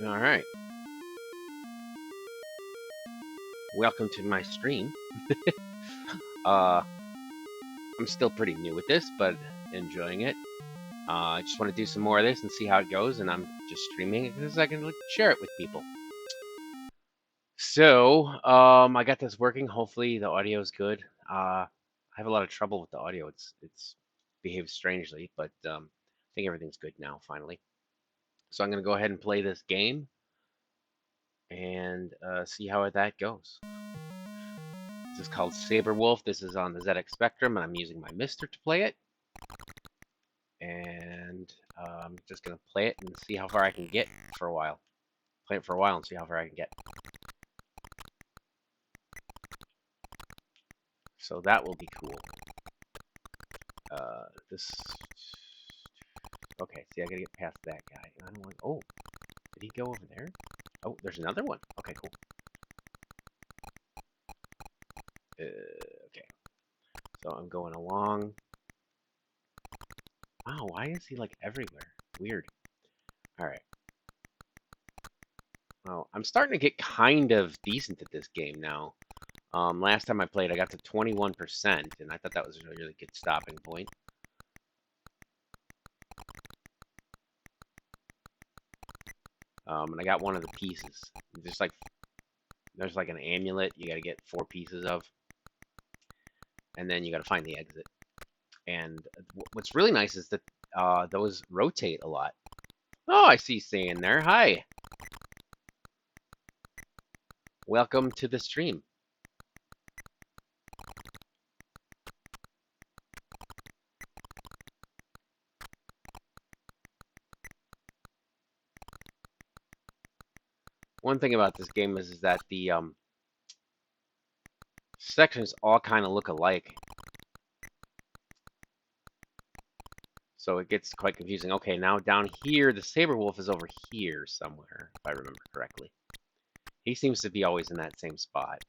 All right. Welcome to my stream. I'm still pretty new at this, but enjoying it. I just want to do some more of this and see how it goes, and I'm just streaming it because I can share it with people. So, I got this working. Hopefully, the audio is good. I have a lot of trouble with the audio. It's behaved strangely, but I think everything's good now. Finally, so I'm gonna go ahead and play this game and see how that goes. This is called Sabre Wulf. This is on the ZX Spectrum, and I'm using my MiSTer to play it. And I'm just going to play it and see how far I can get for a while. Play it for a while and see how far I can get. So that will be cool. Okay, see, I gotta get past that guy. I don't want. Oh, did he go over there? Oh, there's another one. Okay, cool. Okay. So I'm going along. Wow, why is he like everywhere? Weird. All right. Well, I'm starting to get kind of decent at this game now. Last time I played, I got to 21%, and I thought that was a really good stopping point. And I got one of the pieces. Just like there's like an amulet you got to get 4 pieces of, and then you got to find the exit. And what's really nice is that those rotate a lot. Oh, I see Sand there. Hi. Welcome to the stream. One thing about this game is that the sections all kind of look alike. So it gets quite confusing. Okay, now down here, the Sabre Wulf is over here somewhere, if I remember correctly. He seems to be always in that same spot.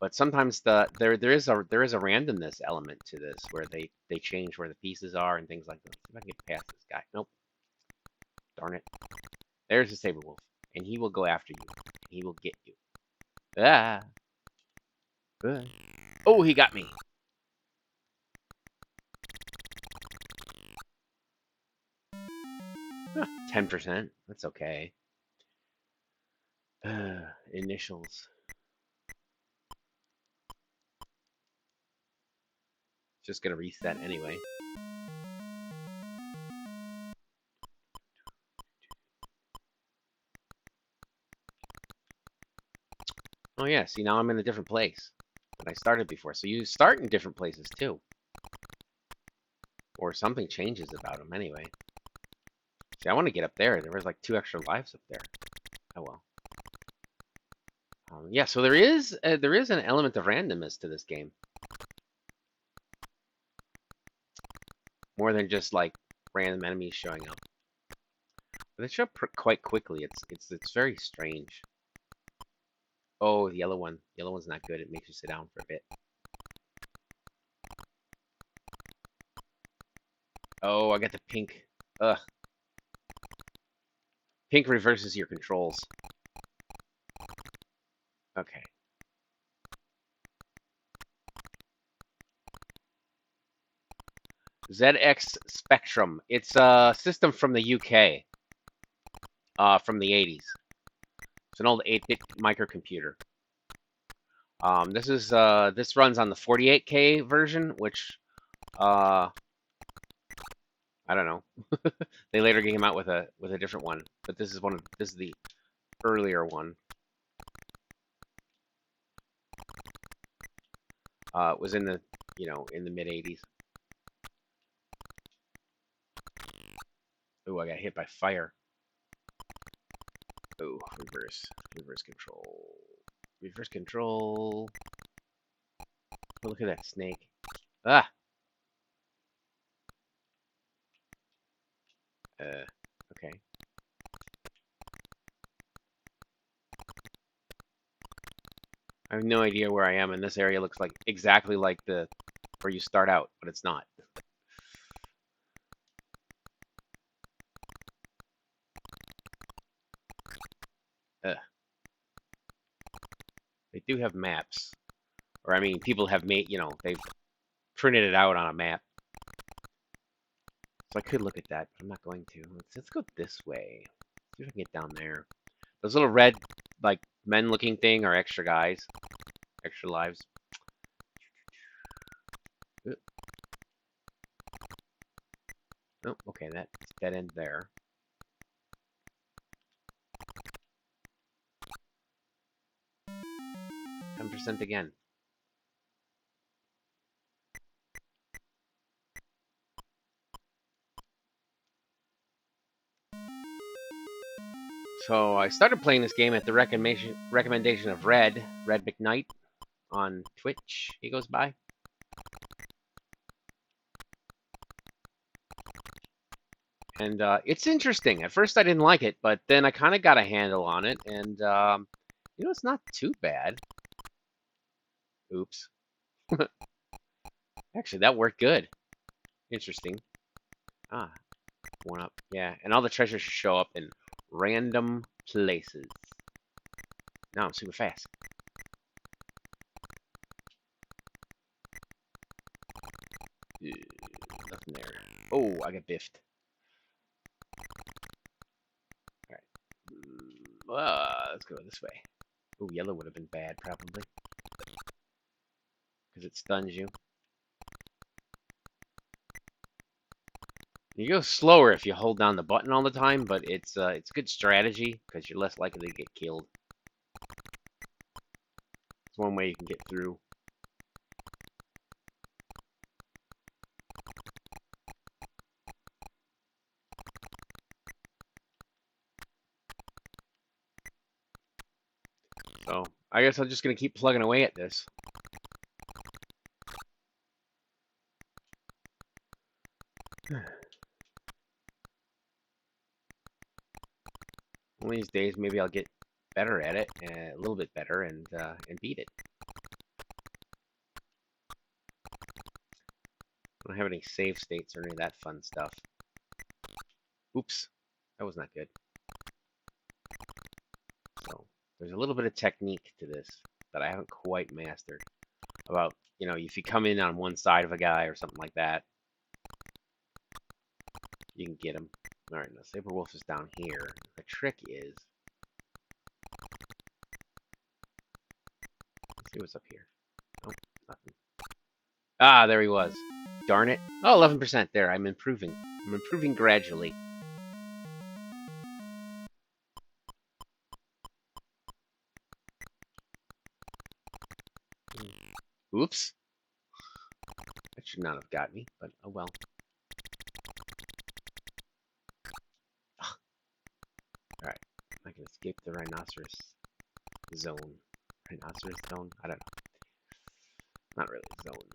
But sometimes there is a randomness element to this where they change where the pieces are and things like that. Let's see if I can get past this guy. Nope. Darn it. There's the Sabre Wulf, and he will go after you. He will get you. Ah. Oh, he got me. Huh, 10%. That's okay. Initials. Just gonna reset anyway. Oh yeah, see now I'm in a different place than I started before. So you start in different places too. Or something changes about them anyway. See, I want to get up there. There was like 2 extra lives up there. Oh well. Yeah, so there is an element of randomness to this game. More than just like random enemies showing up. But they show up quite quickly. It's very strange. Oh, the yellow one. The yellow one's not good. It makes you sit down for a bit. Oh, I got the pink. Ugh. Pink reverses your controls. Okay. ZX Spectrum. It's a system from the UK. From the 80s. It's an old 8-bit microcomputer. This runs on the 48K version, which I don't know. They later came out with a different one, but this is the earlier one. It was in the in the mid 80s. Ooh, I got hit by fire. Ooh, reverse control. Reverse control. Oh, look at that snake. Ah! Okay. I have no idea where I am, and this area looks like exactly like where you start out, but it's not. They do have maps. Or, I mean, people have made, they've printed it out on a map. So I could look at that, but I'm not going to. Let's go this way. See if I can get down there. Those little red, like, men-looking thing are extra guys. Extra lives. Oh, okay, that's dead end there. 10% again. So I started playing this game at the recommendation of Red McKnight on Twitch. He goes by. And it's interesting. At first I didn't like it, but then I kind of got a handle on it, and it's not too bad. Oops. Actually, that worked good. Interesting. Ah, one up. Yeah, and all the treasures should show up in random places. Now I'm super fast. Nothing there. Oh, I got biffed. Alright. Let's go this way. Oh, yellow would have been bad, probably. Because it stuns you. You go slower if you hold down the button all the time, but it's good strategy because you're less likely to get killed. It's one way you can get through. So I guess I'm just gonna keep plugging away at this. One of these days, maybe I'll get better at it, a little bit better, and beat it. I don't have any save states or any of that fun stuff. Oops, that was not good. So there's a little bit of technique to this that I haven't quite mastered. About, if you come in on one side of a guy or something like that, you can get him. Alright, now Sabre Wulf is down here. The trick is... Let's see what's up here. Oh, nothing. Ah, there he was. Darn it. Oh, 11% there. I'm improving. I'm improving gradually. Oops. That should not have got me, but oh well. Alright. I can escape the rhinoceros zone. Rhinoceros zone? I don't know. Not really zone.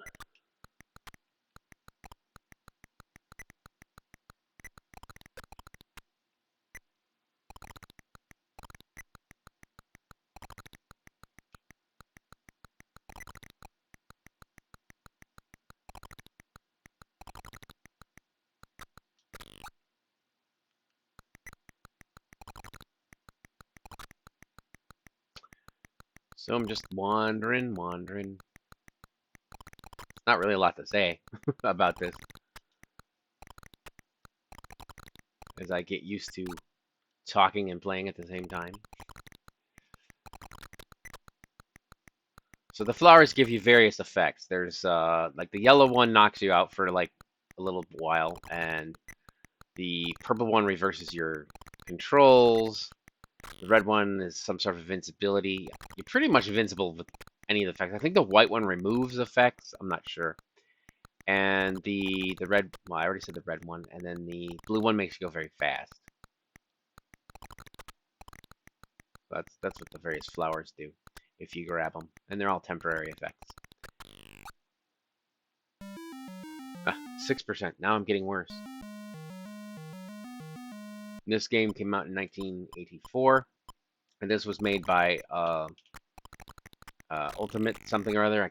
So I'm just wandering. Not really a lot to say about this, as I get used to talking and playing at the same time. So the flowers give you various effects. There's like the yellow one knocks you out for like a little while, and the purple one reverses your controls. The red one is some sort of invincibility. You're pretty much invincible with any of the effects. I think the white one removes effects. I'm not sure. And the red, well, I already said the red one. And then the blue one makes you go very fast. That's what the various flowers do if you grab them. And they're all temporary effects. 6%. Now I'm getting worse. This game came out in 1984, and this was made by Ultimate something or other.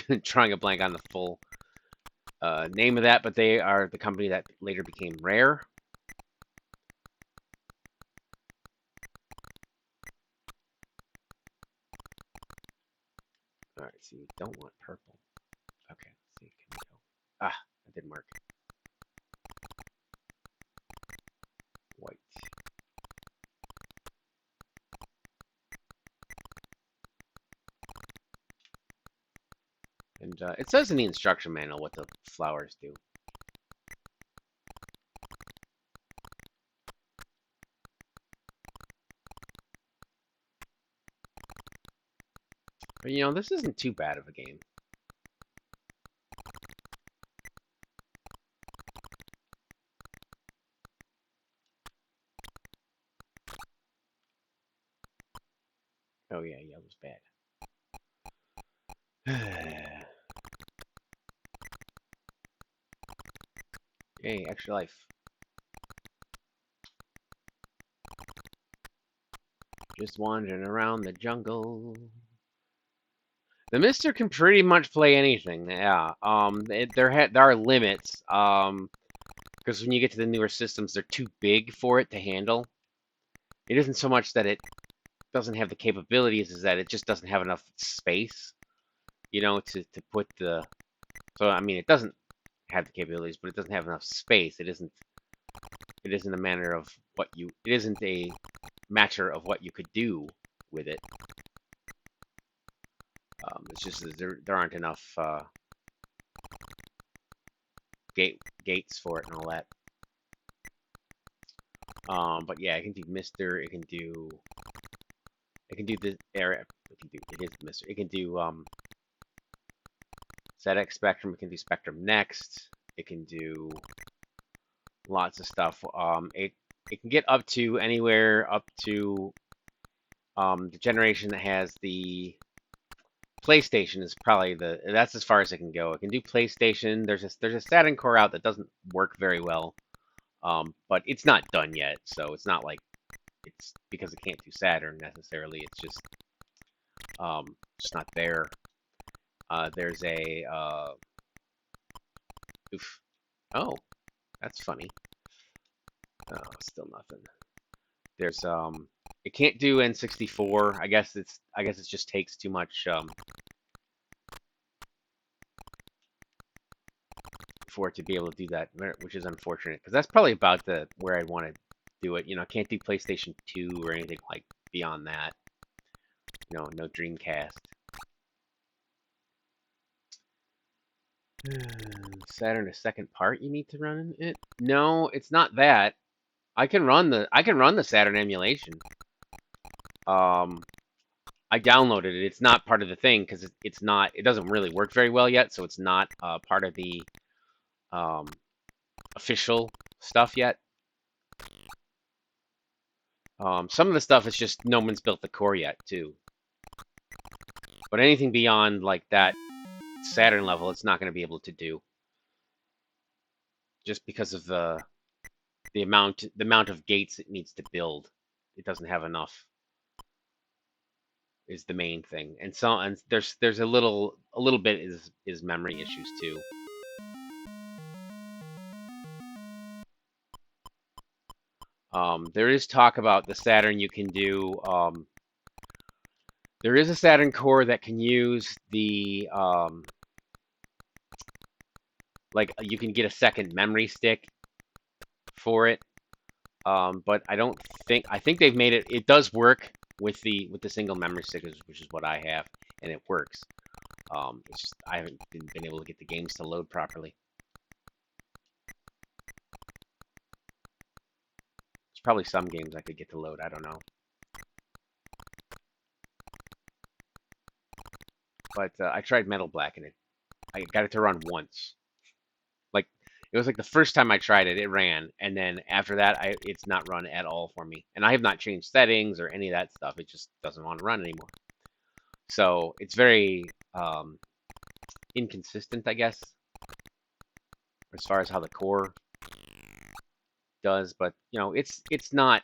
I'm trying a blank on the full name of that, but they are the company that later became Rare. see, we don't want purple. Okay, let's see. Can we go? Ah, that didn't work. White. And it says in the instruction manual what the flowers do. But you know, this isn't too bad of a game. Oh yeah, yellow's bad. Hey, extra life. Just wandering around the jungle. The MiSTer can pretty much play anything. Yeah. There are limits. Because when you get to the newer systems, they're too big for it to handle. It isn't so much that it doesn't have the capabilities, is that it just doesn't have enough space, you know, to put the. So I mean, it doesn't have the capabilities, but it doesn't have enough space. It isn't a matter of what you. It isn't a matter of what you could do with it. It's just that there aren't enough gates for it and all that. But yeah, it can do MiSTer. It can do the area. It is MiSTer. It can do ZX Spectrum. It can do Spectrum Next. It can do lots of stuff. It can get up to anywhere up to the generation that has the PlayStation is probably that's as far as it can go. It can do PlayStation. There's a Saturn core out that doesn't work very well, but it's not done yet. So it's not like it's because it can't do Saturn necessarily. It's just not there. There's a oof. Oh, that's funny. Still nothing. There's it can't do N64. I guess it just takes too much for it to be able to do that, which is unfortunate because that's probably about where I'd want to do it. You know, I can't do PlayStation 2 or anything like beyond that. You know, no Dreamcast. Saturn a second part you need to run it? No, it's not that. I can run the Saturn emulation. I downloaded it. It's not part of the thing because it doesn't really work very well yet, so it's not part of the official stuff yet. Some of the stuff is just no one's built the core yet too. But anything beyond like that Saturn level, it's not going to be able to do, just because of the amount of gates it needs to build. It doesn't have enough. Is the main thing, and there's a little bit is memory issues too. There is talk about the Saturn. You can do. There is a Saturn core that can use the like you can get a second memory stick for it, but I think they've made it. It does work with the single memory stick, which is what I have, and it works. It's just I haven't been able to get the games to load properly. There's probably some games I could get to load. I don't know. But I tried Metal Black and I got it to run once. Like it was like the first time I tried it, it ran, and then after that, it's not run at all for me. And I have not changed settings or any of that stuff. It just doesn't want to run anymore. So it's very inconsistent, I guess, as far as how the core does. But you know, it's not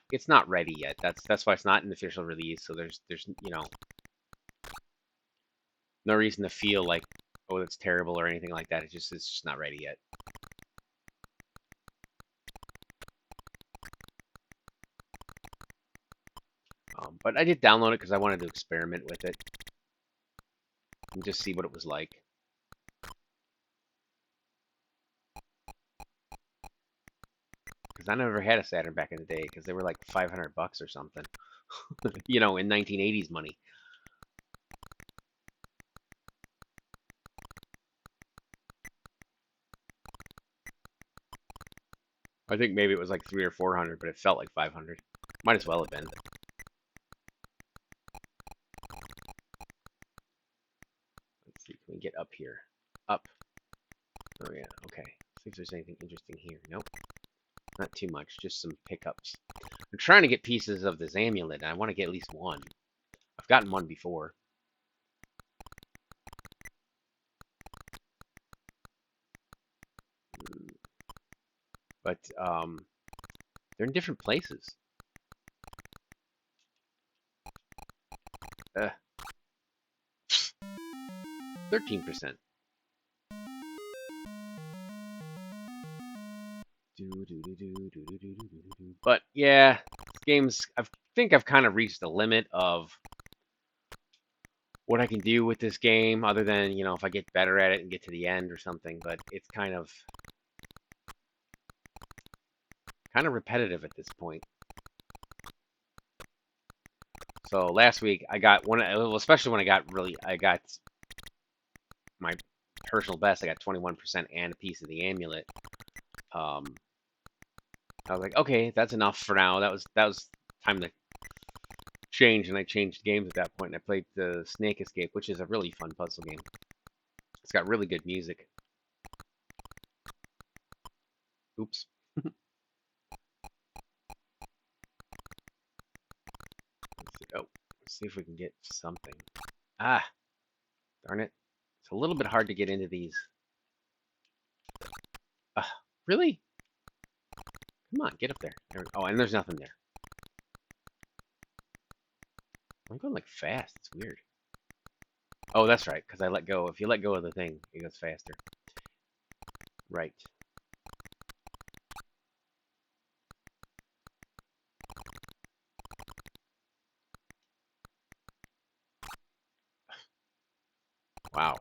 ready yet. That's why it's not an official release. So there's you know no reason to feel like, oh, that's terrible or anything like that. It's just not ready yet. But I did download it because I wanted to experiment with it. and just see what it was like. Because I never had a Saturn back in the day, because they were like $500 or something. You know, in 1980s money. I think maybe it was like 300 or 400, but it felt like 500. Might as well have been. Let's see, can we get up here? Up. Oh yeah, okay. See if there's anything interesting here. Nope. Not too much, just some pickups. I'm trying to get pieces of this amulet, and I want to get at least one. I've gotten one before. But they're in different places. 13%. But yeah, games. I think I've kind of reached the limit of what I can do with this game, other than, you know, if I get better at it and get to the end or something. But it's kind of repetitive at this point. So last week I got one, especially when I got my personal best. I got 21% and a piece of the amulet. I was like, okay, that's enough for now. That was time to change, and I changed games at that point. And I played the Snake Escape, which is a really fun puzzle game. It's got really good music. Oops. Let's see if we can get something. Ah, darn it. It's a little bit hard to get into these. Really? Come on, get up there. Oh, and there's nothing there. I'm going like fast. It's weird. Oh, that's right, because I let go. If you let go of the thing, it goes faster. Right. Wow.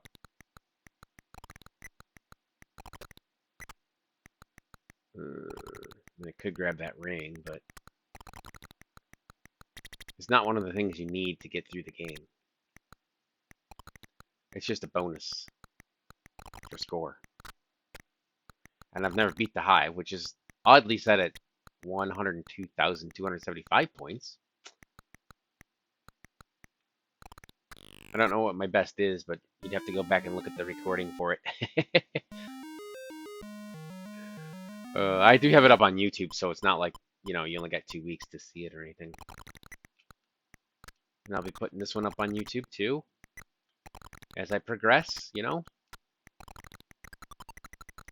I could grab that ring, but it's not one of the things you need to get through the game. It's just a bonus for score. And I've never beat the hive, which is oddly set at 102,275 points. I don't know what my best is, but you'd have to go back and look at the recording for it. I do have it up on YouTube, so it's not like, you know, you only got 2 weeks to see it or anything. And I'll be putting this one up on YouTube too, as I progress, you know.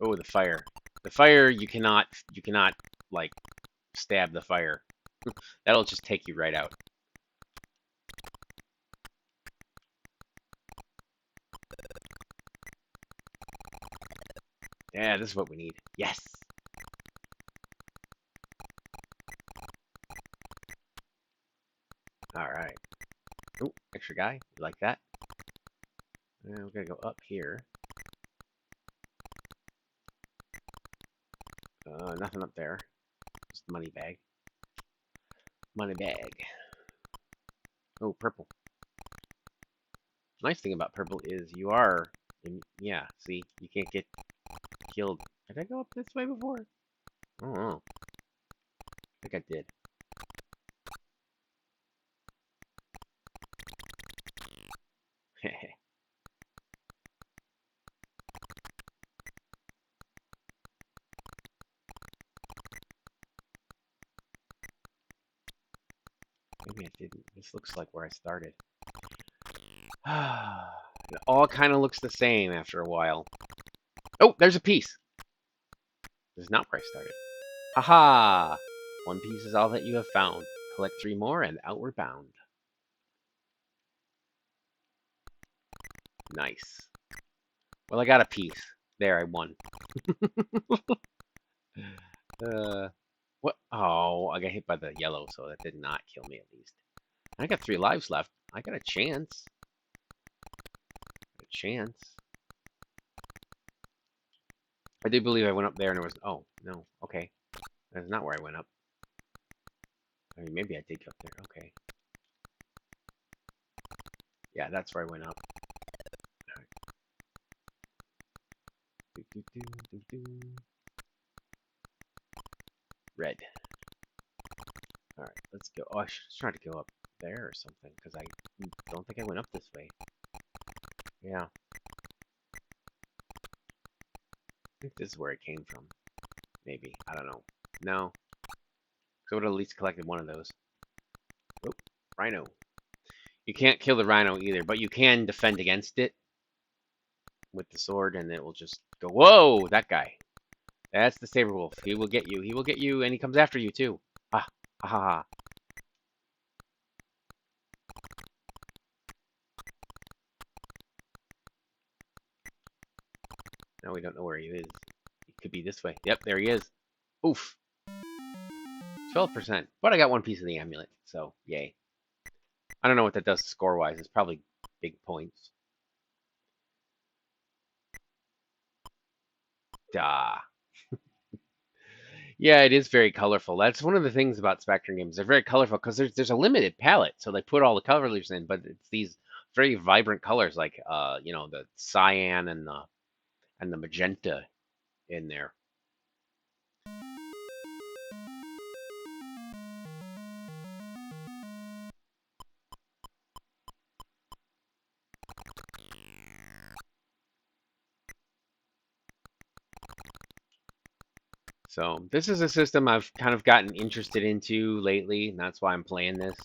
Oh, the fire. The fire, you cannot, like, stab the fire. That'll just take you right out. Yeah, this is what we need. Yes! Alright. Oh, extra guy. You like that? And we're gonna go up here. Nothing up there. Just money bag. Money bag. Oh, purple. Nice thing about purple is you are... yeah, see? You can't get killed. Did I go up this way before? I don't know. I think I did. Maybe I didn't. This looks like where I started. It all kind of looks the same after a while. Oh, there's a piece. This is not where I started. Haha! One piece is all that you have found. Collect 3 more and outward bound. Nice. Well, I got a piece. There, I won. What? Oh, I got hit by the yellow, so that did not kill me at least. I got 3 lives left. I got a chance. chance. I do believe I went up there and there was... Oh, no. Okay. That's not where I went up. I mean, maybe I did go up there. Okay. Yeah, that's where I went up. All right. Red. All right, let's go. Oh, I should try to go up there or something, because I don't think I went up this way. Yeah. I think this is where it came from. Maybe. I don't know. No. So I would have at least collected one of those. Oh, rhino. You can't kill the rhino either, but you can defend against it with the sword, and it will just go, whoa, that guy. That's the Sabre Wulf. He will get you. He will get you, and he comes after you, too. Ah, ha, ha, ha. Now we don't know where he is. He could be this way. Yep, there he is. Oof. 12%. But I got one piece of the amulet, so yay. I don't know what that does score-wise. It's probably big points. Duh. Yeah, it is very colorful. That's one of the things about Spectrum games. They're very colorful because there's a limited palette, so they put all the colors in, but it's these very vibrant colors like you know, the cyan and the magenta in there. So this is a system I've kind of gotten interested into lately, and that's why I'm playing this.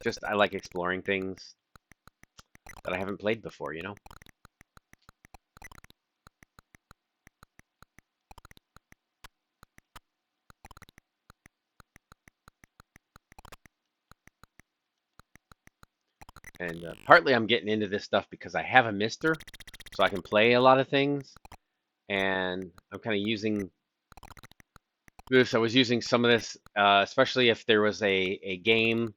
Just I like exploring things that I haven't played before, you know? And partly I'm getting into this stuff because I have a MiSTer, so I can play a lot of things. And I'm kind of using this. I was using some of this, especially if there was a game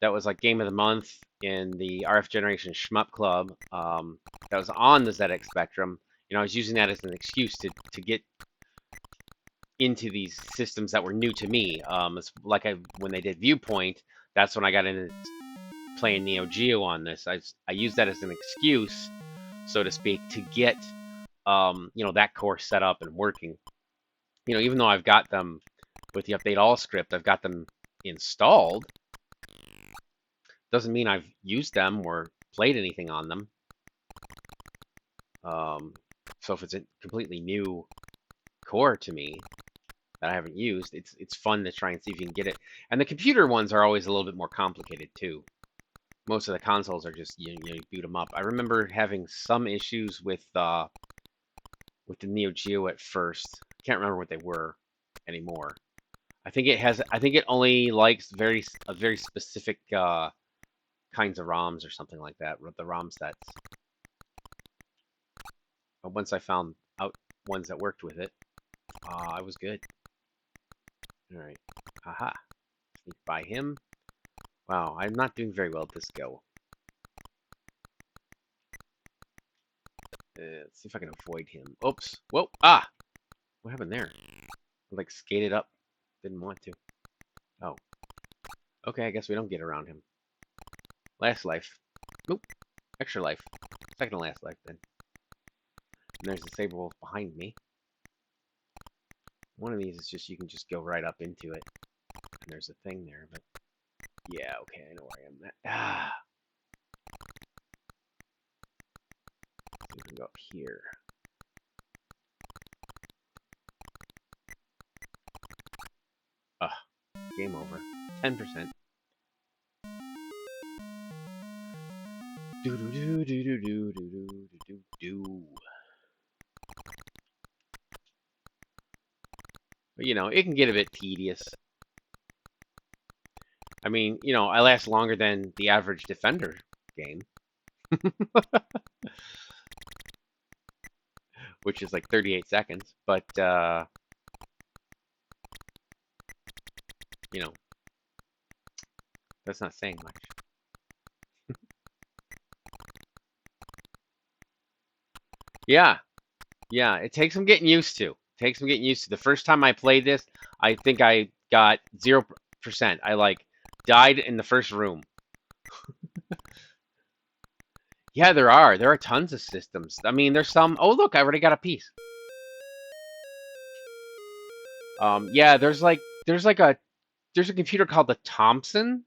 that was like Game of the Month in the RF Generation Shmup Club that was on the ZX Spectrum. You know, I was using that as an excuse to get into these systems that were new to me. It's like when they did Viewpoint, that's when I got into playing Neo Geo on this. I used that as an excuse, so to speak, to get you know, that course set up and working. You know, even though I've got them with the Update All script, I've got them installed. Doesn't mean I've used them or played anything on them. So if it's a completely new core to me that I haven't used, it's fun to try and see if you can get it. And the computer ones are always a little bit more complicated too. Most of the consoles are just you boot them up. I remember having some issues with the Neo Geo at first. Can't remember what they were anymore. I think it only likes very specific kinds of ROMs or something like that. The ROM sets. But once I found out ones that worked with it, I was good. All right. Haha. Sneak by him. Wow, I'm not doing very well at this go. Let's see if I can avoid him. Oops. Whoa. Ah! What happened there? I, like, skated up. Didn't want to. Oh. Okay, I guess we don't get around him. Last life. Nope. Extra life. Second to last life, then. And there's the Sabre Wulf behind me. One of these is just, you can just go right up into it. And there's a thing there, but... Yeah, okay, I know where I am. Ah! We can go up here. Game over. 10%. Do do do do do do do do do. But you know, it can get a bit tedious. I mean, you know, I last longer than the average Defender game. Which is like 38 seconds, but you know, that's not saying much. Yeah, yeah. It takes some getting used to. Takes some getting used to. The first time I played this, I think I got 0%. I like died in the first room. Yeah, there are tons of systems. I mean, there's some. Oh, look, I already got a piece. Yeah, there's a computer called the Thompson,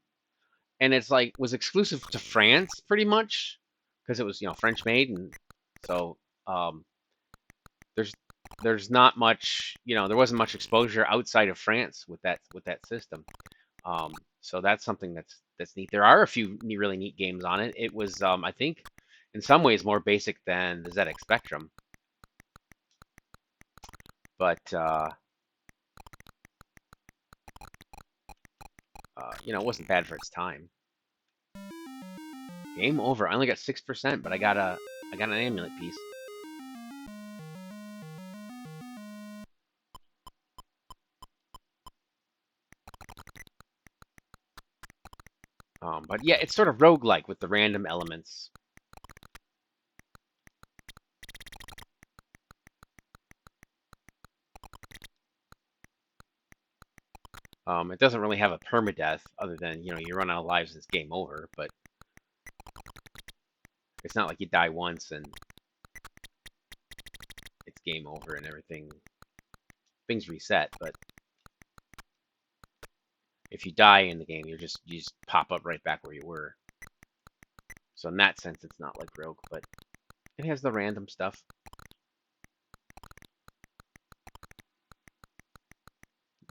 and it's like was exclusive to France pretty much because it was French made, and so um, there's there's not much there wasn't much exposure outside of France with that system. So that's something that's neat. There are a few really neat games on it. It was I think in some ways more basic than the ZX Spectrum, but it wasn't bad for its time. Game over. I only got 6%, but I got an amulet piece. But yeah, it's sort of roguelike with the random elements. It doesn't really have a permadeath other than, you run out of lives and it's game over, but it's not like you die once and it's game over and things reset, but if you die in the game, you just pop up right back where you were. So in that sense, it's not like Rogue, but it has the random stuff.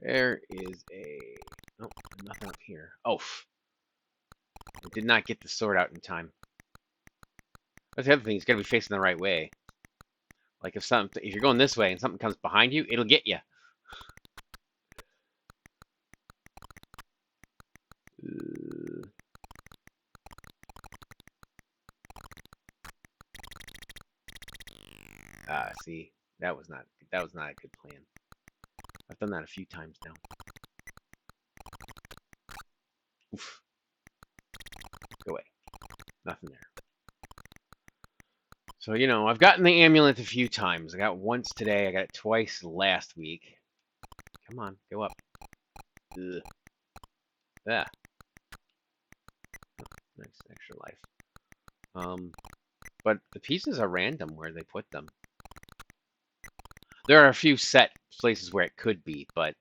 There is nothing up here. Oh, I did not get the sword out in time. That's the other thing. It's got to be facing the right way. Like if you're going this way and something comes behind you, it'll get you. See, that was not a good plan. I've done that a few times now. Oof. Go away. Nothing there. So, I've gotten the amulet a few times. I got it once today. I got it twice last week. Come on, go up. Ugh. Ah. Nice extra life. But the pieces are random where they put them. There are a few set places where it could be, but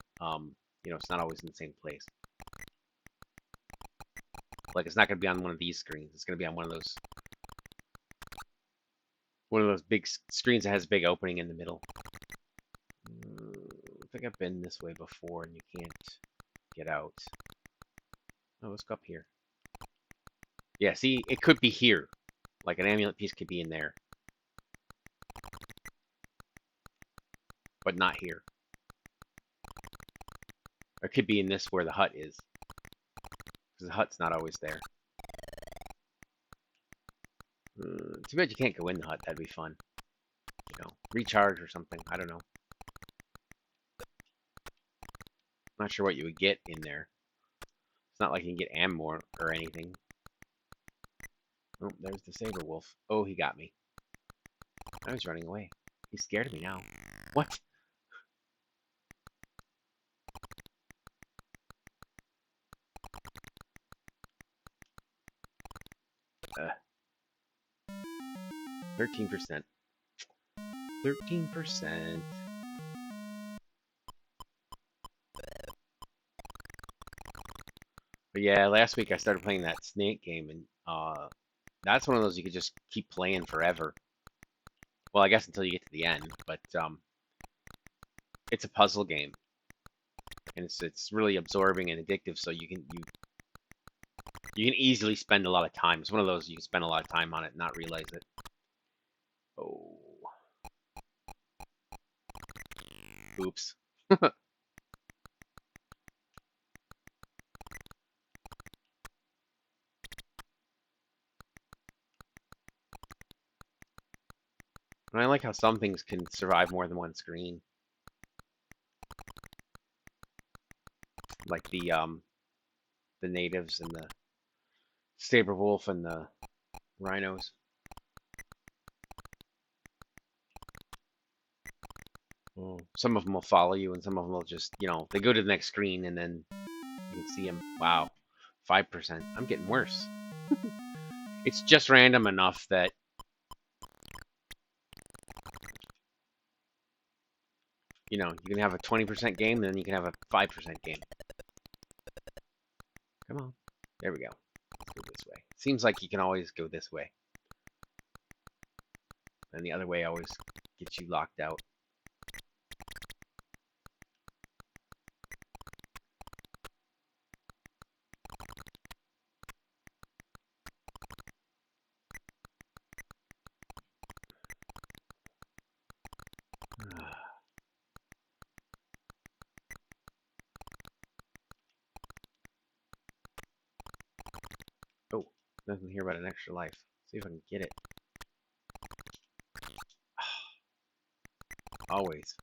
it's not always in the same place. Like it's not going to be on one of these screens. It's going to be on one of those big screens that has a big opening in the middle. I think I've been this way before, and you can't get out. Oh, let's go up here. Yeah, see, it could be here. Like an amulet piece could be in there. But not here. Or it could be in this where the hut is. Because the hut's not always there. Too bad you can't go in the hut. That'd be fun. Recharge or something. I don't know. Not sure what you would get in there. It's not like you can get ammo or anything. Oh, there's the Sabre Wulf. Oh, he got me. I was running away. He's scared of me now. What? 13%. 13%. But yeah, last week I started playing that snake game, and that's one of those you could just keep playing forever. Well, I guess until you get to the end, but it's a puzzle game, and it's really absorbing and addictive. So you can easily spend a lot of time. It's one of those you can spend a lot of time on it and not realize it. Oh. Oops. And I like how some things can survive more than one screen. Like the natives and the Sabre Wulf and the rhinos. Some of them will follow you, and some of them will just, you know, they go to the next screen, and then you can see them. Wow, 5%. I'm getting worse. It's just random enough that you know, you can have a 20% game, and then you can have a 5% game. Come on. There we go. Let's go this way. Seems like you can always go this way. And the other way always gets you locked out. Oh, nothing here but an extra life. See if I can get it. Always.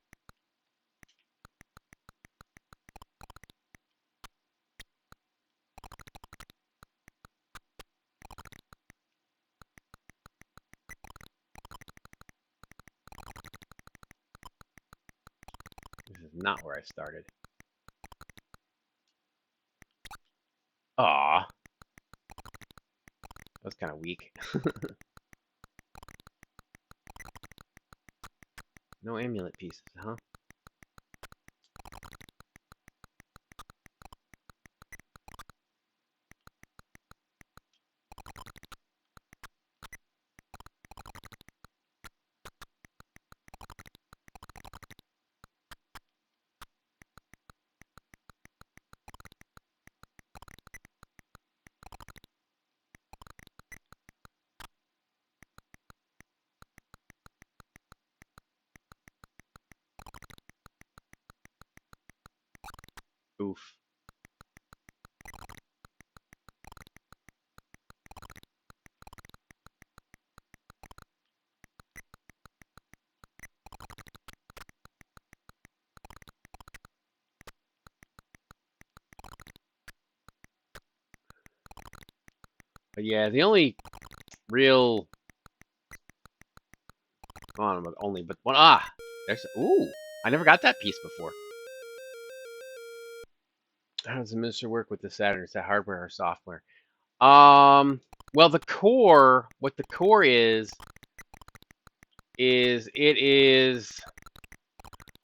This is not where I started. Aw. That was kind of weak. No amulet pieces, huh? Oof. But yeah, the only real, oh, but only, but one, there's, ooh, I never got that piece before. How does the MiSTer work with the Saturn? Is that hardware or software? Well, the core, what the core is it is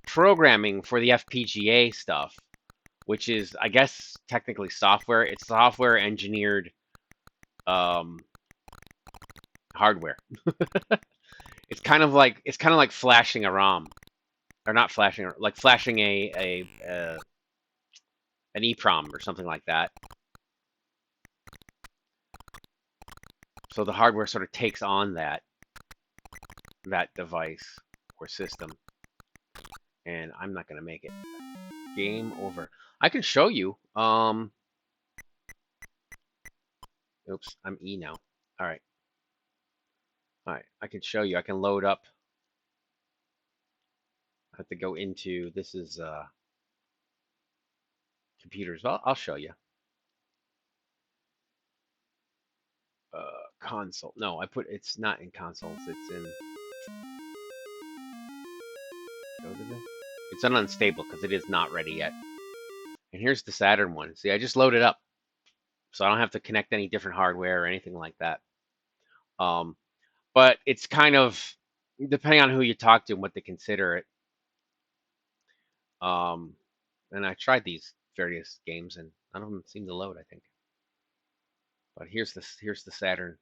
programming for the FPGA stuff, which is, I guess, technically software. It's software engineered hardware. It's kind of like flashing a ROM, or not flashing, like flashing an EEPROM or something like that. So the hardware sort of takes on that device or system, and I'm not gonna make it. Game over. I can show you. Oops, I'm E now. All right. All right, I can show you. I can load up. I have to go into, this is computers. I'll show you. Console. No, it's not in consoles. It's in. It's an unstable because it is not ready yet. And here's the Saturn one. See, I just loaded up, so I don't have to connect any different hardware or anything like that. But it's kind of depending on who you talk to and what they consider it. And I tried these various games, and none of them seem to load, I think. But here's the Saturn.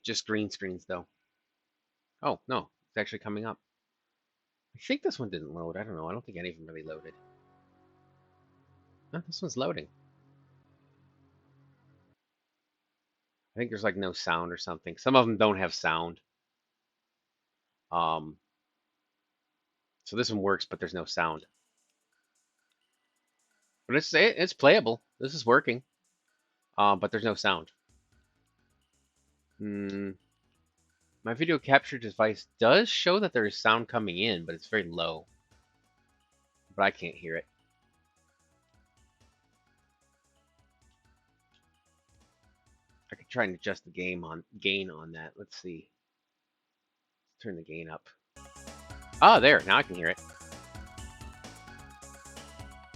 Just green screens though. Oh no, it's actually coming up. I think this one didn't load. I don't know. I don't think any of them really loaded. No, this one's loading. I think there's like no sound or something. Some of them don't have sound. So this one works, but there's no sound. But it's playable. This is working. But there's no sound. My video capture device does show that there is sound coming in, but it's very low. But I can't hear it. try and adjust the gain on that. Let's see. Let's turn the gain up. Oh, there. Now I can hear it.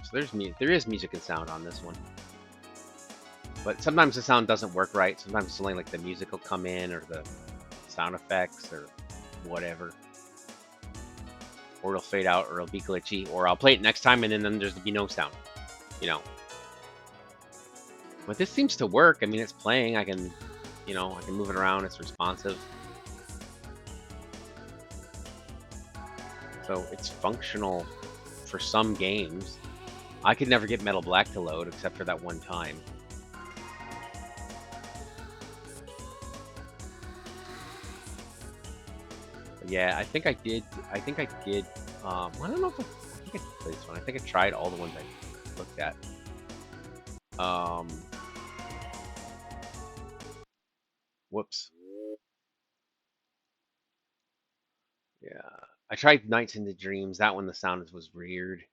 So there is music and sound on this one. But sometimes the sound doesn't work right. Sometimes it's only like the music will come in or the sound effects or whatever. Or it'll fade out or it'll be glitchy. Or I'll play it next time and then there's be no sound. You know. But this seems to work. I mean, it's playing. I can move it around. It's responsive. So it's functional for some games. I could never get Metal Black to load except for that one time. But yeah, I think I did. I don't know if I think I did play this one. I think I tried all the ones I looked at. Whoops. Yeah. I tried Nights into Dreams. That one, the sound was weird.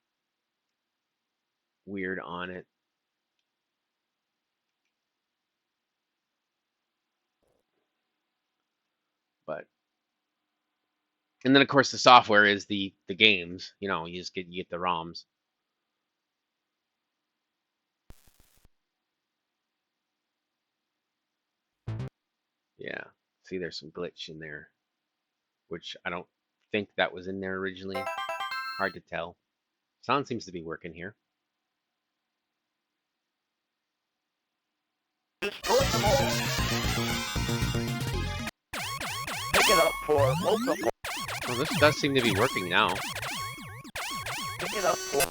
Weird on it. But and then of course the software is the games. You know, you get the ROMs. Yeah. See, there's some glitch in there, which I don't think that was in there originally. Hard to tell. Sound seems to be working here. Destroy them all. Pick it up for multiple. Well, this does seem to be working now. Pick it up for.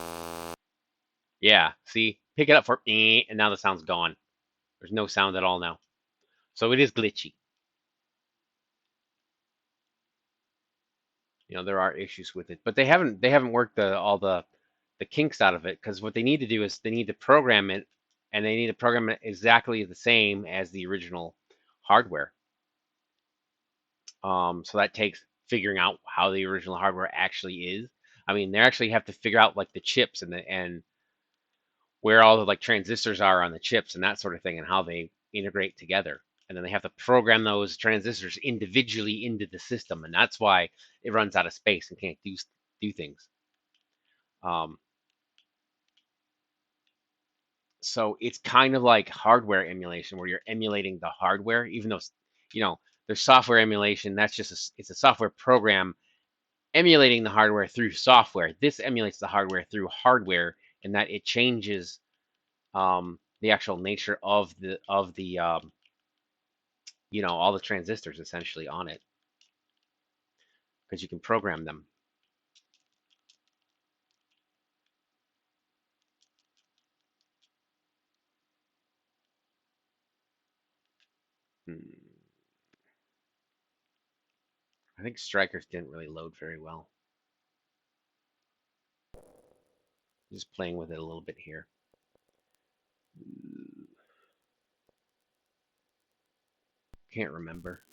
Yeah, see? Pick it up for and now the sound's gone. There's no sound at all now. So it is glitchy. You know, there are issues with it, but they haven't worked all the kinks out of it, because what they need to do is they need to program it, and they need to program it exactly the same as the original hardware. So that takes figuring out how the original hardware actually is. I mean, they actually have to figure out like the chips and where all the like transistors are on the chips and that sort of thing, and how they integrate together. And then they have to program those transistors individually into the system, and that's why it runs out of space and can't do things. So it's kind of like hardware emulation, where you're emulating the hardware, even though there's software emulation. That's just it's a software program emulating the hardware through software. This emulates the hardware through hardware, in that it changes the actual nature of the all the transistors essentially on it, because you can program them. I think Strikers didn't really load very well. Just playing with it a little bit here. Can't remember.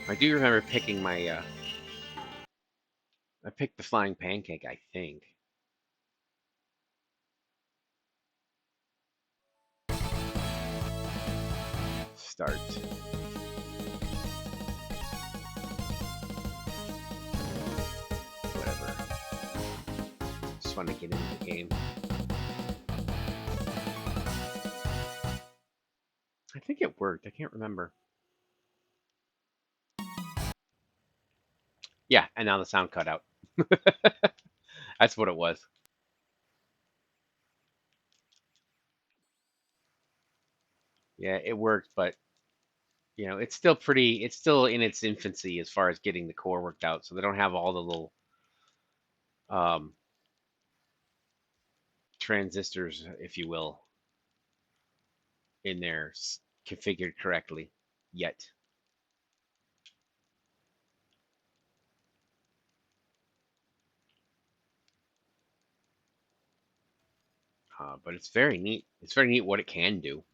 I do remember picking my I picked the Flying Pancake, I think. Start. Whatever. Just want to get into the game. I think it worked. I can't remember. Yeah, and now the sound cut out. That's what it was. Yeah, it worked, but it's still in its infancy as far as getting the core worked out. So they don't have all the little transistors, if you will, in there configured correctly yet. But it's very neat. It's very neat what it can do.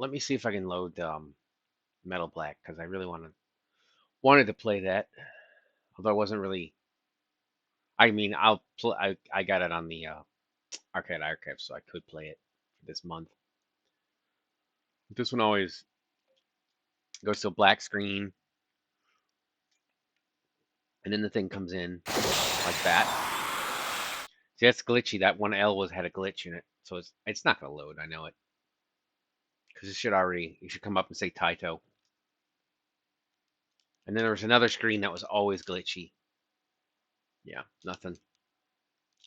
let me see if I can load Metal Black because I really wanted to play that. Although I wasn't really. I mean, I got it on the Arcade Archive, so I could play it for this month. This one always goes to a black screen, and then the thing comes in like that. See, that's glitchy. That one L had a glitch in it, so it's not gonna load. I know it because it should come up and say Taito. And then there was another screen that was always glitchy. Yeah, nothing.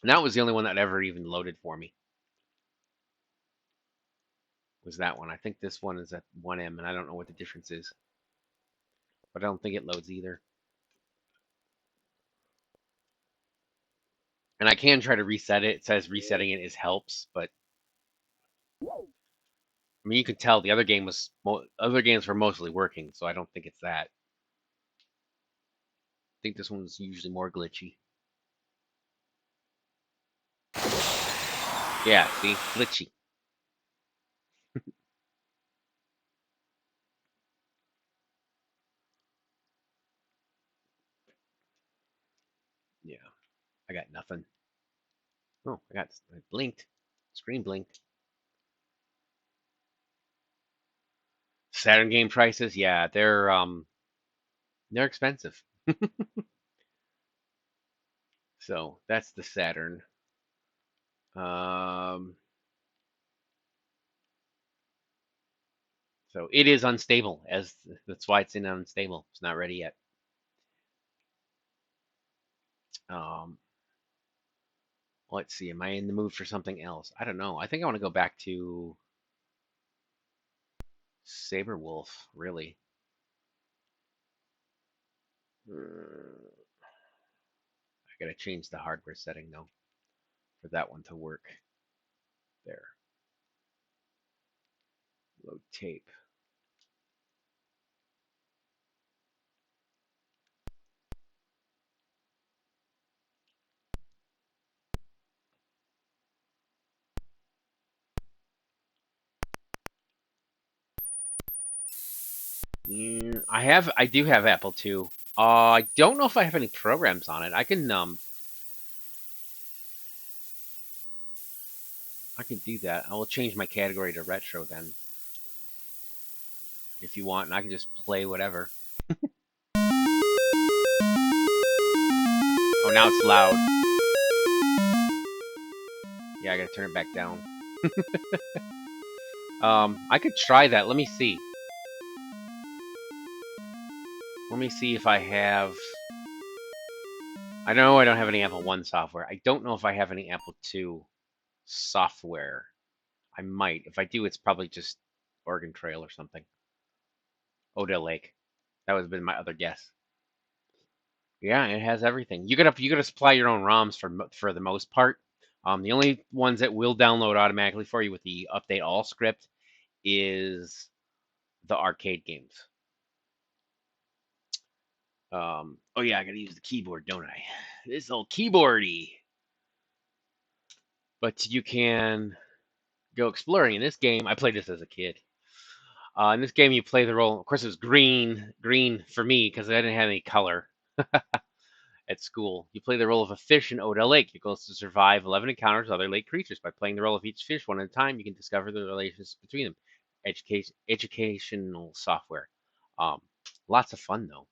And that was the only one that ever even loaded for me. Was that one? I think this one is at 1M, and I don't know what the difference is. But I don't think it loads either. And I can try to reset it. It says resetting it helps, but I mean you could tell the other games were mostly working, so I don't think it's that. I think this one's usually more glitchy. Yeah, see, glitchy. Yeah, I got nothing. Oh, I blinked. Screen blinked. Saturn game prices, yeah, they're expensive. So that's the Saturn. So it is unstable, that's why it's in unstable. It's not ready yet. Let's see. Am I in the mood for something else? I don't know. I think I want to go back to Sabre Wulf. Really. I gotta change the hardware setting though for that one to work. There. Load tape. I do have Apple II. I don't know if I have any programs on it. I can do that. I will change my category to retro then, if you want, and I can just play whatever. Oh, now it's loud. Yeah, I gotta turn it back down. I could try that. Let me see. Let me see if I have. I know I don't have any Apple I software. I don't know if I have any Apple II software. I might. If I do, it's probably just Oregon Trail or something. Odell Lake. That would have been my other guess. Yeah, it has everything. You gotta supply your own ROMs for the most part. The only ones that will download automatically for you with the update all script is the arcade games. Oh yeah, I gotta use the keyboard, don't I? This old keyboardy. But you can go exploring in this game. I played this as a kid. In this game, you play the role. Of course, it was green for me because I didn't have any color at school. You play the role of a fish in Odell Lake. Your goal is to survive 11 encounters with other lake creatures. By playing the role of each fish one at a time, you can discover the relations between them. Educational software. Lots of fun though.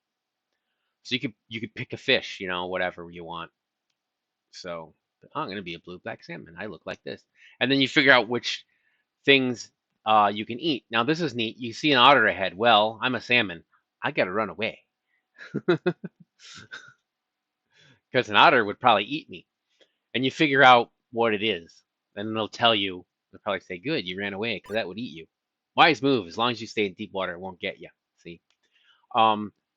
So you could pick a fish, whatever you want. So I'm gonna be a blue black salmon. I look like this, and then you figure out which things you can eat. Now this is neat. You see an otter ahead. Well, I'm a salmon. I gotta run away because an otter would probably eat me. And you figure out what it is, and it'll tell you. They'll probably say, "Good, you ran away because that would eat you." Wise move. As long as you stay in deep water, it won't get you. See.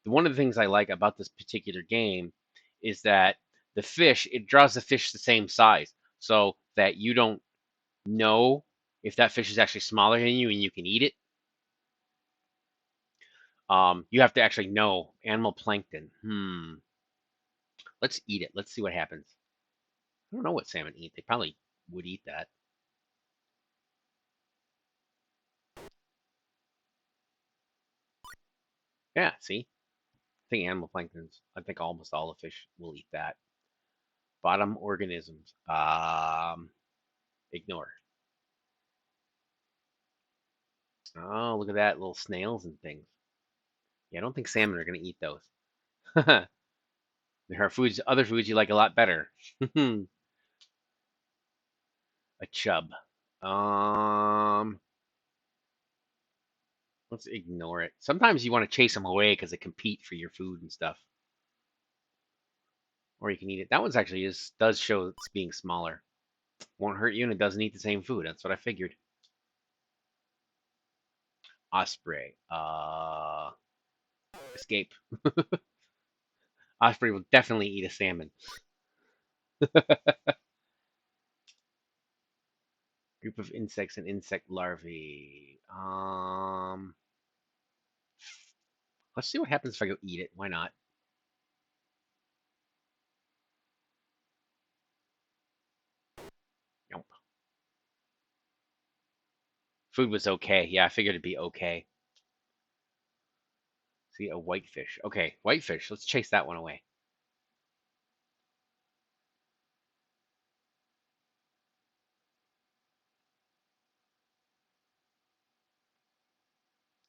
One of the things I like about this particular game is that it draws the fish the same size, so that you don't know if that fish is actually smaller than you and you can eat it. You have to actually know animal plankton. Let's eat it. Let's see what happens. I don't know what salmon eat. They probably would eat that. Yeah, see? I think animal planktons, I think almost all the fish will eat that. Bottom organisms. Ignore. Oh, look at that. Little snails and things. Yeah, I don't think salmon are going to eat those. There are foods, other foods you like a lot better. A chub. Um, let's ignore it. Sometimes you want to chase them away because they compete for your food and stuff. Or you can eat it. That one's actually does show it's being smaller. Won't hurt you and it doesn't eat the same food. That's what I figured. Osprey. Escape. Osprey will definitely eat a salmon. Group of insects and insect larvae. Let's see what happens if I go eat it. Why not? Nope. Food was okay. Yeah, I figured it'd be okay. See, a whitefish. Okay, whitefish. Let's chase that one away.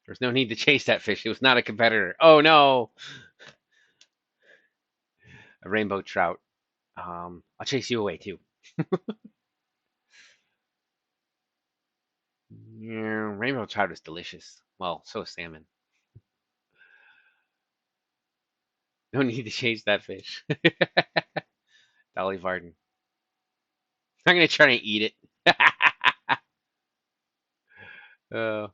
There's no need to chase that fish. It was not a competitor. Oh no! A rainbow trout. I'll chase you away too. Yeah, rainbow trout is delicious. Well, so is salmon. No need to chase that fish. Dolly Varden. I'm gonna try to eat it. uh,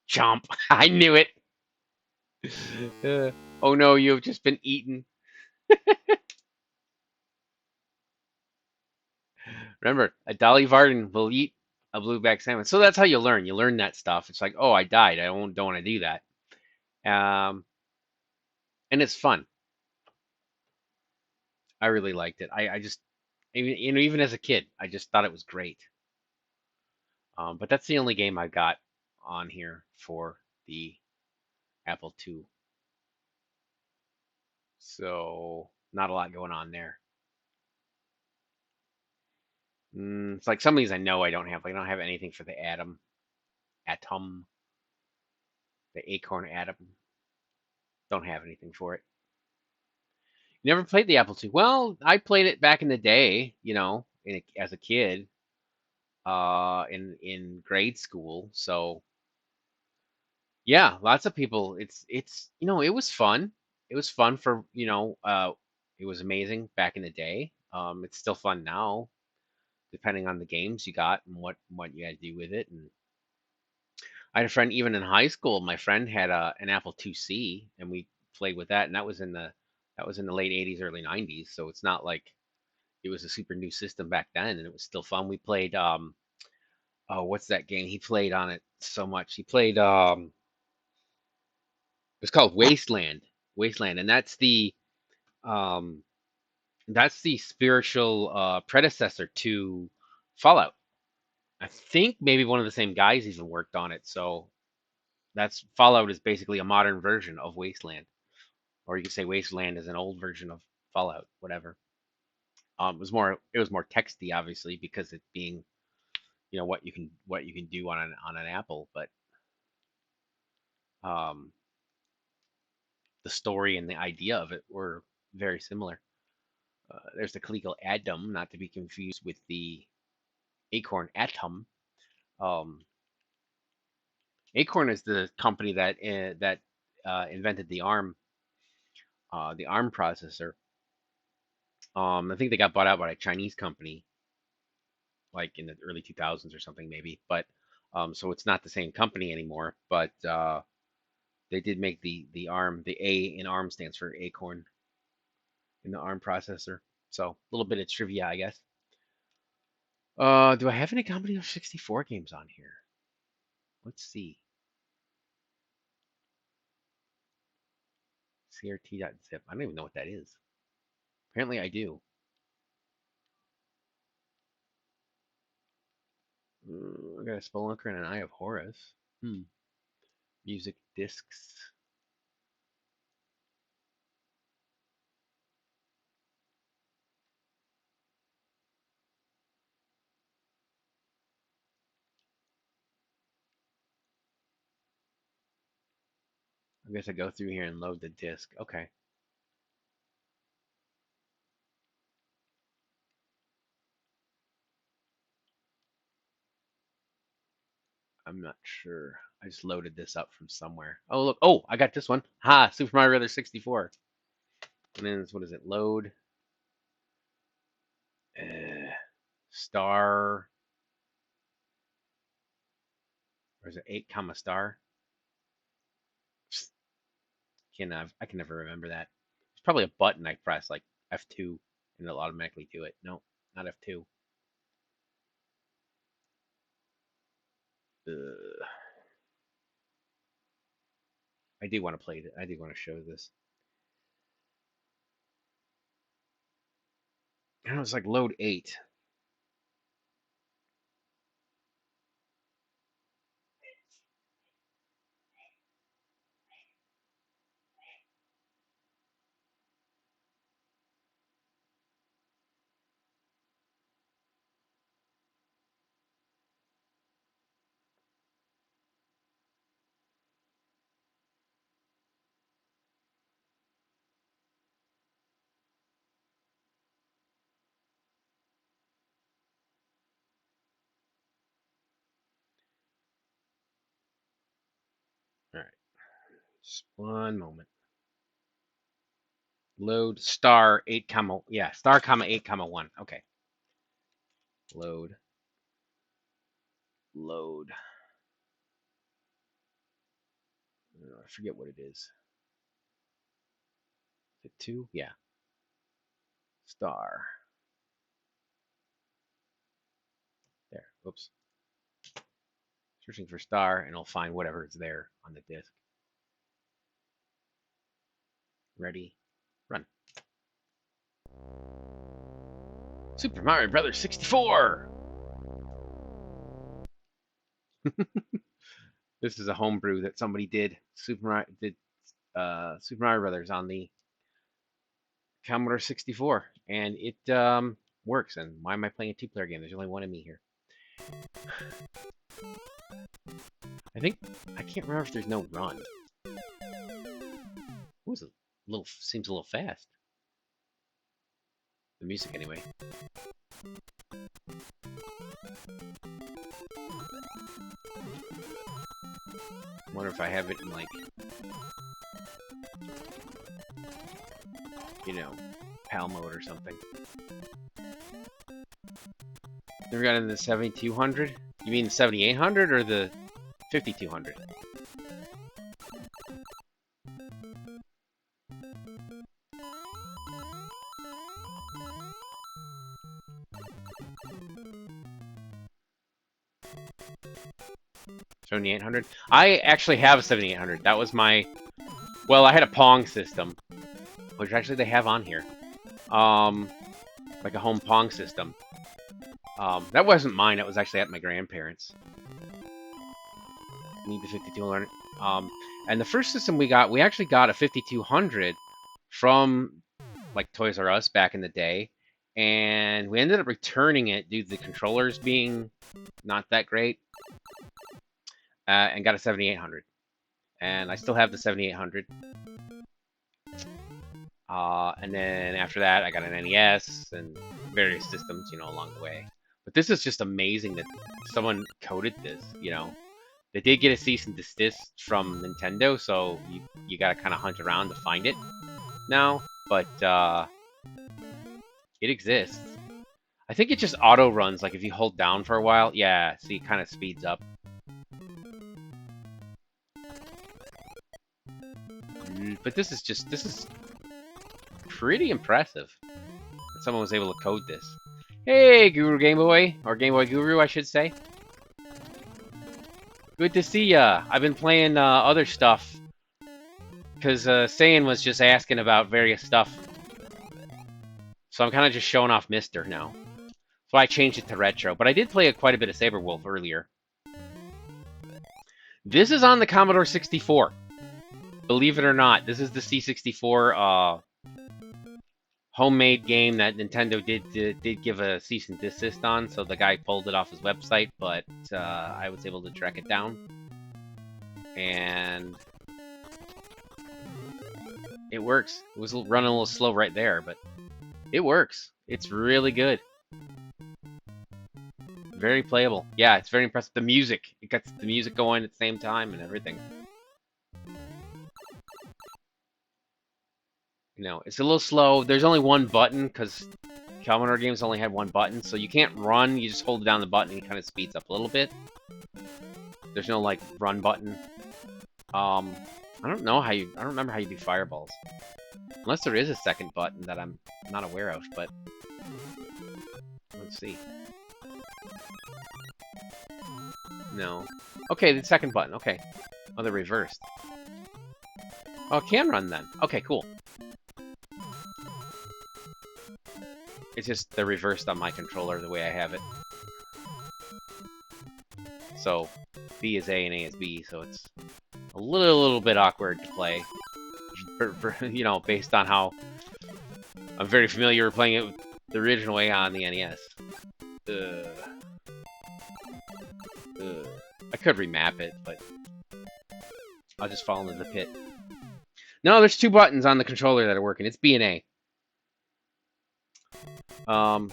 Chomp. I knew it. Oh no, you have just been eaten. Remember, a Dolly Varden will eat a blueback salmon. So that's how you learn. You learn that stuff. It's like, oh, I died. I don't want to do that. And it's fun. I really liked it. I just, even as a kid, I just thought it was great. But that's the only game I got on here for the Apple II. So not a lot going on there. It's like some of these I know I don't have. Like I don't have anything for the Atom, the Acorn Atom. Don't have anything for it. You never played the Apple II? Well, I played it back in the day. As a kid, in grade school. So yeah, lots of people. It was fun. It was fun for it was amazing back in the day. It's still fun now, depending on the games you got and what you had to do with it. And I had a friend even in high school. My friend had an Apple IIc, and we played with that, and that was in the late '80s, early '90s. So it's not like it was a super new system back then, and it was still fun. We played oh, what's that game? He played on it so much. He played it's called Wasteland. Wasteland, and um that's the spiritual predecessor to Fallout. I think maybe one of the same guys even worked on it. So that's Fallout is basically a modern version of Wasteland, or you could say Wasteland is an old version of Fallout, whatever. It was more texty, obviously, because it being what you can do on an Apple, but um, the story and the idea of it were very similar. There's the Coleco Atom, not to be confused with the Acorn Atom. Um, Acorn is the company that invented the ARM processor. I think they got bought out by a Chinese company, like in the early 2000s or something, maybe. But so it's not the same company anymore. But they did make the ARM. The A in ARM stands for Acorn in the ARM processor. So a little bit of trivia, I guess. Do I have any Commodore 64 games on here? Let's see. CRT.zip. I don't even know what that is. Apparently I do. I got a Spelunker and an Eye of Horus. Music discs. I guess I go through here and load the disc. Okay. I'm not sure. I just loaded this up from somewhere. Oh, look. Oh, I got this one. Ha! Super Mario Brothers 64. And then, what is it? Load. Star. Or is it 8 comma star? I can never remember that. It's probably a button I press, like F2, and it'll automatically do it. No, not F2. I do want to play it. I do want to show this. I know it's like load 8. All right, just one moment. Load star 8 comma, yeah, star comma 8 comma 1. Okay. Load. I forget what it is. Is it 2? Yeah. Star. There. Oops. Searching for star, and it'll find whatever is there on the disk. Ready, run. Super Mario Brothers 64! This is a homebrew that somebody did. Super Mario Brothers on the Commodore 64, and it works. And why am I playing a 2-player game? There's only one of me here. I can't remember if there's no run. Seems a little fast. The music, anyway. I wonder if I have it in, like, you know, PAL mode or something. Never got into the 7200? You mean the 7800 or the 5200? $7,800. I actually have a 7800. That was my... Well, I had a Pong system, which actually they have on here. Like a home Pong system. That wasn't mine. That was actually at my grandparents'. Need the 5200. And the first system we actually got a 5200 from like Toys R Us back in the day, and we ended up returning it due to the controllers being not that great. And got a 7800, and I still have the 7800. And then after that, I got an NES and various systems, you know, along the way. But this is just amazing that someone coded this. You know, they did get a cease and desist from Nintendo, so you gotta kind of hunt around to find it now. But it exists. I think it just auto runs. Like if you hold down for a while, yeah. See, it kind of speeds up. But this is pretty impressive that someone was able to code this. Hey, Guru Game Boy, or Game Boy Guru, I should say. Good to see ya. I've been playing other stuff because Saiyan was just asking about various stuff, so I'm kind of just showing off MiSTer now. So I changed it to retro, but I did play quite a bit of Sabre Wulf earlier. This is on the Commodore 64. Believe it or not, this is the C64 homemade game that Nintendo did give a cease and desist on, so the guy pulled it off his website, but I was able to track it down. And it works. It was running a little slow right there, but it works. It's really good. Very playable. Yeah, it's very impressive. The music. It gets the music going at the same time and everything. You know, it's a little slow. There's only one button, because Commodore games only had one button, so you can't run. You just hold down the button and it kind of speeds up a little bit. There's no, like, run button. I don't remember how you do fireballs. Unless there is a second button that I'm not aware of, but... Let's see. No. Okay, the second button, okay. Oh, they're reversed. Oh, it can run then. Okay, cool. It's just they're reversed on my controller the way I have it. So, B is A and A is B, so it's a little bit awkward to play. You know, based on how I'm very familiar with playing it the original way on the NES. I could remap it, but I'll just fall into the pit. No, there's two buttons on the controller that are working. It's B and A. But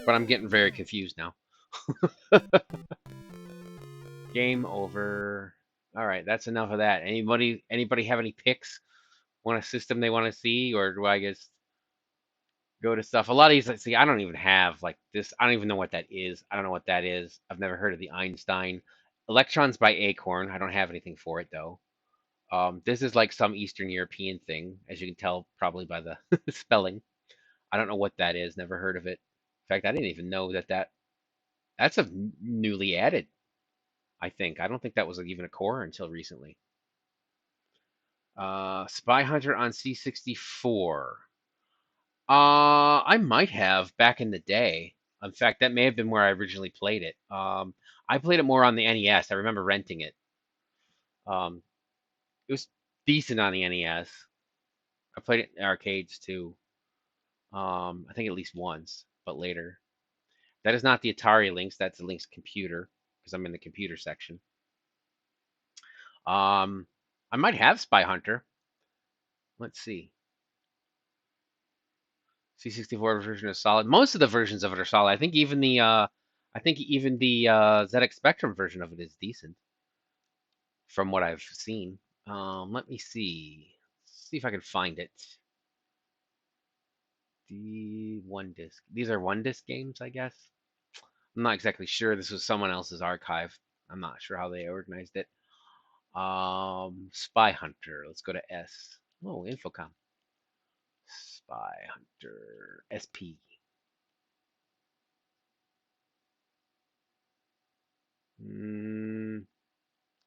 I'm getting very confused now. Game over. Alright, that's enough of that. Anybody have any picks? Want a system they want to see? Or do I just go to stuff? A lot of these, let's see, I don't even have, like, this. I don't even know what that is. I don't know what that is. I've never heard of the Einstein. Electrons by Acorn. I don't have anything for it, though. This is like some Eastern European thing, as you can tell probably by the spelling. I don't know what that is. Never heard of it. In fact, I didn't even know that's a newly added, I think. I don't think that was even a core until recently. Spy Hunter on C64. I might have back in the day. In fact, that may have been where I originally played it. I played it more on the NES. I remember renting it. It was decent on the NES. I played it in arcades too. I think at least once, but later. That is not the Atari Lynx. That's the Lynx computer, because I'm in the computer section. I might have Spy Hunter. Let's see. C64 version is solid. Most of the versions of it are solid. I think even the ZX Spectrum version of it is decent, from what I've seen. Let me see. See if I can find it. The one disc. These are one disc games, I guess. I'm not exactly sure. This was someone else's archive. I'm not sure how they organized it. Spy Hunter. Let's go to S. Oh, Infocom. Spy Hunter. SP. I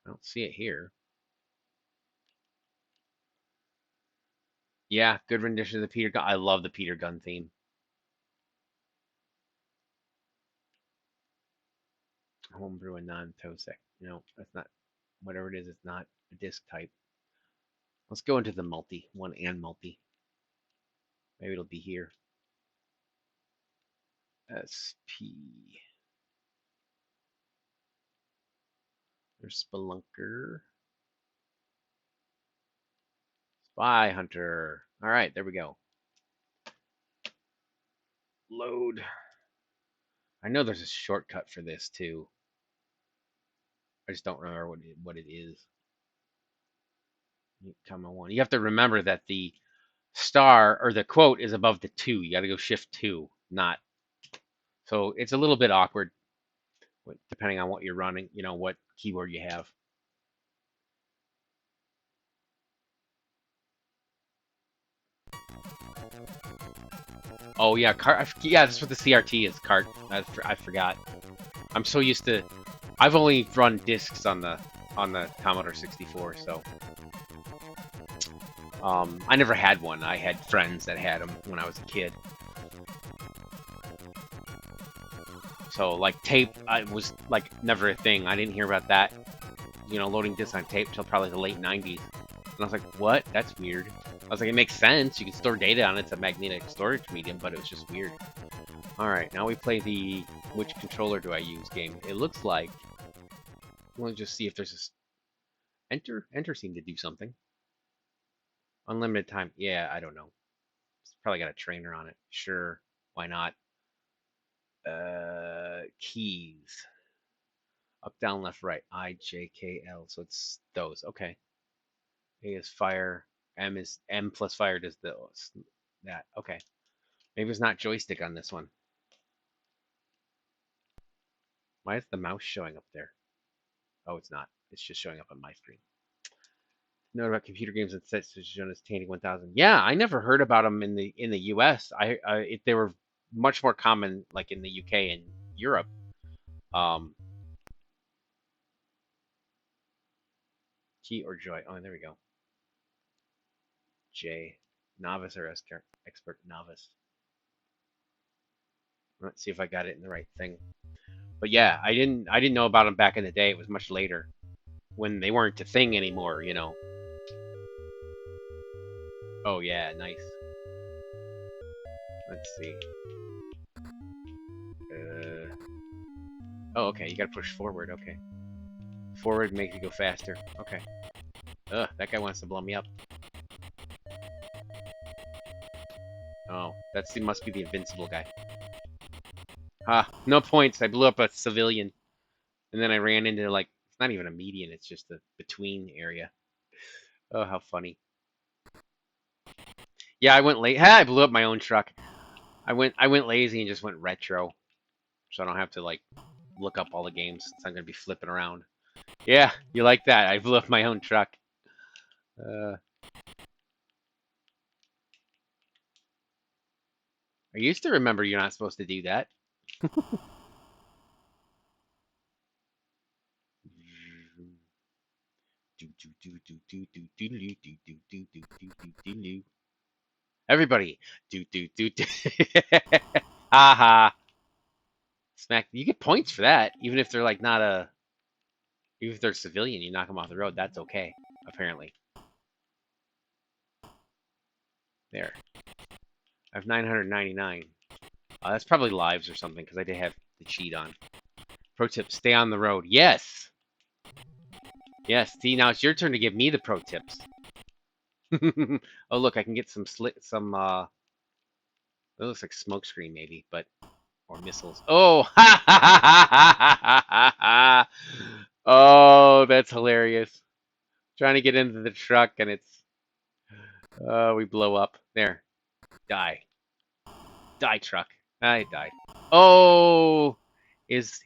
don't see it here. Yeah, good rendition of the Peter Gunn. I love the Peter Gunn theme. Homebrew and non-TOSEC. No, that's not. Whatever it is, it's not a disc type. Let's go into the multi. One and multi. Maybe it'll be here. SP. There's Spelunker. Spy Hunter. All right, there we go. Load. I know there's a shortcut for this too. I just don't remember what it is. Comma 1. You have to remember that the star or the quote is above the 2. You got to go shift 2, not. So it's a little bit awkward depending on what you're running, you know, what keyboard you have. Oh yeah, yeah, that's what the CRT is. Cart. I forgot. I'm so used to. I've only run discs on the Commodore 64, so I never had one. I had friends that had them when I was a kid. So like tape, was like never a thing. I didn't hear about that. You know, loading discs on tape till probably the late 90s. And I was like, what? That's weird. I was like, it makes sense. You can store data on it. It's a magnetic storage medium, but it was just weird. Alright, now we play the which controller do I use game. It looks like... We'll just see if there's a... Enter seemed to do something. Unlimited time. Yeah, I don't know. It's probably got a trainer on it. Sure. Why not? Keys. Up, down, left, right. I, J, K, L. So it's those. Okay. A is fire. M plus fire does that. Okay. Maybe it's not joystick on this one. Why is the mouse showing up there? Oh, it's not. It's just showing up on my screen. Note about computer games and sets known as Tandy 1000. Yeah, I never heard about them in the US. They were much more common like in the UK and Europe. Key or joy? Oh, there we go. J, novice or expert novice. Let's see if I got it in the right thing. But yeah, I didn't know about them back in the day. It was much later when they weren't a thing anymore, you know. Oh yeah, nice. Let's see. Oh, okay, you gotta push forward, okay. Forward makes you go faster, okay. Ugh, that guy wants to blow me up. Oh, must be the invincible guy. Ah, no points. I blew up a civilian. And then I ran into, like, it's not even a median, it's just a between area. Oh, how funny. Yeah, I went late. Ha, I blew up my own truck. I went lazy and just went retro. So I don't have to, like, look up all the games. So I'm going to be flipping around. Yeah, you like that. I blew up my own truck. I used to remember you're not supposed to do that. Everybody, haha. Smack. You get points for that, even if they're like not a, even if they're civilian. You knock them off the road. That's okay, apparently. There. I have 999. That's probably lives or something because I did have the cheat on. Pro tip: stay on the road. Yes. Yes. See, now it's your turn to give me the pro tips. Oh, look, I can get some it looks like smoke screen maybe, but or missiles. Oh, oh, that's hilarious. Trying to get into the truck and it's we blow up. There. Die. Die, truck. I died. Oh, his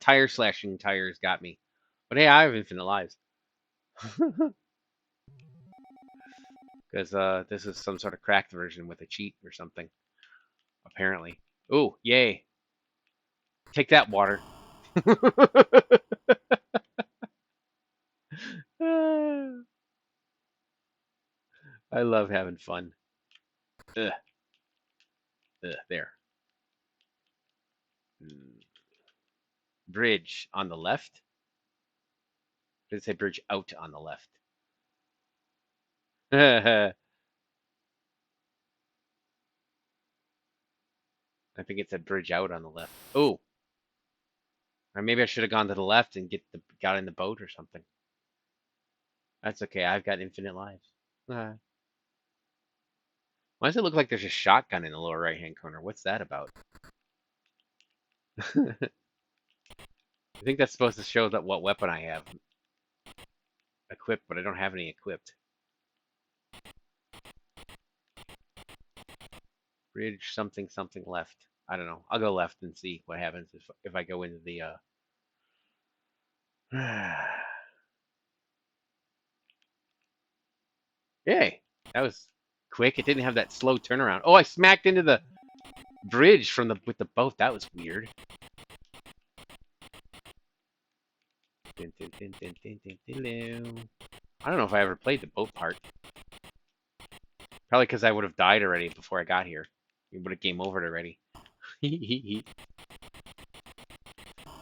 tire slashing tires got me. But hey, I have infinite lives. Because this is some sort of cracked version with a cheat or something. Apparently. Ooh, yay. Take that, water. I love having fun. Ugh. Ugh, there. Bridge on the left. Did it say bridge out on the left? I think it said bridge out on the left. Oh. Or maybe I should have gone to the left and got in the boat or something. That's okay. I've got infinite lives. Why does it look like there's a shotgun in the lower right-hand corner? What's that about? I think that's supposed to show that what weapon I have equipped, but I don't have any equipped. Bridge something something left. I don't know. I'll go left and see what happens if I go into the Yay! That was quick. It didn't have that slow turnaround. Oh, I smacked into the bridge with the boat. That was weird. I don't know if I ever played the boat part. Probably because I would have died already before I got here. We would have game overed already.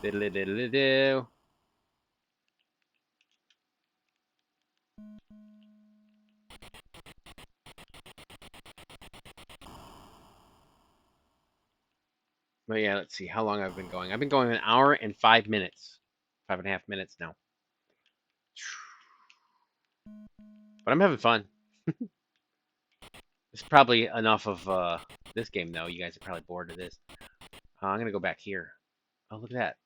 Diddly diddly do. But yeah, let's see how long I've been going. I've been going 1 hour and 5 minutes. 5.5 minutes now. But I'm having fun. It's probably enough of this game, though. You guys are probably bored of this. I'm going to go back here. Oh, look at that.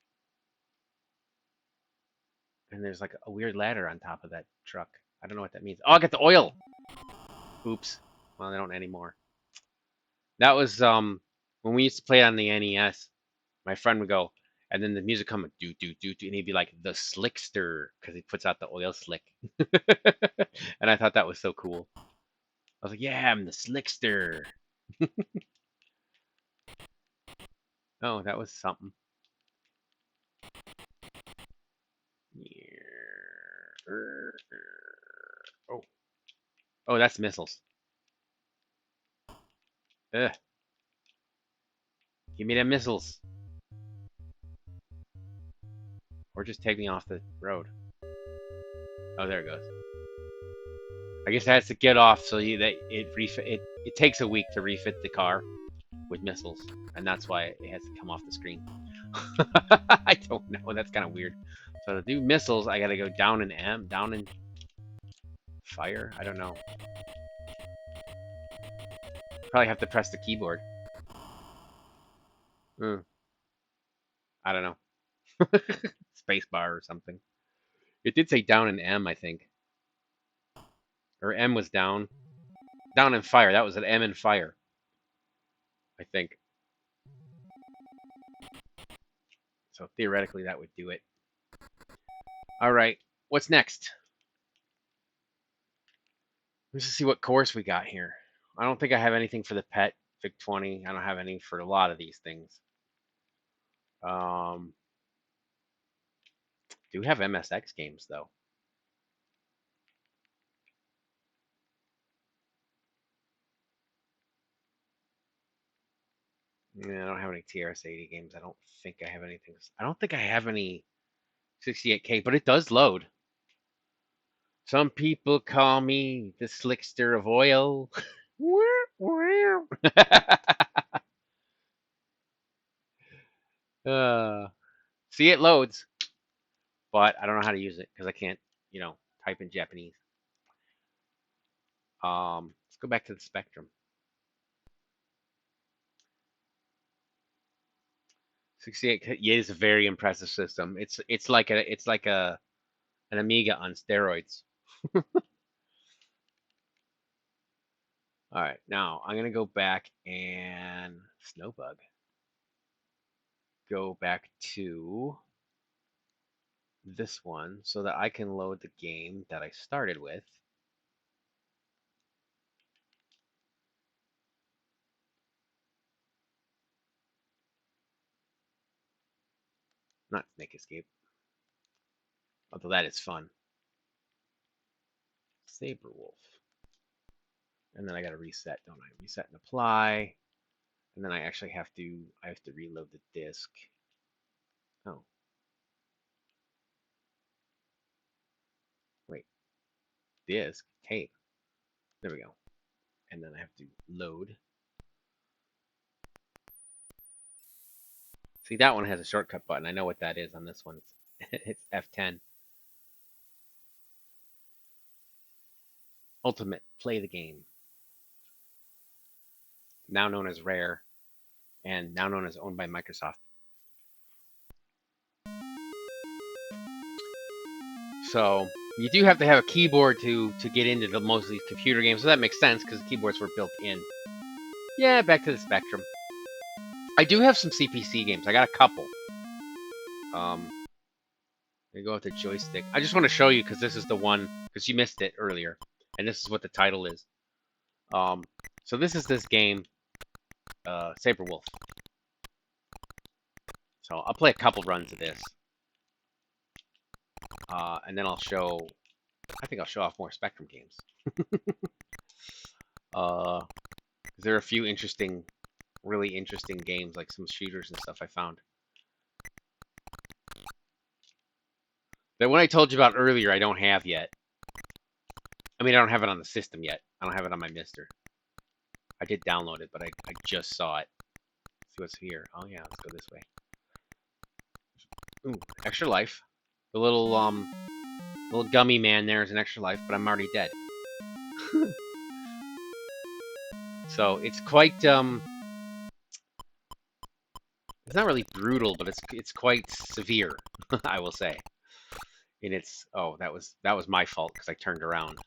And there's like a weird ladder on top of that truck. I don't know what that means. Oh, I got the oil! Oops. Well, they don't anymore. That was when we used to play it on the NES. My friend would go, and then the music come do do do do, and he'd be like the slickster because he puts out the oil slick. And I thought that was so cool. I was like, yeah, I'm the slickster. Oh, that was something. Oh, oh, that's missiles. Ugh. Give me them missiles. Or just take me off the road. Oh, there it goes. I guess it has to get off so it takes a week to refit the car with missiles, and that's why it has to come off the screen. I don't know. That's kind of weird. So to do missiles, I gotta go down in M, down in fire. I don't know. Probably have to press the keyboard. I don't know. Spacebar or something. It did say down in M, I think. Or M was down. Down in fire. That was an M in fire. I think. So theoretically that would do it. Alright. What's next? Let's just see what course we got here. I don't think I have anything for the pet VIC-20. I don't have any for a lot of these things. Do have MSX games though. Yeah, I don't have any TRS-80 games. I don't think I have anything. I don't think I have any 68K, but it does load. Some people call me the slickster of oil. See, it loads, but I don't know how to use it because I can't, type in Japanese. Let's go back to the Spectrum. 68, yeah, it's a very impressive system. It's like an Amiga on steroids. All right, now I'm gonna go back and Snowbug. Go back to this one so that I can load the game that I started with. Not Snake Escape, although that is fun. Sabre Wulf. And then I gotta reset, don't I? Reset and apply. And then I actually have to reload the disk. Oh. Wait. Disk? Tape. There we go. And then I have to load. See, that one has a shortcut button. I know what that is on this one. It's F10. Ultimate. Play the game. Now known as Rare. And now known as owned by Microsoft. So you do have to have a keyboard to get into most of these computer games. So that makes sense because the keyboards were built in. Yeah, back to the Spectrum. I do have some CPC games. I got a couple. I go with the joystick. I just want to show you because this is the one, because you missed it earlier. And this is what the title is. So this is this game, Sabre Wulf. So I'll play a couple runs of this. And then I think I'll show off more Spectrum games. There are a few really interesting games, like some shooters and stuff I found. The one I told you about earlier, I don't have yet. I mean, I don't have it on the system yet. I don't have it on my MiSTer. I did download it, but I just saw it. Let's see what's here. Oh yeah, let's go this way. Ooh, extra life. The little gummy man there is an extra life, but I'm already dead. So it's quite it's not really brutal, but it's quite severe, I will say. And it's that was my fault because I turned around.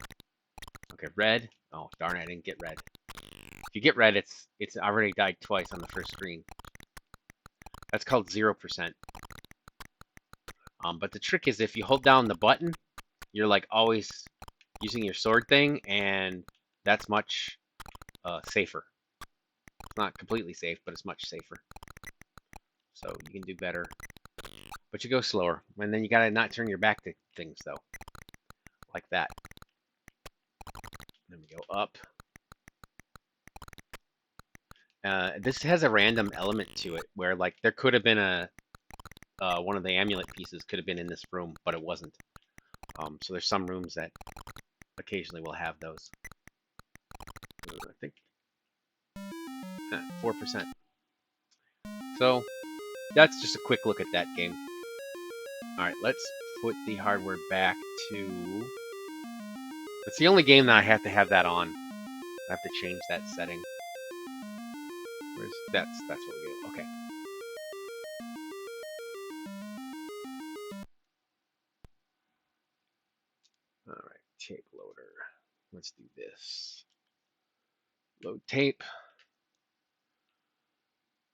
Okay, red. Oh darn it, I didn't get red. If you get red, it's already died twice on the first screen. That's called 0%. But the trick is if you hold down the button, you're like always using your sword thing, and that's much safer. It's not completely safe, but it's much safer. So you can do better. But you go slower. And then you gotta not turn your back to things though. Like that. Then we go up. This has a random element to it where like there could have been a one of the amulet pieces could have been in this room, but it wasn't. So there's some rooms that occasionally will have those. I think 4%. So that's just a quick look at that game. Alright, let's put the hardware back to... It's the only game that I have to have that on. I have to change that setting. Where's that's what we do. Okay. Alright, tape loader. Let's do this. Load tape.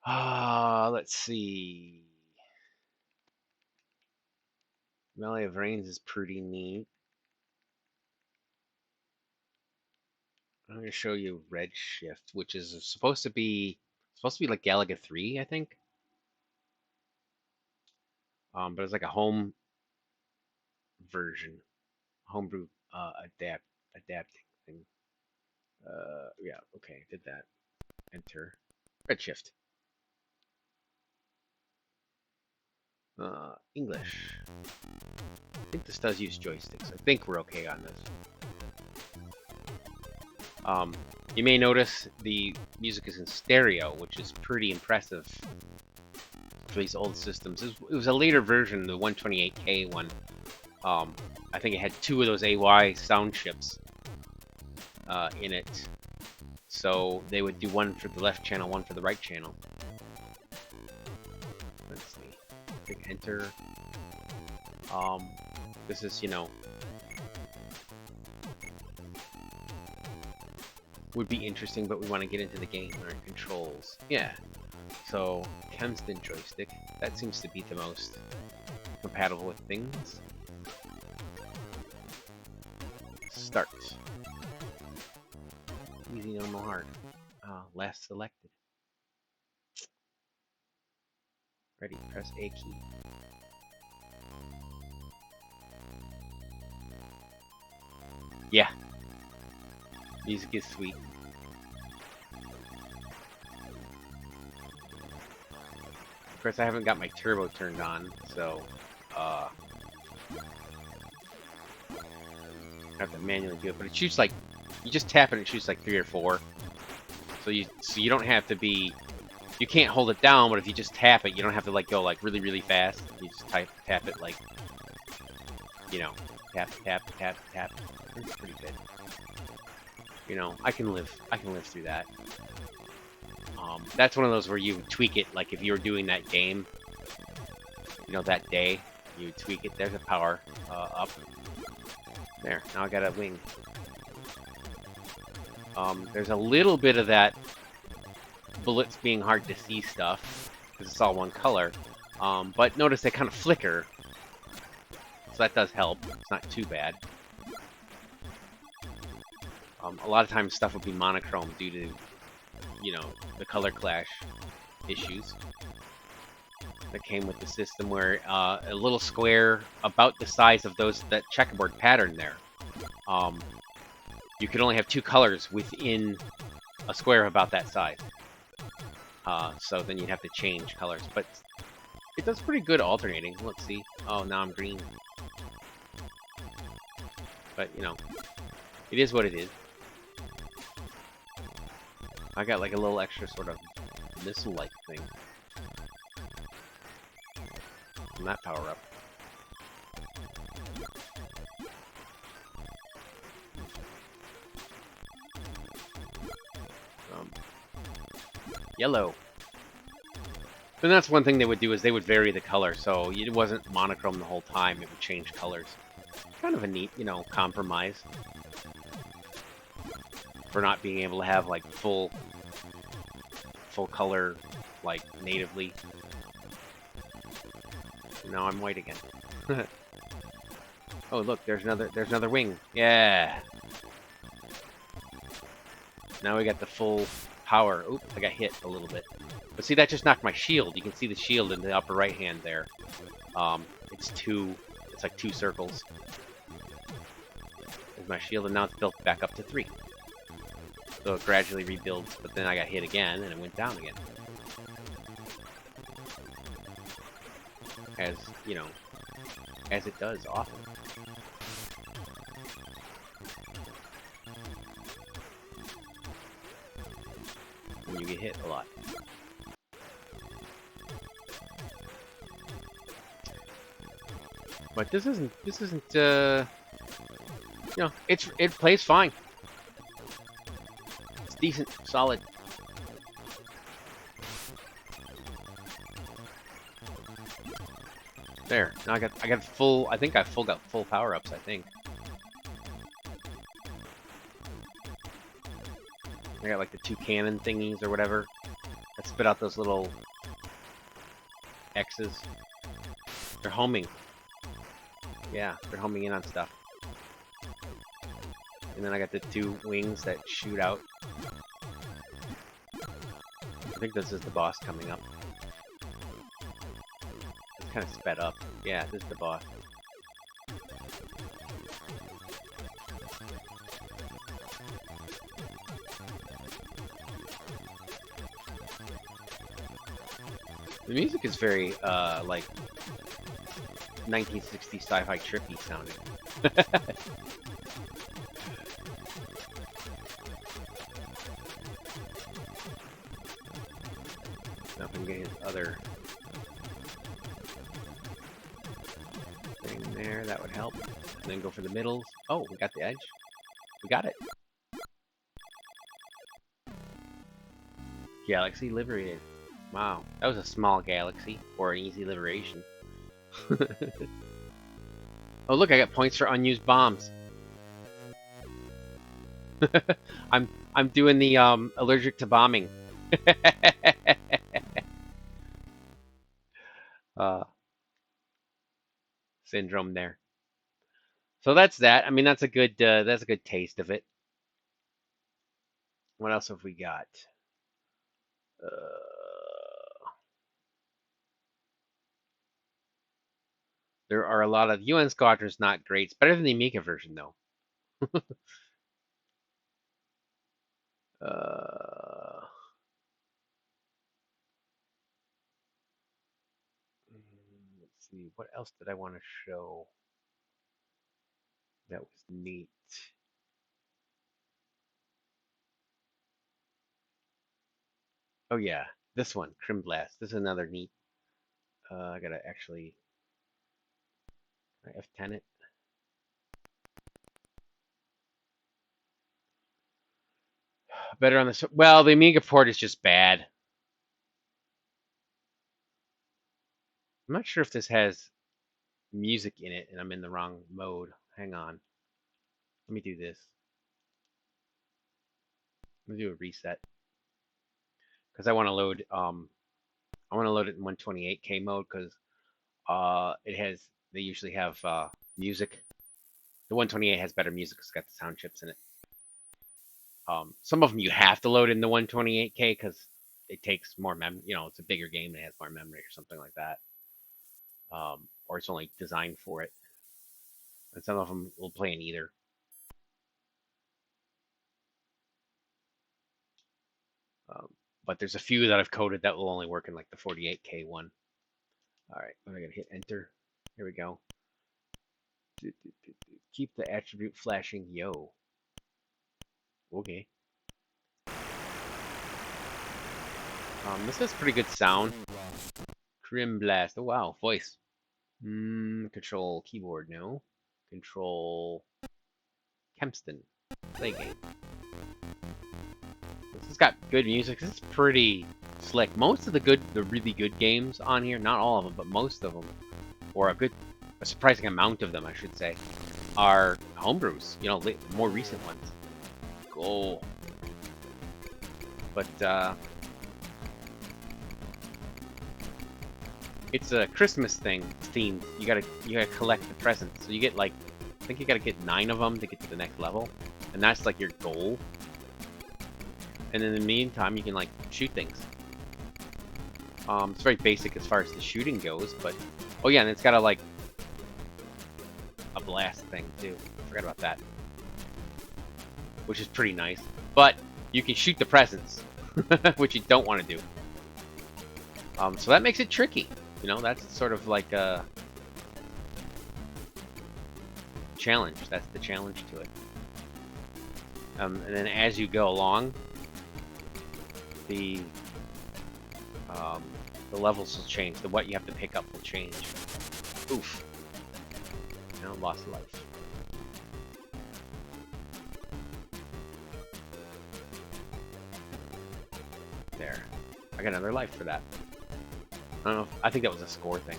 Let's see. Valley of Rains is pretty neat. I'm going to show you Redshift, which is supposed to be like Galaga 3, I think. But it's like a home version, homebrew adapting thing. Yeah, okay, did that. Enter. Redshift. English. I think this does use joysticks. I think we're okay on this. You may notice the music is in stereo, which is pretty impressive for these old systems. It was a later version, the 128K one. I think it had 2 of those AY sound chips in it. So they would do one for the left channel, one for the right channel. Let's see. Click enter. This is, you know, would be interesting, but we want to get into the game. Alright, controls. Yeah. So, Kenston joystick. That seems to be the most compatible with things. Start. Easy, normal, hard. Last selected. Ready, press A key. Yeah. Music is sweet. Of course, I haven't got my turbo turned on, so I have to manually do it. But it shoots like, you just tap it, it shoots like 3 or 4. So you don't have to be, you can't hold it down, but if you just tap it, you don't have to like go like really, really fast. You just tap it like, you know, tap, tap, tap, tap. It's pretty good. You know, I can live through that. That's one of those where you tweak it, like if you were doing that game, you know, that day, you tweak it. There's a power up. There, now I got a wing. There's a little bit of that bullets being hard to see stuff, because it's all one color. But notice they kind of flicker, so that does help. It's not too bad. A lot of times stuff will be monochrome due to, you know, the color clash issues that came with the system, where a little square about the size of that checkerboard pattern there, you could only have 2 colors within a square about that size. So then you'd have to change colors, but it does pretty good alternating. Let's see. Oh, now I'm green. But, you know, it is what it is. I got like a little extra sort of missile-like thing from that power-up. Yellow. And that's one thing they would do is they would vary the color, so it wasn't monochrome the whole time. It would change colors. Kind of a neat, you know, compromise for not being able to have like full color like natively. Now I'm white again. Oh look, there's another wing. Yeah. Now we got the full power. Oop, I got hit a little bit. But see, that just knocked my shield. You can see the shield in the upper right hand there. It's like 2 circles. There's my shield, and now it's built back up to 3. So it gradually rebuilds, but then I got hit again, and it went down again. As, you know, as it does often. When you get hit a lot. But this isn't, you know, it plays fine. It's decent, solid. There, now I got full, I think I got full power-ups, I think. I got like the 2 cannon thingies or whatever that spit out those little X's. They're homing. Yeah, they're homing in on stuff. And then I got the 2 wings that shoot out. I think this is the boss coming up. It's kind of sped up. Yeah, this is the boss. The music is very, like, 1960s sci-fi trippy sounding. Now if I can get his other thing there, that would help. And then go for the middles. Oh, we got the edge. We got it. Galaxy liberated. Wow, that was a small galaxy, or an easy liberation. Oh look, I got points for unused bombs. I'm doing the allergic to bombing. Syndrome there. So that's that. I mean, that's a good taste of it. What else have we got? There are a lot of UN Squadron's not great. It's better than the Amiga version though. Let's see, what else did I want to show that was neat? Oh yeah, this one, Chrimblast. This is another neat. I gotta actually F10 it. Better on this. Well, the Amiga port is just bad. I'm not sure if this has music in it and I'm in the wrong mode. Hang on. Let me do this. Let me do a reset. Because I want to load it in 128K mode because they usually have music. The 128 has better music because it's got the sound chips in it. Some of them you have to load in the 128K because it takes more memory. You know, it's a bigger game and it has more memory or something like that. Or it's only designed for it. And some of them will play in either. But there's a few that I've coded that will only work in like the 48K one. All right, I'm gonna hit enter. Here we go. Keep the attribute flashing, yo. Okay. This has pretty good sound. Chrimblast. Oh wow, voice. Control keyboard, no. Control Kempston. Play game. This has got good music. This is pretty slick. Most of the really good games on here, not all of them, but most of them, or a surprising amount of them, I should say, are homebrews. You know, more recent ones. Cool. But it's a Christmas theme. You gotta collect the presents. So you get like, I think you gotta get 9 of them to get to the next level, and that's like your goal. And in the meantime, you can like shoot things. It's very basic as far as the shooting goes, but oh yeah, and it's got a blast thing too. I forgot about that, which is pretty nice. But you can shoot the presents, which you don't want to do. So that makes it tricky. You know, that's sort of like a challenge. That's the challenge to it. And then as you go along, the levels will change. What you have to pick up will change. Oof. Now lost life. There. I got another life for that. I don't know. I think that was a score thing.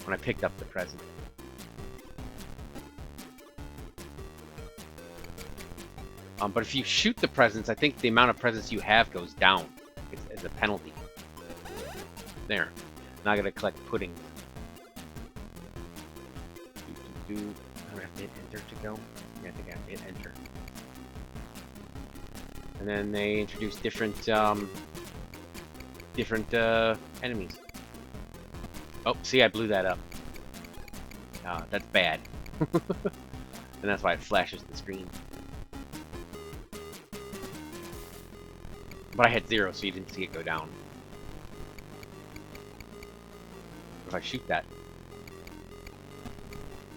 When I picked up the present. But if you shoot the presents, I think the amount of presents you have goes down. It's a penalty. There. Now I gotta collect pudding. Do I have to hit enter to go? Yeah, I think I have to hit enter. And then they introduce different enemies. Oh, see, I blew that up. That's bad. And that's why it flashes the screen. But I had 0, so you didn't see it go down. If I shoot that.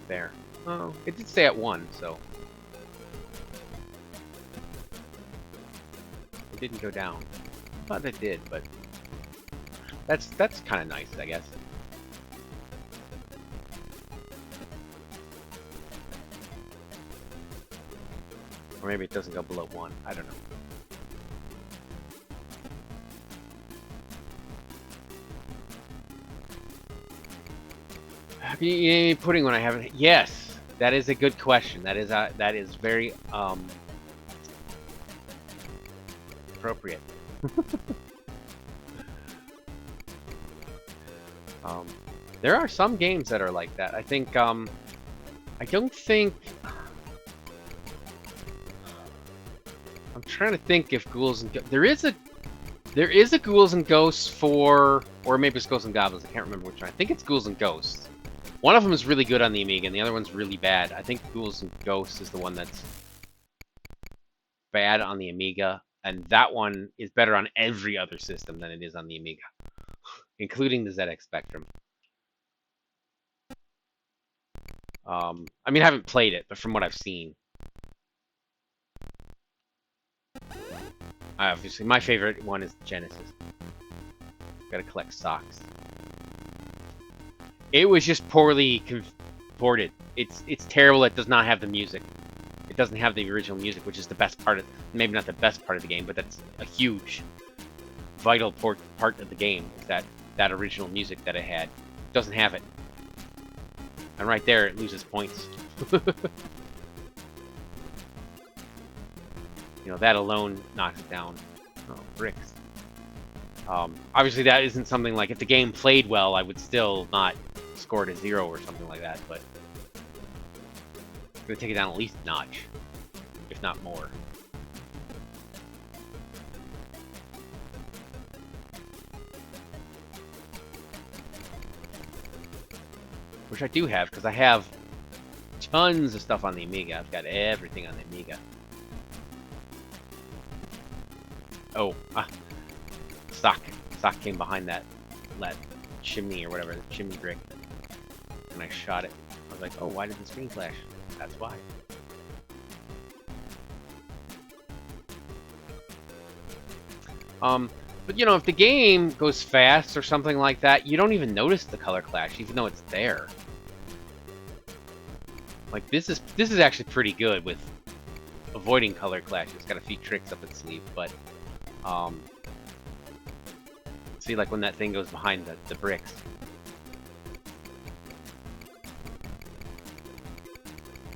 There. Oh, it did stay at 1, so. It didn't go down. I thought it did, but that's kind of nice, I guess. Or maybe it doesn't go below 1. I don't know. Can you eat any pudding when I haven't? Yes, that is a good question. That is very appropriate. There are some games that are like that. I think I don't think. I'm trying to think if Ghouls and there is a Ghouls and Ghosts for, or maybe it's Ghosts and Goblins. I can't remember which one. I think it's Ghouls and Ghosts. One of them is really good on the Amiga, and the other one's really bad. I think Ghouls and Ghosts is the one that's bad on the Amiga, and that one is better on every other system than it is on the Amiga, including the ZX Spectrum. I mean, I haven't played it, but from what I've seen. Obviously, my favorite one is Genesis. Gotta collect socks. It was just poorly ported. It's terrible. It does not have the music. It doesn't have the original music, which is the best part of, maybe not the best part of the game, but that's a huge, vital part of the game. Is that original music that it had. It doesn't have it, and right there it loses points. You know, that alone knocks it down. Oh, bricks. Obviously, that isn't something like, if the game played well, I would still not score it a 0 or something like that, but I'm going to take it down at least a notch, if not more. Which I do have, because I have tons of stuff on the Amiga. I've got everything on the Amiga. Oh, stock came behind that chimney or whatever, the chimney brick, and I shot it. was like, oh, why did the screen flash? That's why. But you know, if the game goes fast or something like that, you don't even notice the color clash, even though it's there. Like this is actually pretty good with avoiding color clash. It's got a few tricks up its sleeve, but see, like when that thing goes behind the bricks.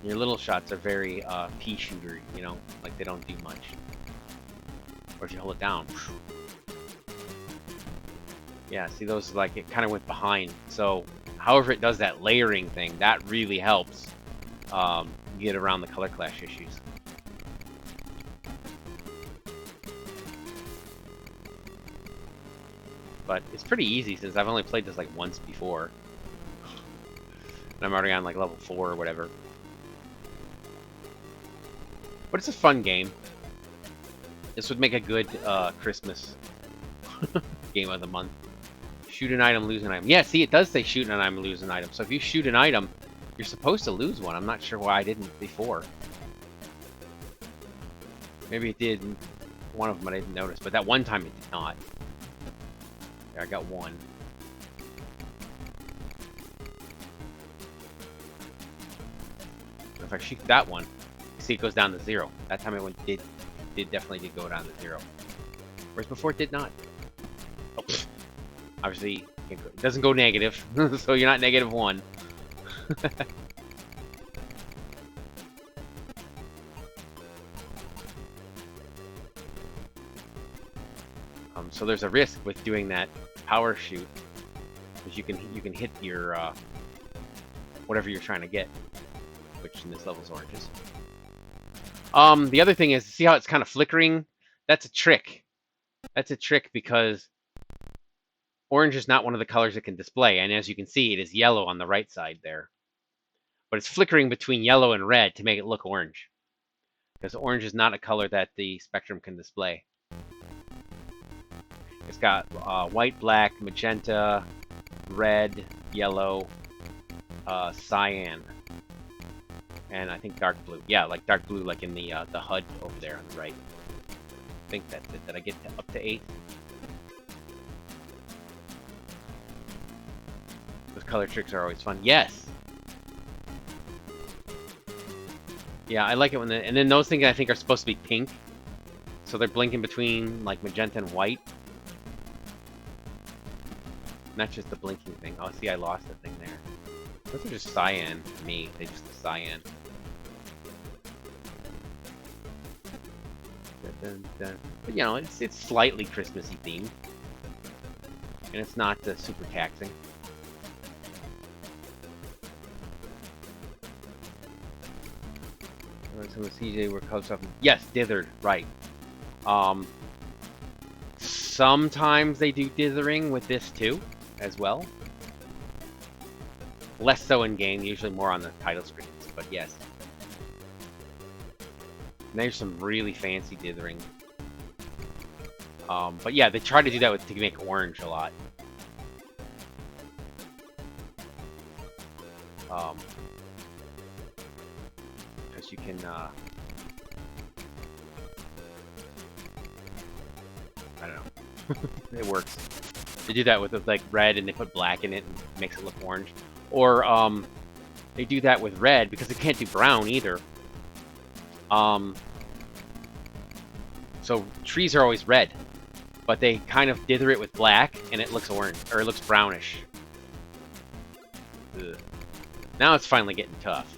Your little shots are very pea shooter, you know, like they don't do much. Or if you hold it down. Yeah, see those, like it kind of went behind. So however it does that layering thing, that really helps get around the color clash issues. But it's pretty easy since I've only played this like once before. And I'm already on like level 4 or whatever. But it's a fun game. This would make a good Christmas game of the month. Shoot an item, lose an item. Yeah, see, it does say shoot an item, lose an item. So if you shoot an item, you're supposed to lose one. I'm not sure why I didn't before. Maybe it did one of them, I didn't notice. But that one time it did not. There, I got one. If I shoot that one, you see it goes down to 0. That time it did definitely go down to 0. Whereas before it did not. Oh, obviously, it doesn't go negative, so you're not -1. So there's a risk with doing that power shoot, because you can hit your whatever you're trying to get, which in this level is oranges. The other thing is, see how it's kind of flickering? That's a trick. That's a trick because orange is not one of the colors it can display, and as you can see, it is yellow on the right side there. But it's flickering between yellow and red to make it look orange, because orange is not a color that the Spectrum can display. It's got white, black, magenta, red, yellow, cyan, and I think dark blue. Yeah, like dark blue, like in the HUD over there on the right. I think that's it. Did I get up to 8? Those color tricks are always fun. Yes. Yeah, I like it when and then those things I think are supposed to be pink, so they're blinking between like magenta and white. Not just the blinking thing. Oh, see, I lost the thing there. Those are just cyan to me. They just cyan. But you know, it's slightly Christmassy themed, and it's not super taxing. So the CJ were close up. Yes, dithered, right. Sometimes they do dithering with this too, as well. Less so in game, usually more on the title screens, but yes. And there's some really fancy dithering. But yeah, they try to do that to make orange a lot. Because you can, I don't know. It works. They do that with like red, and they put black in it and makes it look orange. Or they do that with red because they can't do brown either. So trees are always red, but they kind of dither it with black, and it looks orange, or it looks brownish. Ugh. Now it's finally getting tough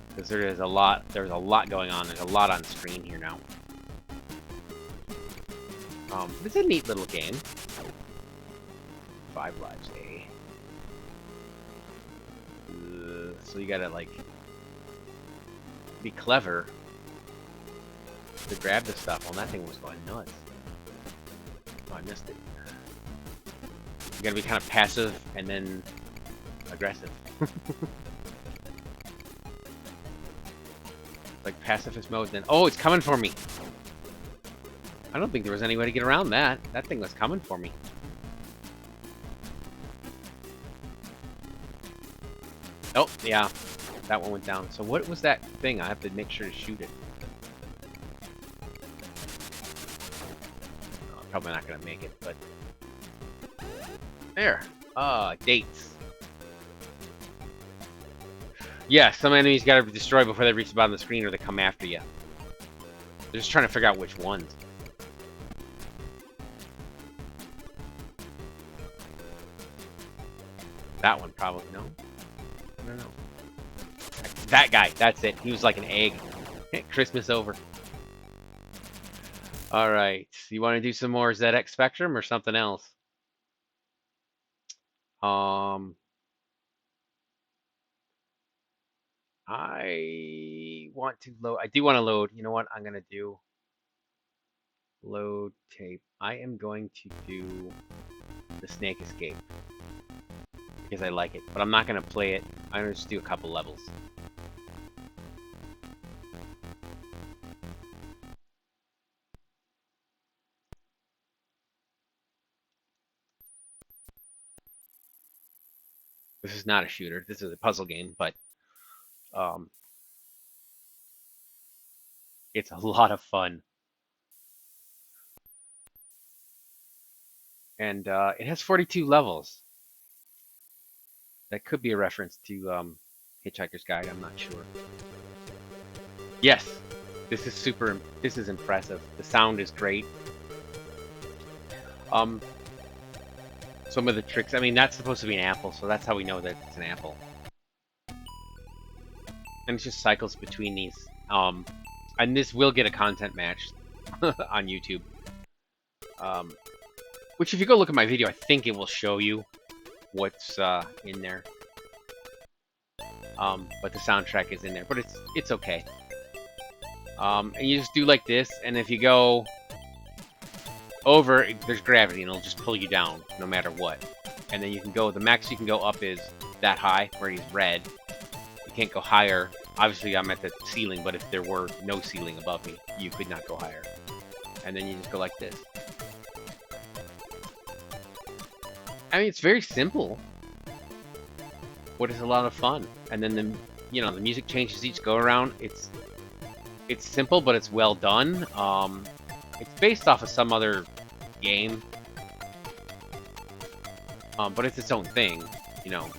because there's a lot going on. There's a lot on screen here now. It's a neat little game. 5 lives, eh? So you gotta like be clever to grab the stuff. Well, that thing was going nuts. Oh, I missed it. You gotta be kind of passive and then aggressive. Like pacifist mode, then oh, it's coming for me. I don't think there was any way to get around that. That thing was coming for me. Oh, yeah. That one went down. So what was that thing? I have to make sure to shoot it. Oh, I'm probably not going to make it, but... There. Dates. Yeah, some enemies gotta be destroyed before they reach the bottom of the screen or they come after you. They're just trying to figure out which ones. That one probably, no? I don't know. That guy, that's it. He was like an egg. Christmas over. Alright, you want to do some more ZX Spectrum or something else? I want to load. I do want to load. You know what I'm gonna do? Load tape. I am going to do the Snake Escape because I like it, but I'm not gonna play it. I'm gonna just do a couple levels. This is not a shooter. This is a puzzle game, but it's a lot of fun. And it has 42 levels. That could be a reference to Hitchhiker's Guide, I'm not sure. Yes, this is impressive. The sound is great. Some of the tricks, I mean, that's supposed to be an apple, so that's how we know that it's an apple. And it just cycles between these. And this will get a content match on YouTube. Which, if you go look at my video, I think it will show you what's in there. But the soundtrack is in there, but it's okay. And you just do like this, and if you go over, there's gravity, and it'll just pull you down no matter what. And then you can go, the max you can go up is that high, where he's red. You can't go higher. Obviously, I'm at the ceiling, but if there were no ceiling above me, you could not go higher. And then you just go like this. I mean, it's very simple, but it's a lot of fun. And then the music changes each go around. It's simple, but it's well done. It's based off of some other game, but it's its own thing, you know.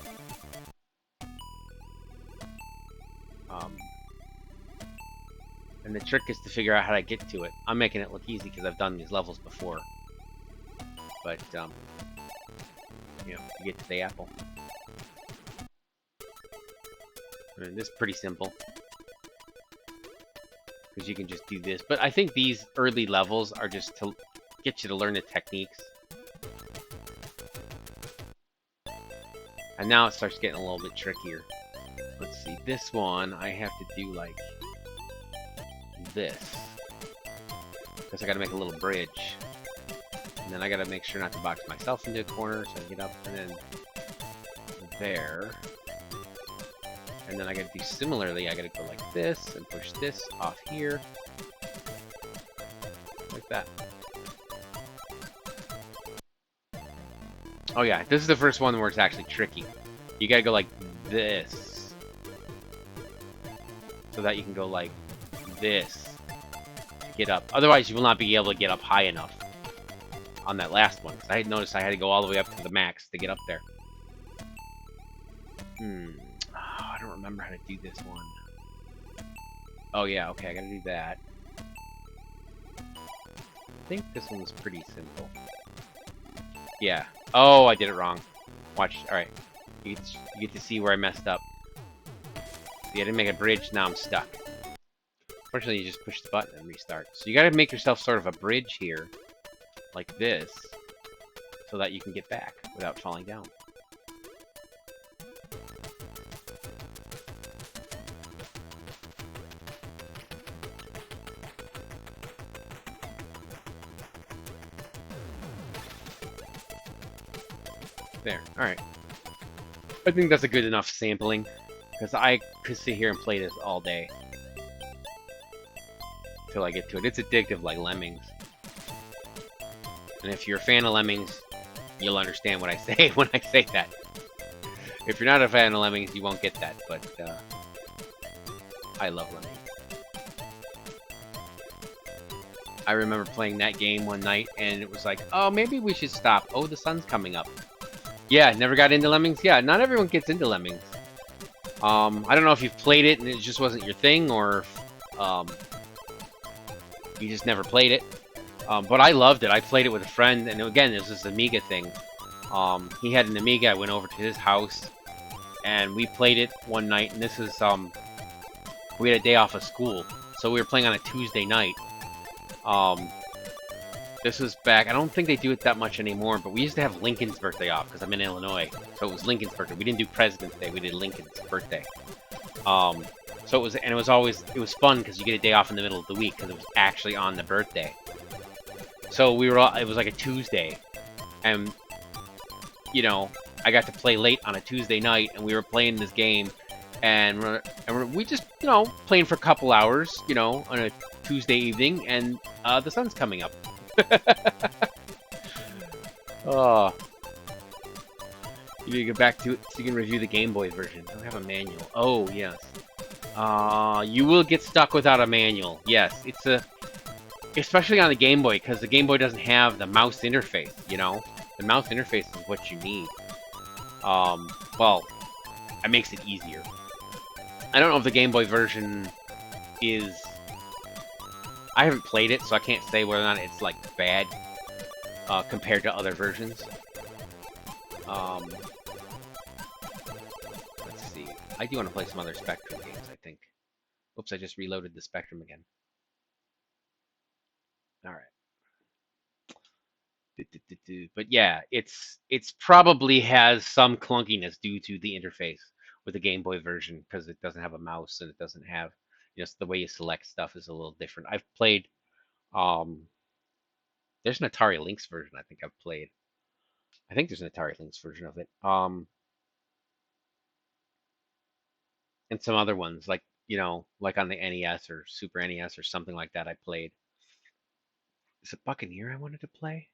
And the trick is to figure out how to get to it. I'm making it look easy because I've done these levels before, but you know, you get to the apple. I mean, this is pretty simple because you can just do this. But I think these early levels are just to get you to learn the techniques. And now it starts getting a little bit trickier. Let's see, this one I have to do like this because I got to make a little bridge, and then I got to make sure not to box myself into a corner, so I get up and then there, and then I got to do similarly. I got to go like this and push this off here like that. Oh yeah, this is the first one where it's actually tricky. You gotta go like this so that you can go like this to get up. Otherwise, you will not be able to get up high enough on that last one. I had noticed I had to go all the way up to the max to get up there. Oh, I don't remember how to do this one. Oh yeah, okay, I gotta do that. I think this one was pretty simple. Yeah. Oh, I did it wrong. Watch. Alright. You get to see where I messed up. See, I didn't make a bridge, now I'm stuck. Fortunately, you just push the button and restart. So you gotta make yourself sort of a bridge here, like this, so that you can get back without falling down. There, alright. I think that's a good enough sampling, because I could sit here and play this all day till I get to it. It's addictive like Lemmings. And if you're a fan of Lemmings, you'll understand what I say when I say that. If you're not a fan of Lemmings, you won't get that, but I love Lemmings. I remember playing that game one night, and it was like, oh, maybe we should stop. Oh, the sun's coming up. Yeah, never got into Lemmings? Yeah, not everyone gets into Lemmings. I don't know if you've played it and it just wasn't your thing, or you just never played it. But I loved it. I played it with a friend, and again, it was this Amiga thing. He had an Amiga. I went over to his house, and we played it one night, and this is, we had a day off of school, so we were playing on a Tuesday night. This was back, I don't think they do it that much anymore, but we used to have Lincoln's birthday off, because I'm in Illinois, so it was Lincoln's birthday. We didn't do President's Day, we did Lincoln's birthday. So it was, and it was fun, because you get a day off in the middle of the week, because it was actually on the birthday. So we were all, it was like a Tuesday, and, you know, I got to play late on a Tuesday night, and we were playing this game, and we just, you know, playing for a couple hours, you know, on a Tuesday evening, and the sun's coming up. Oh, you need to go back to it so you can review the Game Boy version. I don't have a manual. Oh, yes. You will get stuck without a manual. Yes, it's especially on the Game Boy, because the Game Boy doesn't have the mouse interface, you know? The mouse interface is what you need. Well, it makes it easier. I don't know if the Game Boy version is... I haven't played it, so I can't say whether or not it's, like, bad compared to other versions. Let's see. I do want to play some other Spectrum games, I think. Oops, I just reloaded the Spectrum again. Alright. But yeah, it's probably has some clunkiness due to the interface with the Game Boy version, because it doesn't have a mouse and it doesn't have, you know, the way you select stuff is a little different. I've played, there's an Atari Lynx version I think I've played. I think there's an Atari Lynx version of it. And some other ones, like, you know, like on the NES or Super NES or something like that I played. Is it Buccaneer I wanted to play?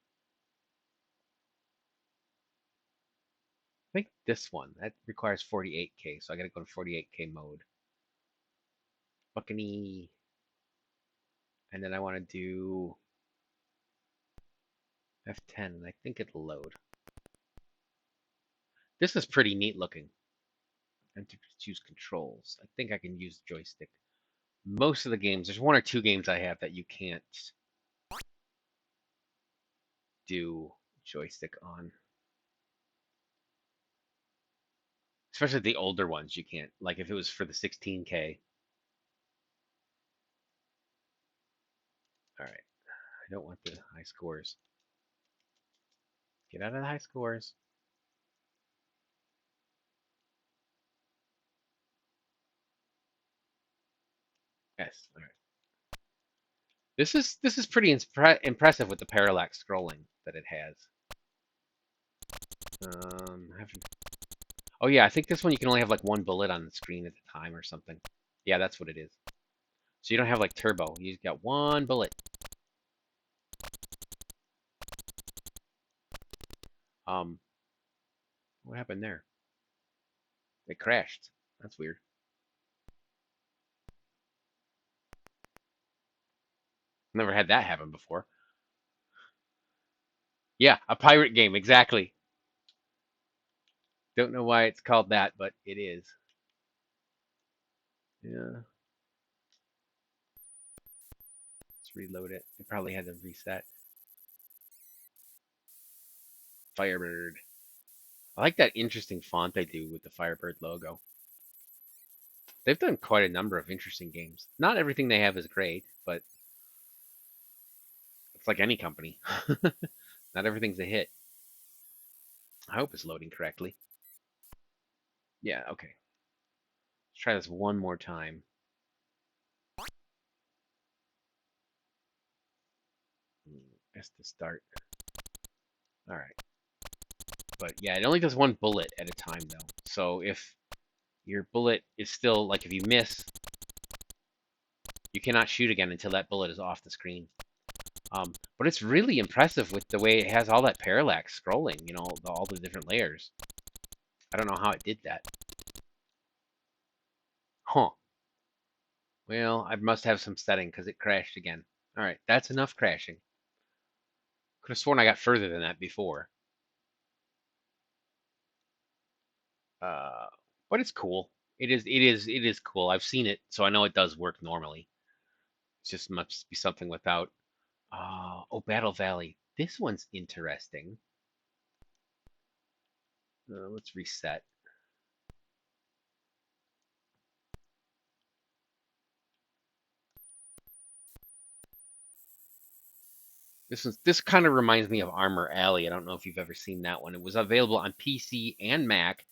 I think this one. That requires 48K, so I gotta go to 48K mode. Buccaneer. And then I want to do F10, and I think it'll load. This is pretty neat looking. And to choose controls. I think I can use joystick. Most of the games, there's one or two games I have that you can't do joystick on. Especially the older ones, you can't. Like if it was for the 16K. Alright. I don't want the high scores. Get out of the high scores. Yes, alright. This is pretty impressive with the parallax scrolling that it has. Oh yeah, I think this one you can only have like one bullet on the screen at a time or something. Yeah, that's what it is. So you don't have like turbo. You just got one bullet. What happened there? It crashed. That's weird. Never had that happen before. Yeah, a pirate game, exactly. Don't know why it's called that, but it is. Yeah. Let's reload it. It probably had to reset. Firebird. I like that interesting font they do with the Firebird logo. They've done quite a number of interesting games. Not everything they have is great, but it's like any company. Not everything's a hit. I hope it's loading correctly. Yeah, okay. Let's try this one more time. S to start. Alright. But yeah, it only does one bullet at a time though. So if your bullet is still, like if you miss, you cannot shoot again until that bullet is off the screen. But it's really impressive with the way it has all that parallax scrolling, you know, all the different layers. I don't know how it did that. Huh. Well, I must have some setting because it crashed again. All right, that's enough crashing. Could have sworn I got further than that before. But it's cool. It is cool. I've seen it, so I know it does work normally. It just must be something without. Oh, Battle Valley. This one's interesting. Let's reset. This kind of reminds me of Armor Alley. I don't know if you've ever seen that one. It was available on PC and Mac,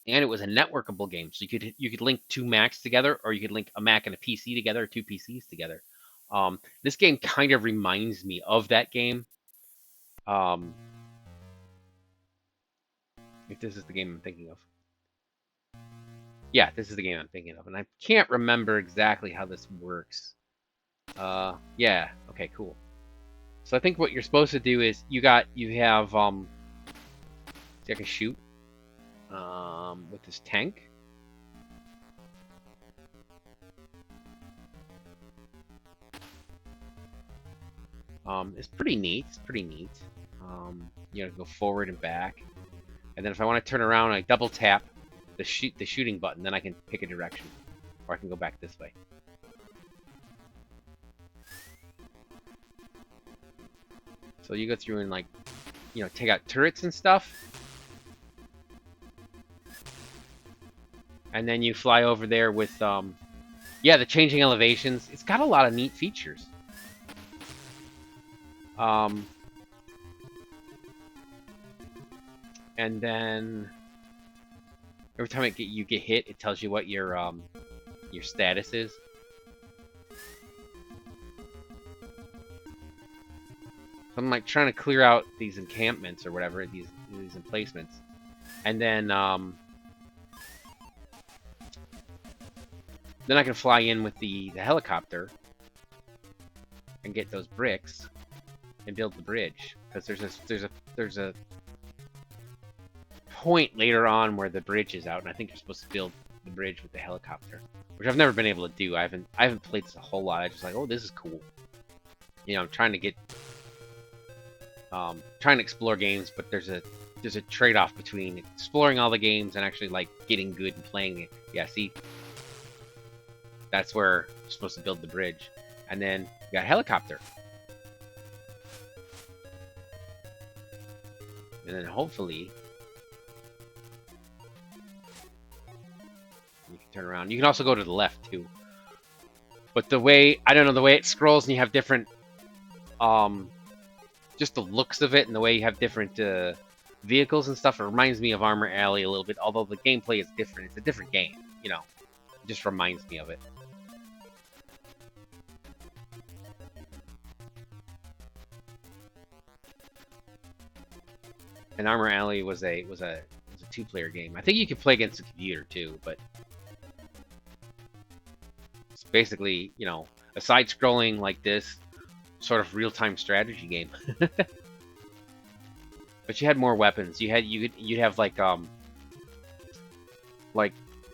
and it was a networkable game. So you could link two Macs together, or you could link a Mac and a PC together, or two PCs together. This game kind of reminds me of that game. If this is the game I'm thinking of. Yeah, this is the game I'm thinking of, and I can't remember exactly how this works. Yeah, okay, cool. So I think what you're supposed to do is you have see I can shoot with this tank. It's pretty neat. It's pretty neat. You know, go forward and back, and then if I want to turn around, I double tap the shooting button. Then I can pick a direction, or I can go back this way. So you go through and, like, you know, take out turrets and stuff. And then you fly over there with, yeah, the changing elevations. It's got a lot of neat features. And then every time you get hit, it tells you what your status is. I'm like trying to clear out these encampments or whatever, these emplacements, and then I can fly in with the helicopter and get those bricks and build the bridge, because there's a point later on where the bridge is out, and I think you're supposed to build the bridge with the helicopter, which I've never been able to do. I haven't played this a whole lot. I just like, oh, this is cool. You know, I'm trying to get. Trying to explore games, but there's a trade-off between exploring all the games and actually like getting good and playing it. Yeah, see, that's where you're supposed to build the bridge, and then you got a helicopter, and then hopefully you can turn around. You can also go to the left too, but the way it scrolls and you have different just the looks of it and the way you have different vehicles and stuff, it reminds me of Armor Alley a little bit, although the gameplay is different. It's a different game, you know. It just reminds me of it. And Armor Alley was a two-player game. I think you could play against a computer too, but it's basically, you know, a side-scrolling like this sort of real-time strategy game. But you had more weapons. You'd have like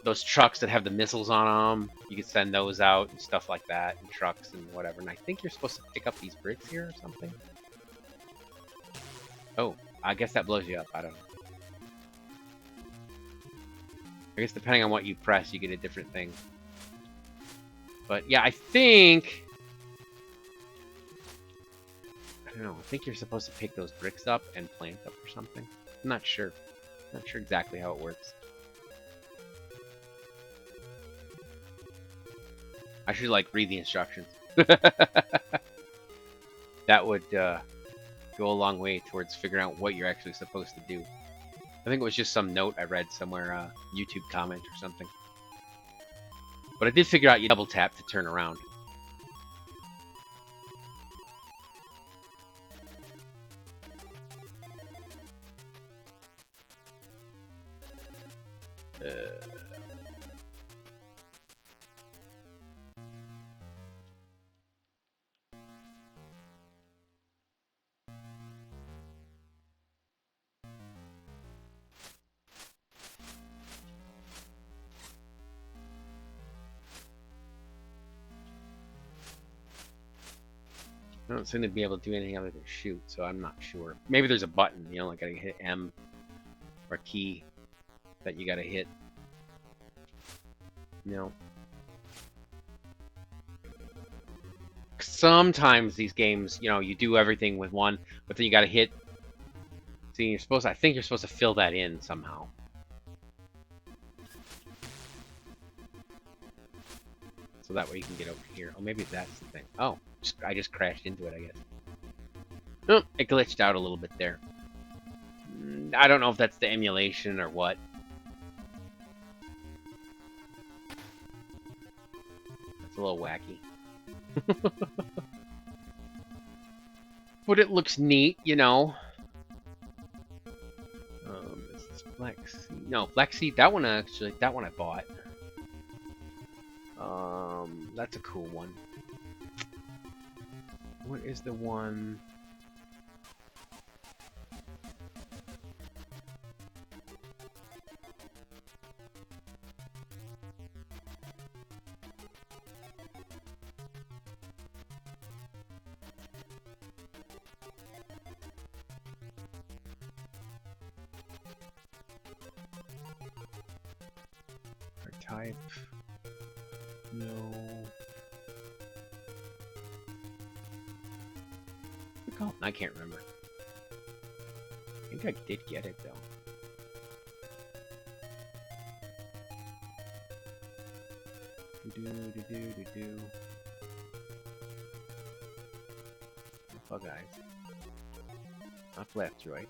those trucks that have the missiles on them. You could send those out and stuff like that, and trucks and whatever. And I think you're supposed to pick up these bricks here or something. Oh, I guess that blows you up. I don't know. I guess depending on what you press, you get a different thing. But yeah, I think... I don't know, I think you're supposed to pick those bricks up and plant them or something. I'm not sure. Not sure exactly how it works. I should, like, read the instructions. That would go a long way towards figuring out what you're actually supposed to do. I think it was just some note I read somewhere, YouTube comment or something. But I did figure out you double tap to turn around. I don't seem to be able to do anything other than shoot, so I'm not sure. Maybe there's a button, you know, like I hit M or key that you gotta hit. You know. Sometimes these games, you know, you do everything with one, but then you gotta hit. See, you're supposed to, I think you're supposed to fill that in somehow. So that way you can get over here. Oh, maybe that's the thing. Oh, I just crashed into it, I guess. Oh, it glitched out a little bit there. I don't know if that's the emulation or what. It's a little wacky. But it looks neat, you know. Is this Flexi? No, Flexi, that one actually, that one I bought. That's a cool one. What is the one? Type. No. Oh, I can't remember. I think I did get it though. Do. Oh, guys. Up, left, right.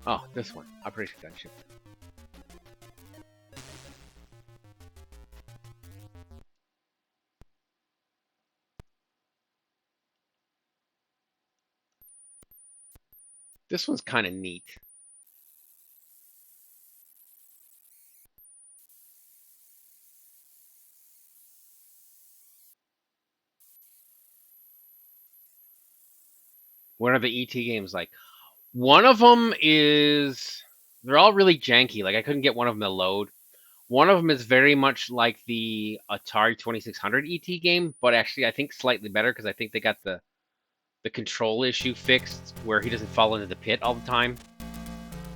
Oh, this one. Operation Gunship. This one's kind of neat. What are the E.T. games like? One of them is... They're all really janky. Like, I couldn't get one of them to load. One of them is very much like the Atari 2600 E.T. game, but actually I think slightly better because I think they got the control issue fixed where he doesn't fall into the pit all the time.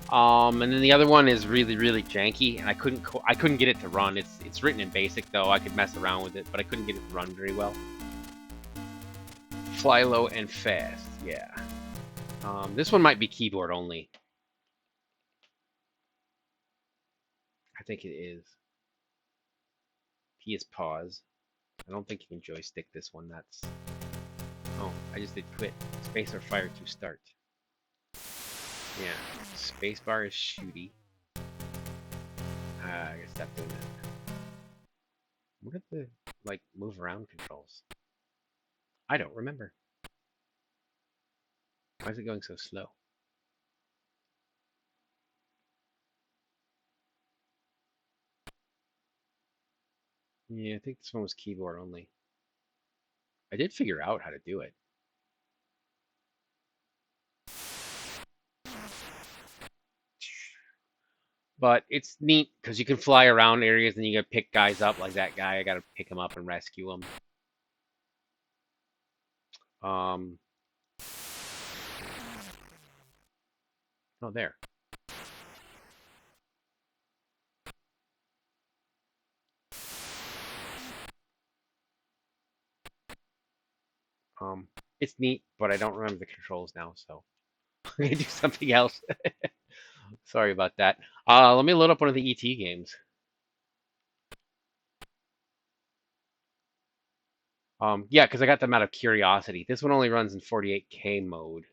And then the other one is really, really janky, and I couldn't get it to run. It's written in BASIC though. I could mess around with it, but I couldn't get it to run very well. Fly low and fast, yeah. This one might be keyboard only. I think it is. P is pause. I don't think you can joystick this one. That's... Oh, I just did quit. Space or fire to start. Yeah, spacebar is shooty. I gotta stop doing that. What are the, like, move around controls? I don't remember. Why is it going so slow? Yeah, I think this one was keyboard only. I did figure out how to do it. But it's neat because you can fly around areas and you gotta pick guys up like that guy. I gotta pick him up and rescue him. Oh, there. It's neat, but I don't remember the controls now, so I'm gonna do something else. Sorry about that. Let me load up one of the E.T. games. Yeah, because I got them out of curiosity. This one only runs in 48K mode.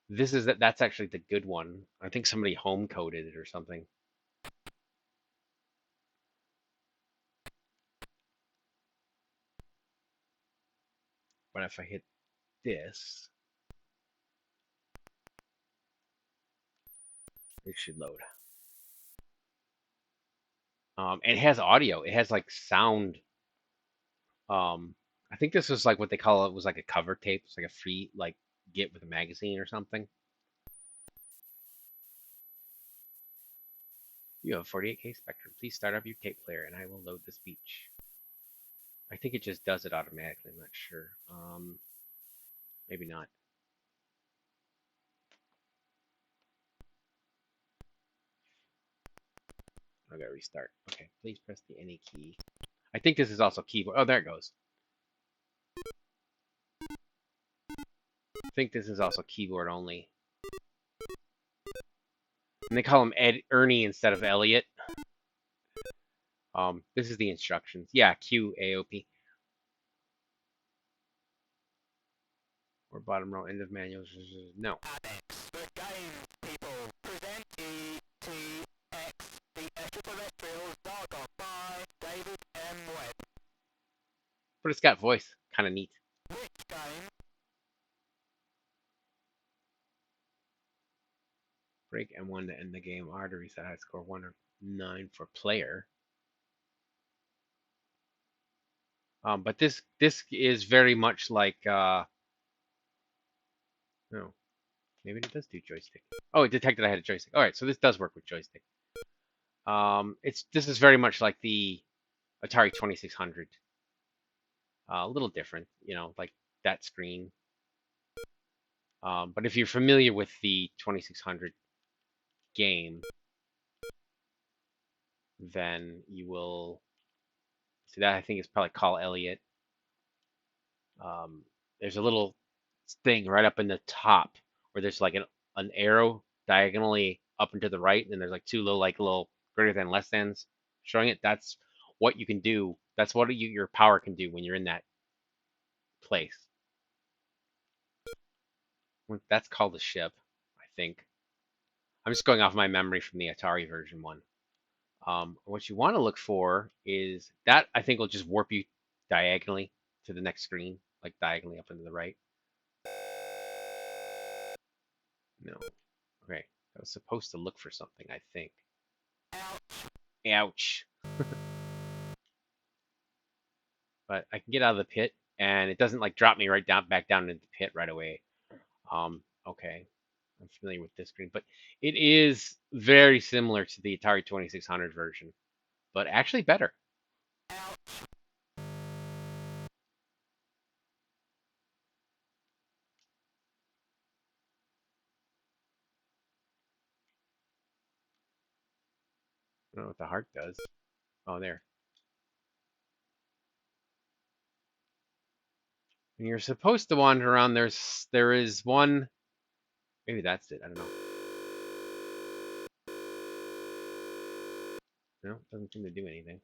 That's actually the good one. I think somebody home coded it or something. But if I hit this, it should load. It has audio. It has like sound. I I think this was like what they call it was like a cover tape. It's like a free like get with a magazine or something. You have 48K Spectrum. Please start up your tape player and I will load the speech. I think it just does it automatically. I'm not sure. Maybe not. I gotta restart. Okay, please press the any key. I think this is also keyboard. Oh, there it goes. I think this is also keyboard only. And they call him Ernie instead of Elliot. This is the instructions. Yeah, Q AOP. Or bottom row, end of manual. No. The game people present E.T.X, the extraterrestrial Zargon by David M. Webb. But it's got voice. Kind of neat. Which game? Break M1 to end the game. R to reset high score 1 or 9 for player. But this is very much like no, maybe it does do joystick. Oh, it detected I had a joystick. All right, so this does work with joystick. This is very much like the Atari 2600. A little different, you know, like that screen. But if you're familiar with the 2600 game, then you will see that I think it's probably Call Elliot. There's a little thing right up in the top where there's like an arrow diagonally up and to the right, and then there's like two little greater than less thans showing it. That's what you can do. That's what your power can do when you're in that place. That's called a ship, I think. I'm just going off my memory from the Atari version one. What you want to look for is that I think will just warp you diagonally to the next screen, like diagonally up and to the right. No. Okay. I was supposed to look for something, I think. Ouch. But I can get out of the pit, and it doesn't like drop me right down back down into the pit right away. Okay. I'm familiar with this screen, but it is very similar to the Atari 2600 version, but actually better. I don't know what the heart does. Oh, there. And you're supposed to wander around. There is one. Maybe that's it. I don't know. No, it doesn't seem to do anything.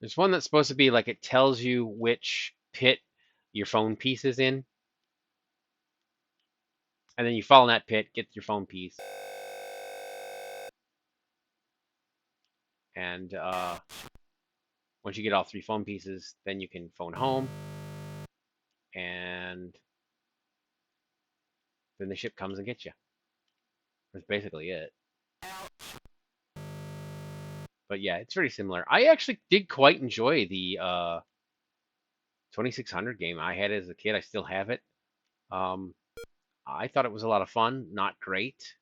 There's one that's supposed to be like it tells you which pit your phone piece is in. And then you fall in that pit, get your phone piece. And once you get all 3 phone pieces, then you can phone home. And then the ship comes and gets you. That's basically it. But yeah, it's very similar. I actually did quite enjoy the 2600 game I had as a kid. I still have it. I thought it was a lot of fun. Not great.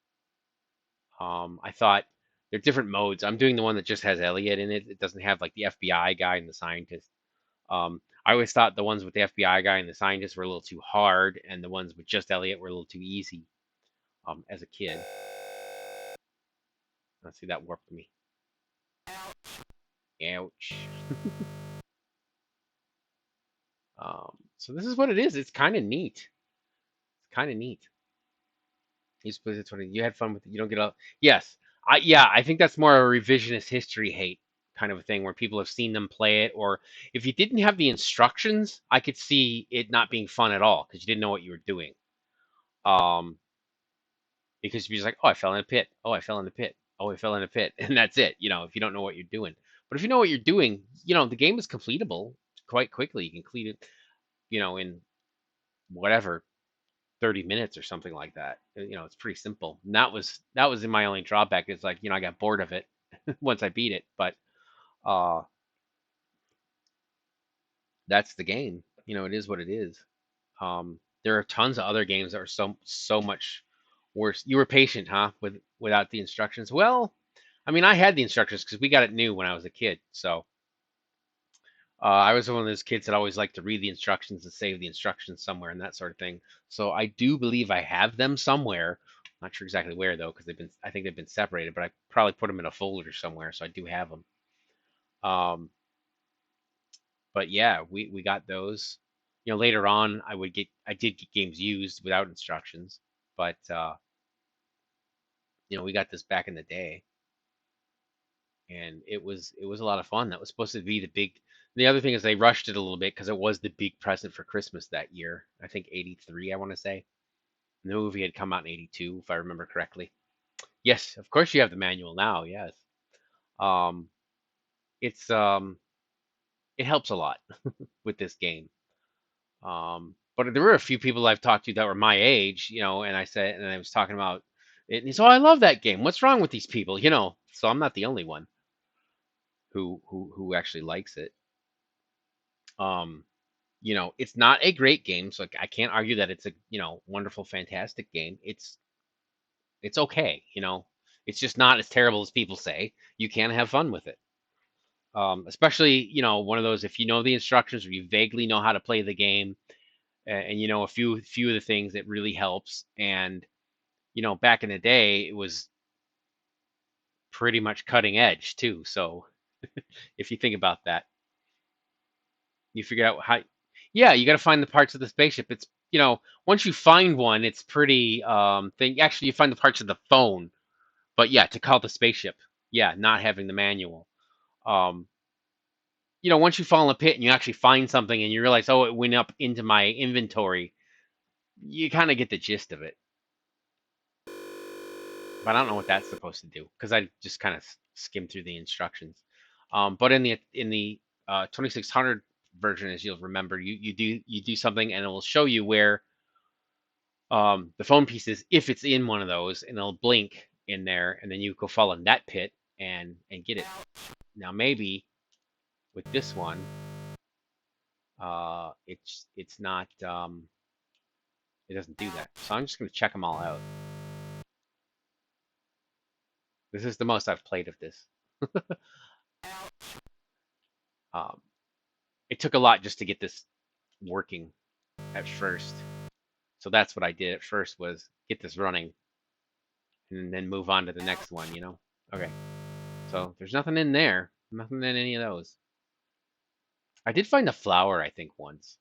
I thought there are different modes. I'm doing the one that just has Elliot in it. It doesn't have like the FBI guy and the scientist. I always thought the ones with the FBI guy and the scientist were a little too hard, and the ones with just Elliot were a little too easy. As a kid. Let's see, that warped me. Ouch. So this is what it is. It's kind of neat. It's kind of neat. You split it 20. You had fun with it. You don't get up. Yes. I think that's more a revisionist history hate kind of a thing where people have seen them play it, or if you didn't have the instructions, I could see it not being fun at all because you didn't know what you were doing. Because you're just like, oh, I fell in a pit. Oh, I fell in the pit. Oh, I fell in a pit, and that's it. You know, if you don't know what you're doing. But if you know what you're doing, you know, the game is completable quite quickly. You can complete it, you know, in whatever 30 minutes or something like that. You know, it's pretty simple. And that was in my only drawback. It's like, you know, I got bored of it once I beat it. But that's the game. It is what it is. There are tons of other games that are so much worse. You were patient, huh? Without the instructions. Well, I mean, I had the instructions because we got it new when I was a kid. So I was one of those kids that always liked to read the instructions and save the instructions somewhere and that sort of thing. So I do believe I have them somewhere. Not sure exactly where though, because I think they've been separated, but I probably put them in a folder somewhere, so I do have them. Um, but yeah, we got those. Later on, I did get games used without instructions, but we got this back in the day, and it was a lot of fun. That was supposed to be the big. The other thing is they rushed it a little bit because it was the big present for Christmas that year. I think '83, I want to say. The movie had come out in '82, if I remember correctly. Yes, of course you have the manual now. Yes, um, it's it helps a lot with this game. But there were a few people I've talked to that were my age, and I was talking about it, and so I love that game. What's wrong with these people, So I'm not the only one who actually likes it. Um, it's not a great game, so I can't argue that it's a wonderful, fantastic game. It's okay, It's just not as terrible as people say. You can have fun with it. Especially, one of those if you know the instructions or you vaguely know how to play the game, and a few of the things, it really helps. And back in the day, it was pretty much cutting edge too. So if you think about that, you figure out how. Yeah, you got to find the parts of the spaceship. It's once you find one, it's pretty thing. Actually, you find the parts of the phone, but yeah, to call the spaceship, yeah, not having the manual. Um, once you fall in a pit and you actually find something and you realize, oh, it went up into my inventory, you kind of get the gist of it. But I don't know what that's supposed to do because I just kind of skimmed through the instructions. But in the 2600 version, as you'll remember, you do something and it will show you where the phone piece is if it's in one of those, and it'll blink in there, and then you go fall in that pit and get it. Now maybe with this one, it's not it doesn't do that. So I'm just gonna check them all out. This is the most I've played of this. Um, it took a lot just to get this working at first. So that's what I did at first, was get this running and then move on to the next one. Okay. So there's nothing in there. Nothing in any of those. I did find a flower, I think, once.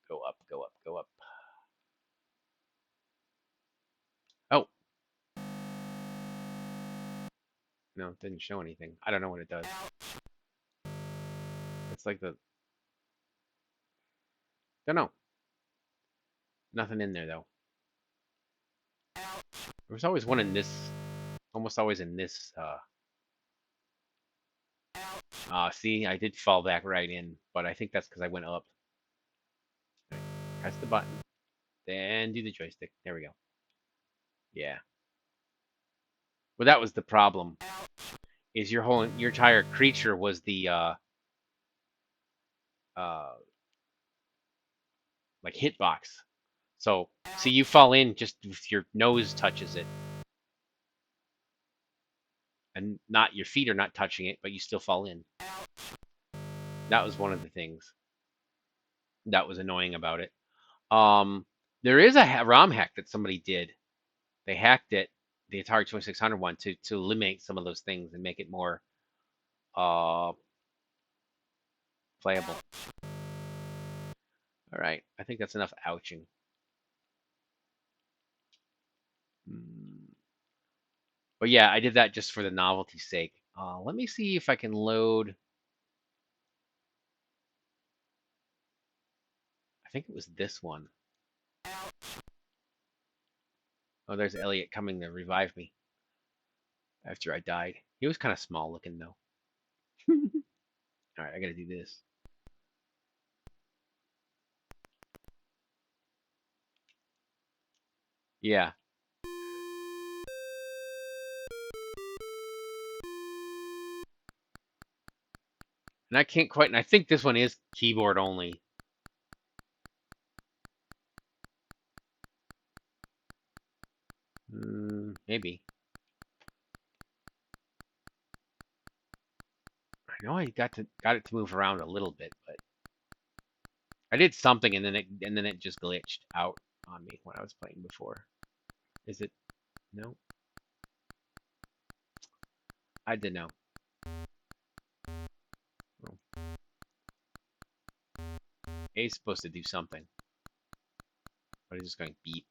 Go up, go up, go up. Oh. No, it didn't show anything. I don't know what it does. It's like the... Don't know. Nothing in there, though. There was always one in this... Almost always in this... see, I did fall back right in, but I think that's because I went up. Press the button, then do the joystick. There we go. Yeah. Well, that was the problem. Is your entire creature was the like hitbox. So see, you fall in just if your nose touches it, and not your feet are not touching it, but you still fall in. That was one of the things that was annoying about it. There is a ROM hack that somebody did. They hacked it, the Atari 2600 one, to eliminate some of those things and make it more playable. All right, I think that's enough ouching. But yeah, I did that just for the novelty's sake. Let me see if I can load. I think it was this one. Oh, there's Elliot coming to revive me after I died. He was kind of small looking though. All right, I gotta do this. Yeah. And I can't quite, and I think this one is keyboard only. Maybe. I know I got it to move around a little bit, but I did something and then it just glitched out on me when I was playing before. Is it? No. I didn't know. Oh. A is supposed to do something, but it's just going beep.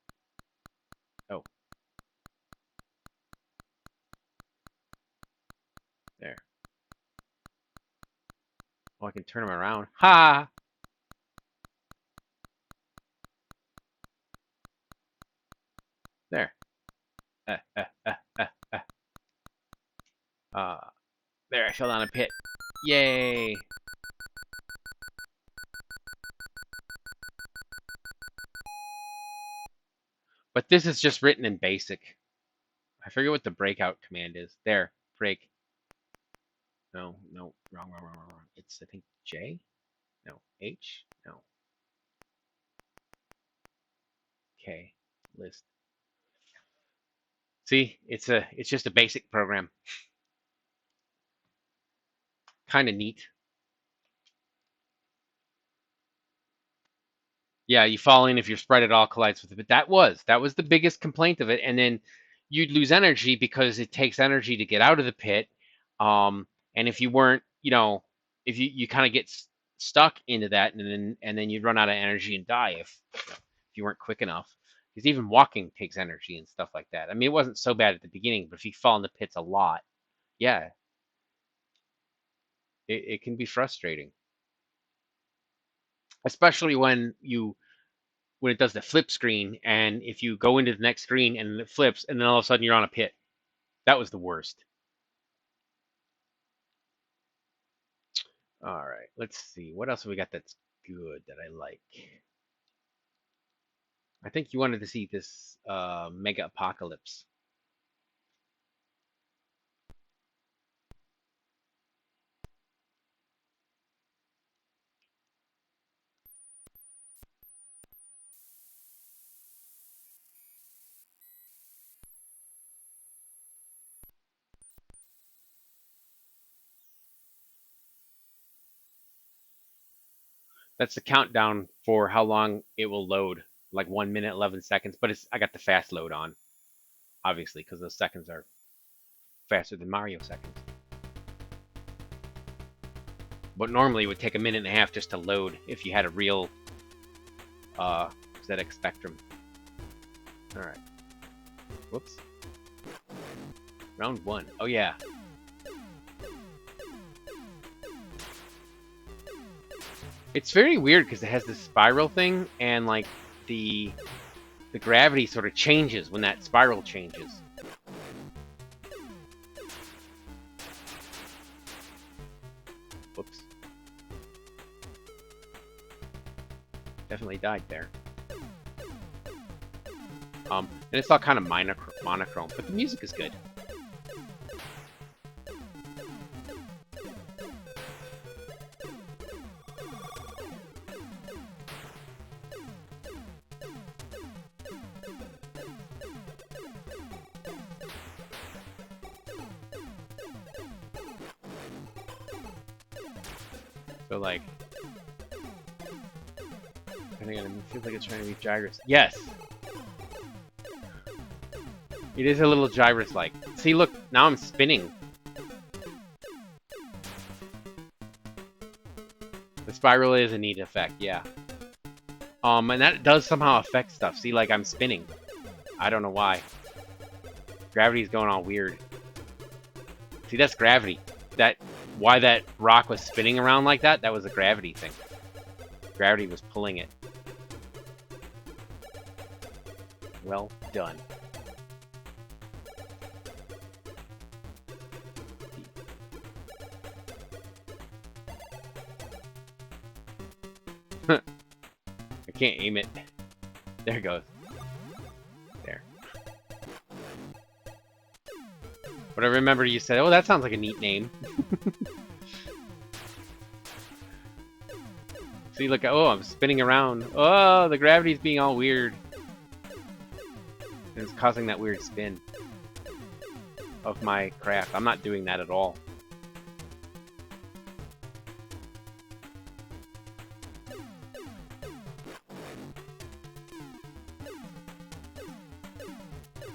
Oh. There. Oh, I can turn them around. Ha! There. There, I fell down a pit. Yay! But this is just written in BASIC. I forget what the breakout command is. There, break. No, wrong. It's, I think, J? No, H? No. K, list. See, it's just a basic program. Kind of neat. Yeah, you fall in if your sprite at all collides with it. But that was the biggest complaint of it. And then you'd lose energy because it takes energy to get out of the pit. And if you weren't, if you kind of get stuck into that, and then you'd run out of energy and die if you weren't quick enough. Because even walking takes energy and stuff like that. I mean, it wasn't so bad at the beginning, but if you fall in the pits a lot, yeah, it can be frustrating. Especially when it does the flip screen, and if you go into the next screen and it flips, and then all of a sudden you're on a pit. That was the worst. All right, let's see. What else have we got that's good that I like? I think you wanted to see this Mega Apocalypse. That's the countdown for how long it will load, like 1 minute 11 seconds. But I got the fast load on, obviously, because those seconds are faster than Mario seconds. But normally it would take 1.5 minutes just to load if you had a real ZX Spectrum. All right. Whoops. Round 1. Oh yeah. It's very weird because it has this spiral thing, and like the gravity sort of changes when that spiral changes. Whoops. Definitely died there. And it's all kind of monochrome, but the music is good. So like, I think it feels like it's trying to be gyrus. Yes! It is a little gyrus-like. See, look, now I'm spinning. The spiral is a neat effect, yeah. And that does somehow affect stuff. See, like, I'm spinning. I don't know why. Gravity's going all weird. See, that's gravity. Why that rock was spinning around like that, that was a gravity thing. Gravity was pulling it. Well done. I can't aim it. There it goes. There. But I remember you said, oh, that sounds like a neat name. See, look, oh, I'm spinning around. Oh, the gravity's being all weird. And it's causing that weird spin of my craft. I'm not doing that at all.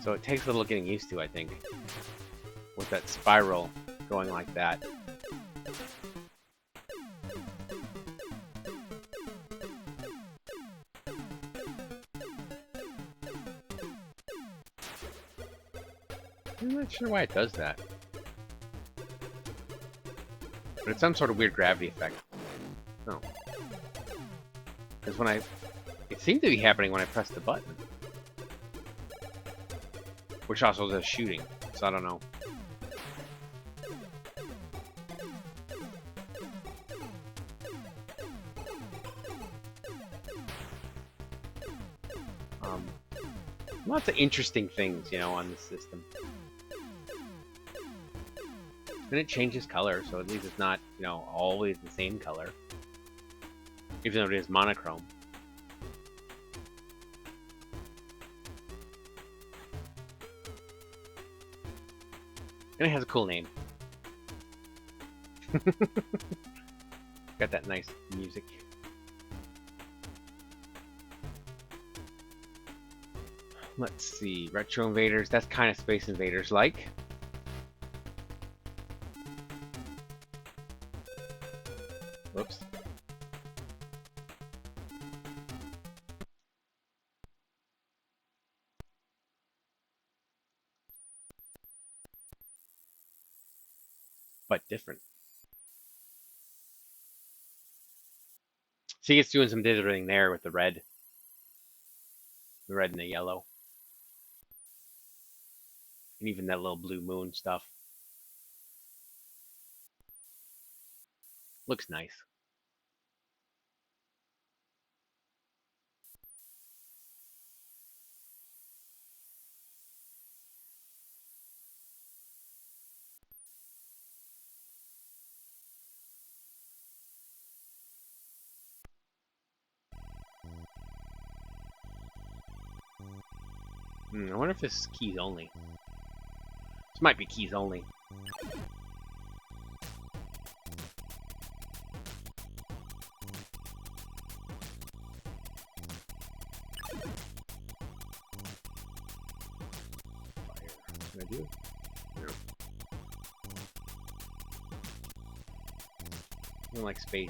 So it takes a little getting used to, I think, with that spiral going like that. I'm not sure why it does that. But it's some sort of weird gravity effect. No. Because when it seemed to be happening when I pressed the button. Which also does shooting, so I don't know. Lots of interesting things, you know, on this system. And it changes color, so at least it's not, you know, always the same color. Even though it is monochrome. And it has a cool name. Got that nice music. Let's see, Retro Invaders, that's kind of Space Invaders like. Whoops. But different. See, it's doing some dithering there with the red. The red and the yellow. And even that little blue moon stuff. Looks nice. I wonder if this is keys only. This might be keys only. What can I do? No. I don't like space.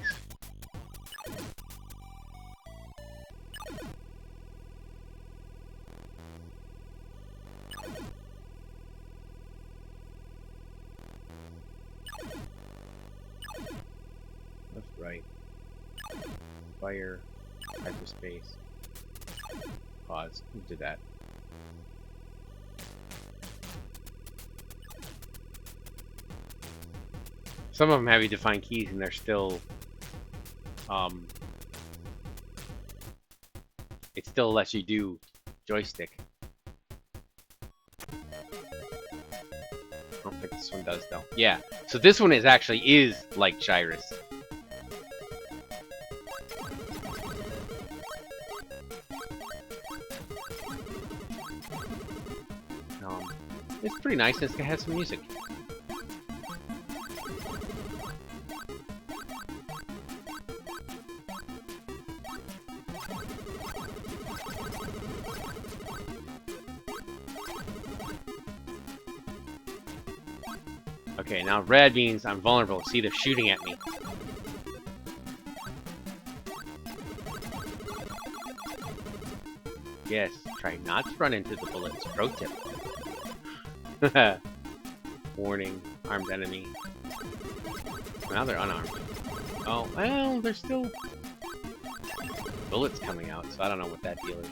Left, right. Fire. Hyperspace. Pause. Who did that? Some of them have you define keys and they're still, it still lets you do joystick. I don't think this one does though. Yeah, so this one is actually like Gyrus. It's pretty nice, and it has some music. Okay, now red means I'm vulnerable. See, they're shooting at me. Yes, try not to run into the bullets. Pro tip. Warning, armed enemy. Now they're unarmed. Oh, well, there's still bullets coming out, so I don't know what that deal is.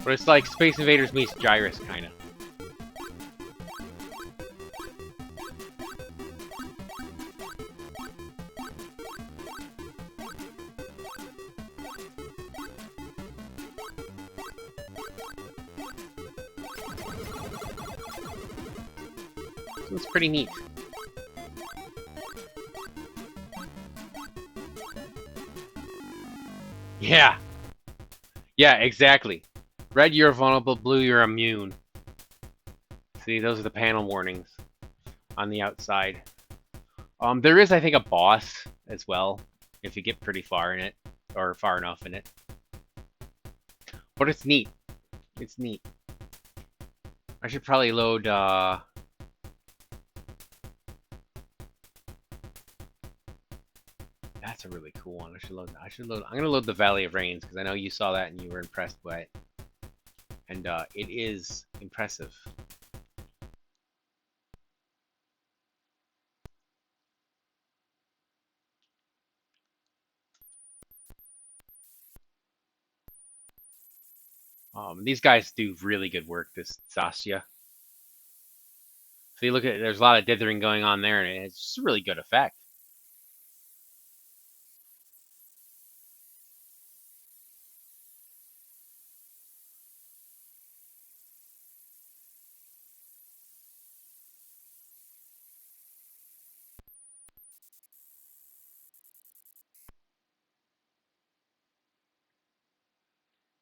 But it's like Space Invaders meets Gyrus, kinda. So it's pretty neat. Yeah. Yeah, exactly. Red, you're vulnerable. Blue, you're immune. See, those are the panel warnings on the outside. There is, I think, a boss as well, if you get pretty far in it, or far enough in it. But it's neat. It's neat. I should probably load, That's a really cool one. I should load, I'm gonna load the Valley of Rains, because I know you saw that and you were impressed by it. And, it is impressive. These guys do really good work, this Zastia. So you look at, there's a lot of dithering going on there, and it's just a really good effect.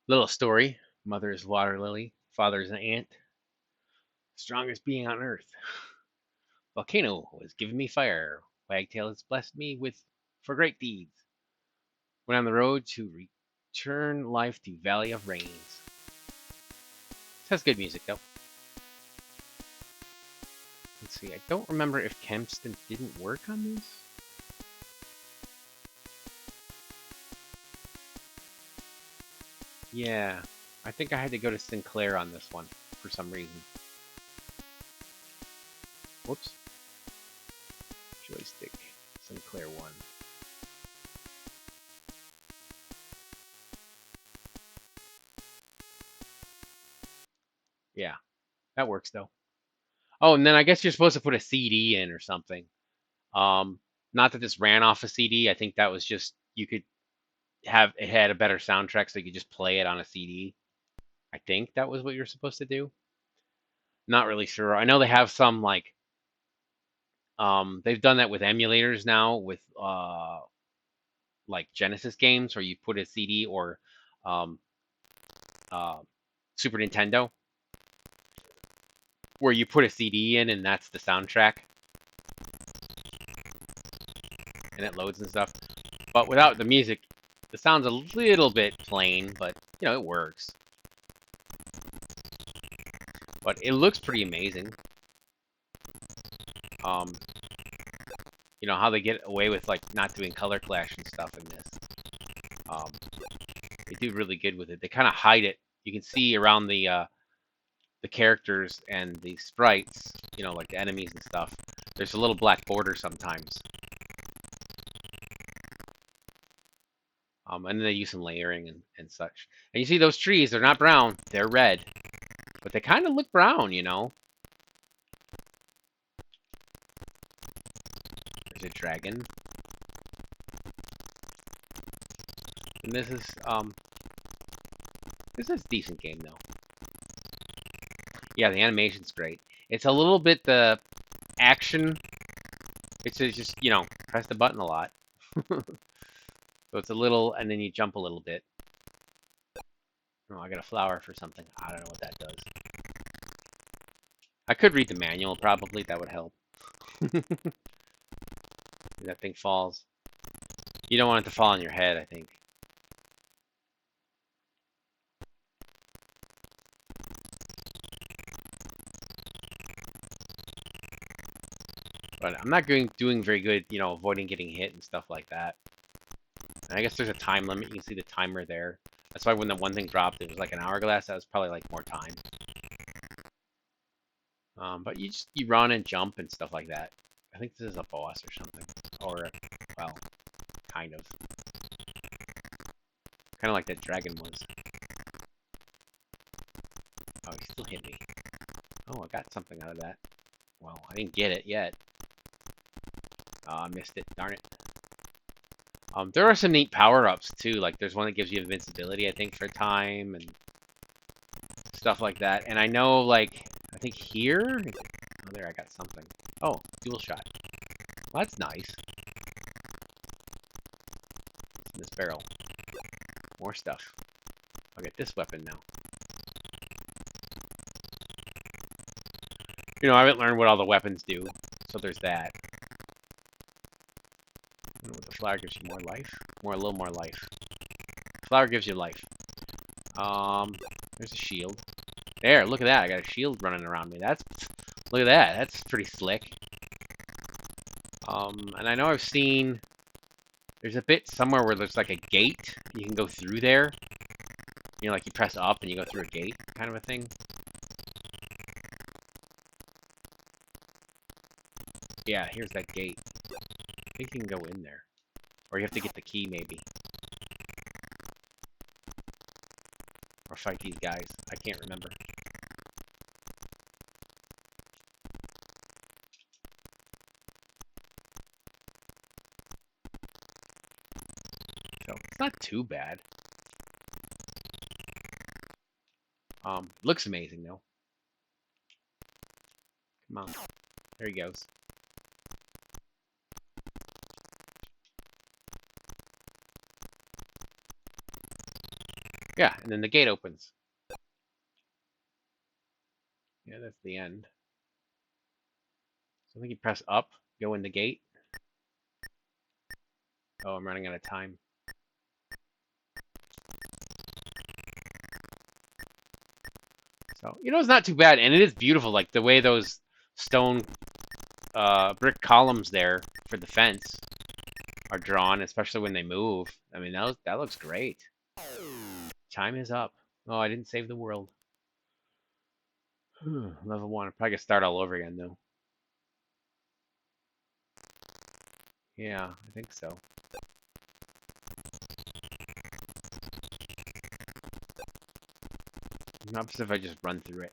Little story. Mother is water lily, father is an ant, strongest being on earth. Volcano has given me fire. Wagtail has blessed me with for great deeds. Went on the road to return life to Valley of Rains. This has good music though. Let's see. I don't remember if Kempston didn't work on this. Yeah, I think I had to go to Sinclair on this one for some reason. Whoops. Joystick. Sinclair 1. Yeah, that works though. Oh, and then I guess you're supposed to put a CD in or something. Not that this ran off a CD. I think that was just, you could have, it had a better soundtrack so you could just play it on a CD. I think that was what you're supposed to do. Not really sure. I know they have some like, they've done that with emulators now with like Genesis games, where you put a CD, or um, Super Nintendo, where you put a CD in and that's the soundtrack, and it loads and stuff. But without the music, the sound's a little bit plain, but you know, it works. But it looks pretty amazing. You know how they get away with like not doing color clash and stuff in this. They do really good with it. They kind of hide it. You can see around the characters and the sprites, you know, like the enemies and stuff. There's a little black border sometimes. And then they use some layering and such. And you see those trees, they're not brown, they're red. But they kind of look brown, you know. There's a dragon. And this is a decent game though. Yeah, the animation's great. It's a little bit the action. It's just, you know, press the button a lot. So it's a little, and then you jump a little bit. Oh, I got a flower for something. I don't know what that does. I could read the manual, probably. That would help. That thing falls. You don't want it to fall on your head, I think. But I'm not doing very good, you know, avoiding getting hit and stuff like that. And I guess there's a time limit. You can see the timer there. That's why when the one thing dropped, it was like an hourglass. That was probably like more time. But you run and jump and stuff like that. I think this is a boss or something. Or, well, kind of. Kind of like that dragon was. Oh, he still hit me. Oh, I got something out of that. Well, I didn't get it yet. I missed it. Darn it. There are some neat power-ups, too. Like, there's one that gives you invincibility, I think, for time, and stuff like that. And I know, like, I think here? Oh, there, I got something. Oh, dual shot. Well, that's nice. What's in this barrel? More stuff. I'll get this weapon now. You know, I haven't learned what all the weapons do, so there's that. I don't know what the flower gives you more life? A little more life. Flower gives you life. There's a shield. There, look at that. I got a shield running around me. Look at that. That's pretty slick. And I know I've seen there's a bit somewhere where there's like a gate. You can go through there. You know, like you press up and you go through a gate kind of a thing. Yeah, here's that gate. I think you can go in there. Or you have to get the key, maybe. Or fight these guys. I can't remember. So, it's not too bad. Looks amazing, though. Come on. There he goes. Yeah, and then the gate opens. Yeah, that's the end. So I think you press up, go in the gate. Oh, I'm running out of time. So, you know, it's not too bad, and it is beautiful, like the way those stone brick columns there for the fence are drawn, especially when they move. I mean, that looks great. Time is up. Oh, I didn't save the world. Level 1. I'm probably gonna start all over again, though. Yeah, I think so. Not if I just run through it.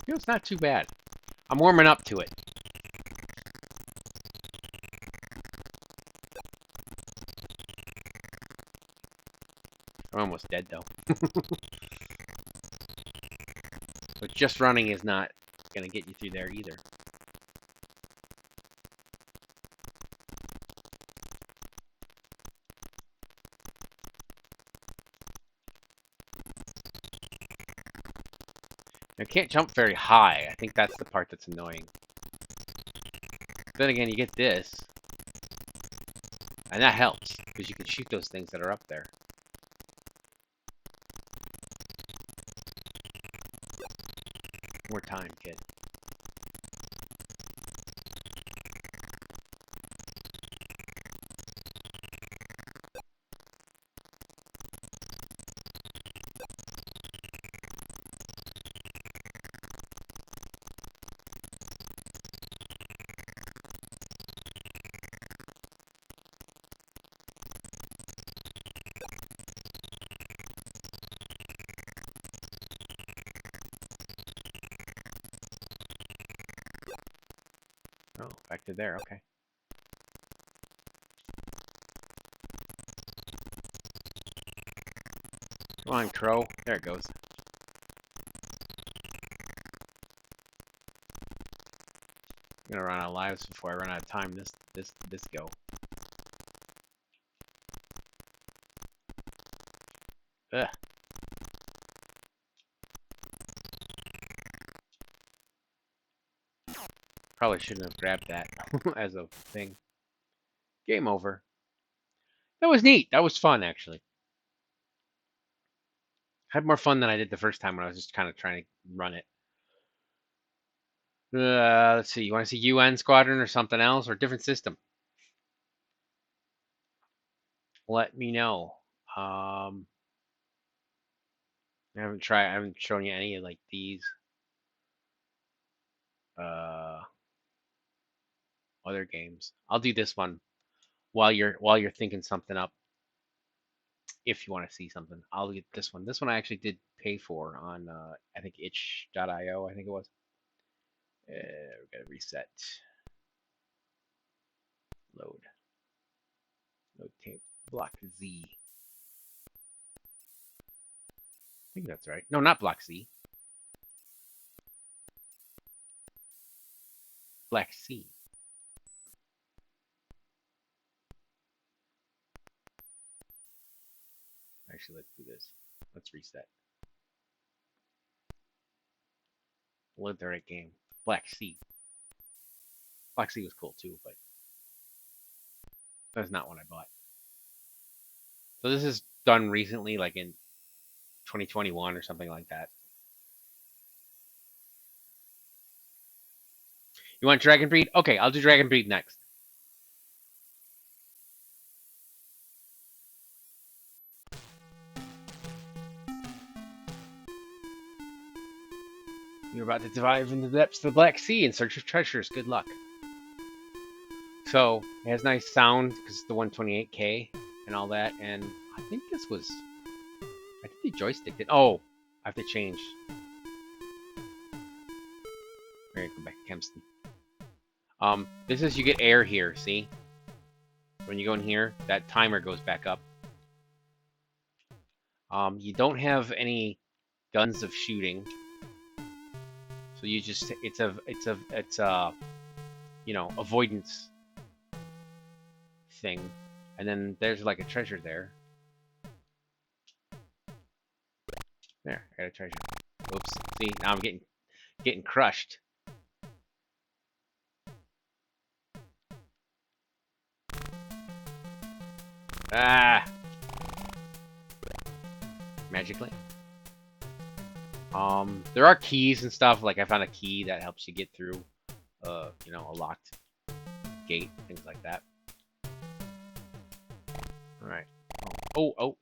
You know, it's not too bad. I'm warming up to it. I'm almost dead, though. But just running is not going to get you through there either. I can't jump very high. I think that's the part that's annoying. Then again, you get this. And that helps, because you can shoot those things that are up there. More time, kid. Oh, back to there, okay. Come on, crow. There it goes. I'm gonna run out of lives before I run out of time this go. Ugh. Probably shouldn't have grabbed that as a thing. Game over. That was neat. That was fun, actually. Had more fun than I did the first time when I was just kind of trying to run it. Let's see. You want to see UN Squadron or something else or different system? Let me know. I haven't shown you any of like these other games. I'll do this one while you're thinking something up. If you want to see something, I'll get this one. This one I actually did pay for on I think itch.io. I think it was. We gotta reset. Load tape. Block Z. I think that's right. No, not block Z. Black Sea. Actually, let's do this. Let's reset. Load the right game. Black Sea. Black Sea was cool too, but that's not what I bought. So this is done recently, like in 2021 or something like that. You want Dragon Breed? Okay, I'll do Dragon Breed next. You're about to dive into the depths of the Black Sea in search of treasures. Good luck. So, it has nice sound because it's the 128K and all that, and I think this was... I think the joystick did... Oh! I have to change. Alright, go back to Kempston. This is, you get air here, see? When you go in here, that timer goes back up. You don't have any guns of shooting. So you just, it's a, you know, avoidance thing. And then there's like a treasure there. There, I got a treasure. Oops. See, now I'm getting crushed. Ah! Magically. There are keys and stuff. Like I found a key that helps you get through, you know, a locked gate, things like that. All right. Oh,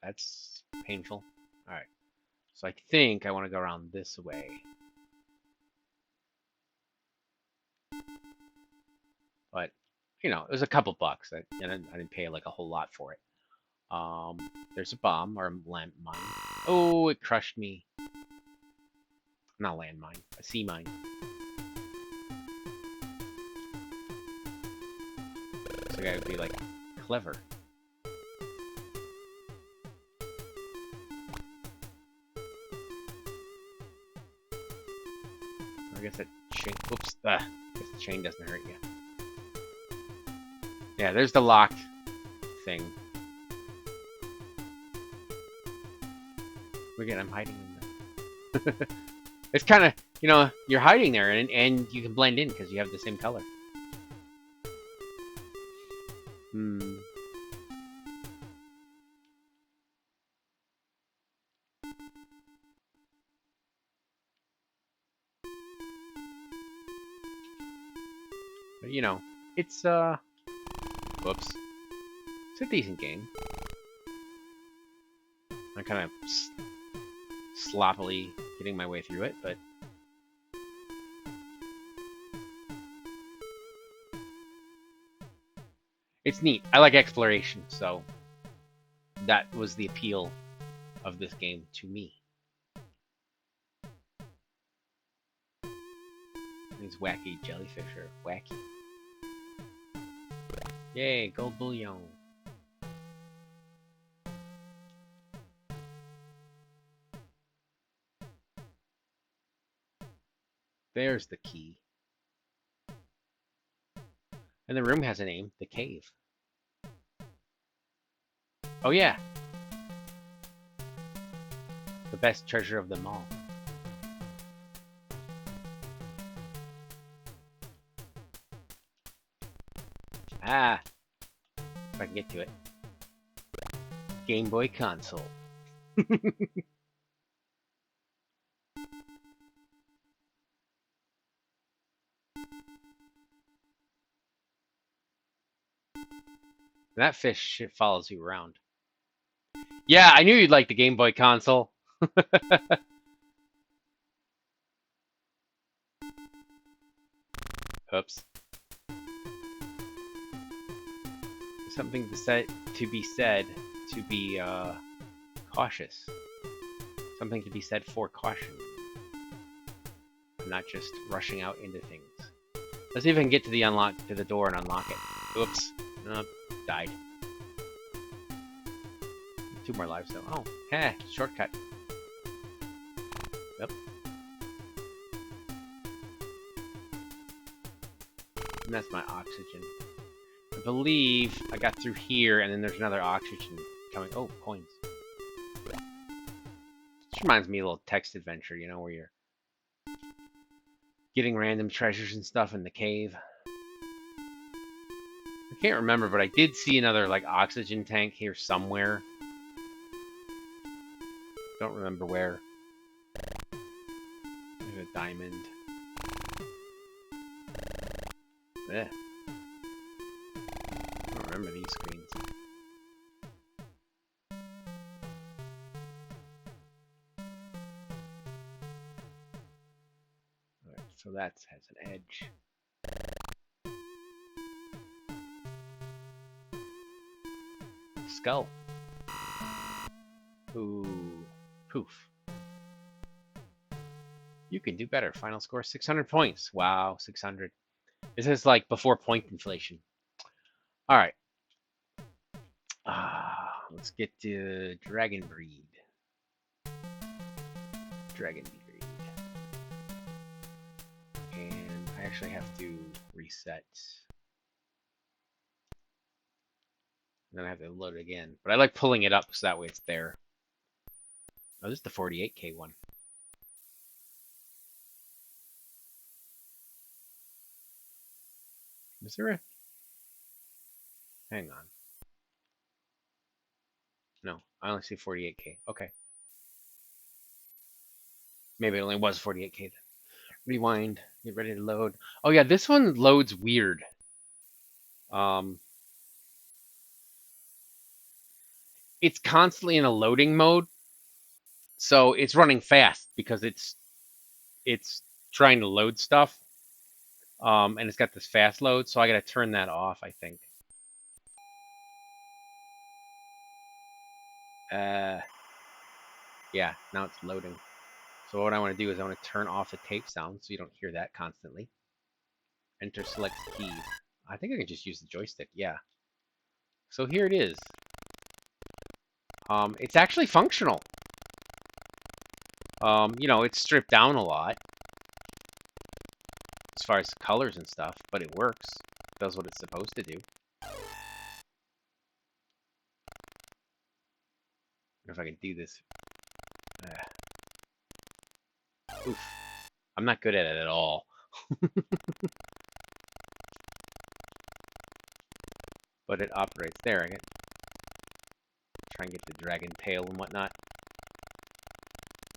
that's painful. All right. So I think I want to go around this way. But you know, it was a couple bucks, and I didn't pay like a whole lot for it. There's a bomb or a landmine. Oh, it crushed me. Not a landmine, a sea mine. So I gotta be like clever. I guess that chain. Whoops. I guess the chain doesn't hurt you. Yeah, there's the locked thing. Again, I'm hiding in there. It's kind of, you know, you're hiding there, and you can blend in because you have the same color. But, you know, it's, whoops. It's a decent game. I'm kind of sloppily getting my way through it, but it's neat. I like exploration, so that was the appeal of this game to me. These wacky jellyfish are wacky. Yay, gold bullion. There's the key. And the room has a name, the cave. Oh yeah. The best treasure of them all. Ah! If I can get to it. Game Boy console. That fish follows you around. Yeah, I knew you'd like the Game Boy console. Oops. Something to be said to be cautious. Something to be said for caution. Not just rushing out into things. Let's see if I can get to the door and unlock it. Oops. Died. 2 more lives though. Oh, heh, shortcut. Yep. And that's my oxygen. I believe I got through here, and then there's another oxygen coming. Oh, coins. This reminds me of a little text adventure, you know, where you're getting random treasures and stuff in the cave. I can't remember, but I did see another, like, oxygen tank here somewhere. Don't remember where. There's a diamond. Eh. I don't remember these screens. Alright, so that has an edge. Skull. Ooh. Poof. You can do better. Final score 600 points. Wow, 600. This is like before point inflation. Alright. Let's get to Dragon Breed. Dragon Breed. And I actually have to reset. And then I have to load it again. But I like pulling it up so that way it's there. Oh, this is the 48K one. Is there a... Hang on. No, I only see 48K. Okay. Maybe it only was 48K then. Rewind. Get ready to load. Oh yeah, this one loads weird. It's constantly in a loading mode. So it's running fast because it's trying to load stuff. And it's got this fast load, so I gotta turn that off, I think. Yeah, now it's loading. So what I want to do is I want to turn off the tape sound so you don't hear that constantly. Enter select key. I think I can just use the joystick, yeah. So here it is. It's actually functional. You know, it's stripped down a lot as far as colors and stuff, but it works. It does what it's supposed to do. If I can do this. Oof. I'm not good at it at all. But it operates there. I get try and get the dragon tail and whatnot.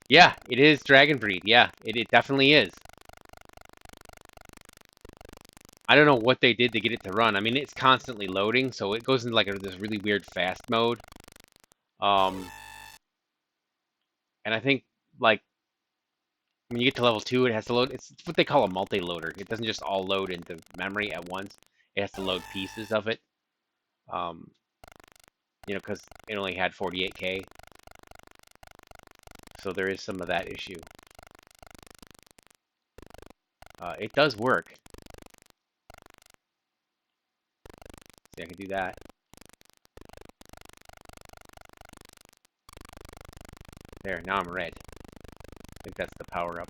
Yeah, it is Dragon Breed. Yeah, it definitely is. I don't know what they did to get it to run. I mean, it's constantly loading, so it goes into like this really weird fast mode. And I think like when you get to level 2, it has to load. It's what they call a multi-loader. It doesn't just all load into memory at once. It has to load pieces of it. You know, because it only had 48K. So there is some of that issue. It does work. See, I can do that. There, now I'm red. I think that's the power up.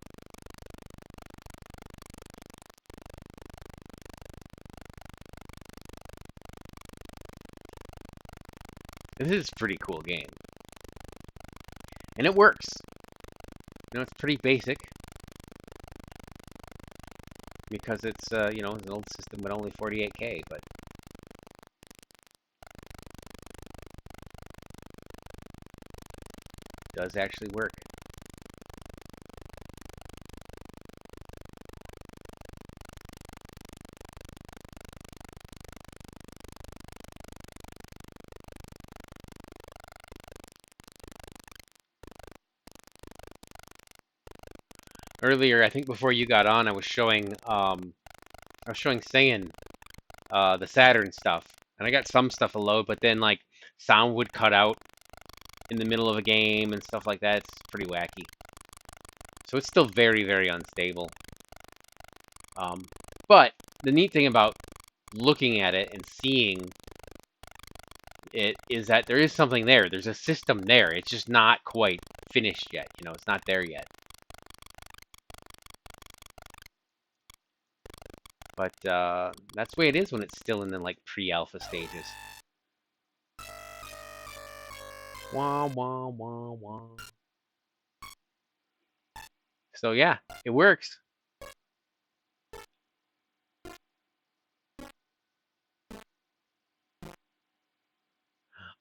This is a pretty cool game. And it works. You know, it's pretty basic. Because it's, you know, it's an old system with only 48K, but... it does actually work. Earlier, I think before you got on, I was showing Sayan, the Saturn stuff, and I got some stuff to load, but then like sound would cut out in the middle of a game and stuff like that. It's pretty wacky. So it's still very, very unstable. But the neat thing about looking at it and seeing it is that there is something there. There's a system there. It's just not quite finished yet. You know, it's not there yet. But that's the way it is when it's still in the like pre-alpha stages. Wah wah wah wah. So yeah, it works.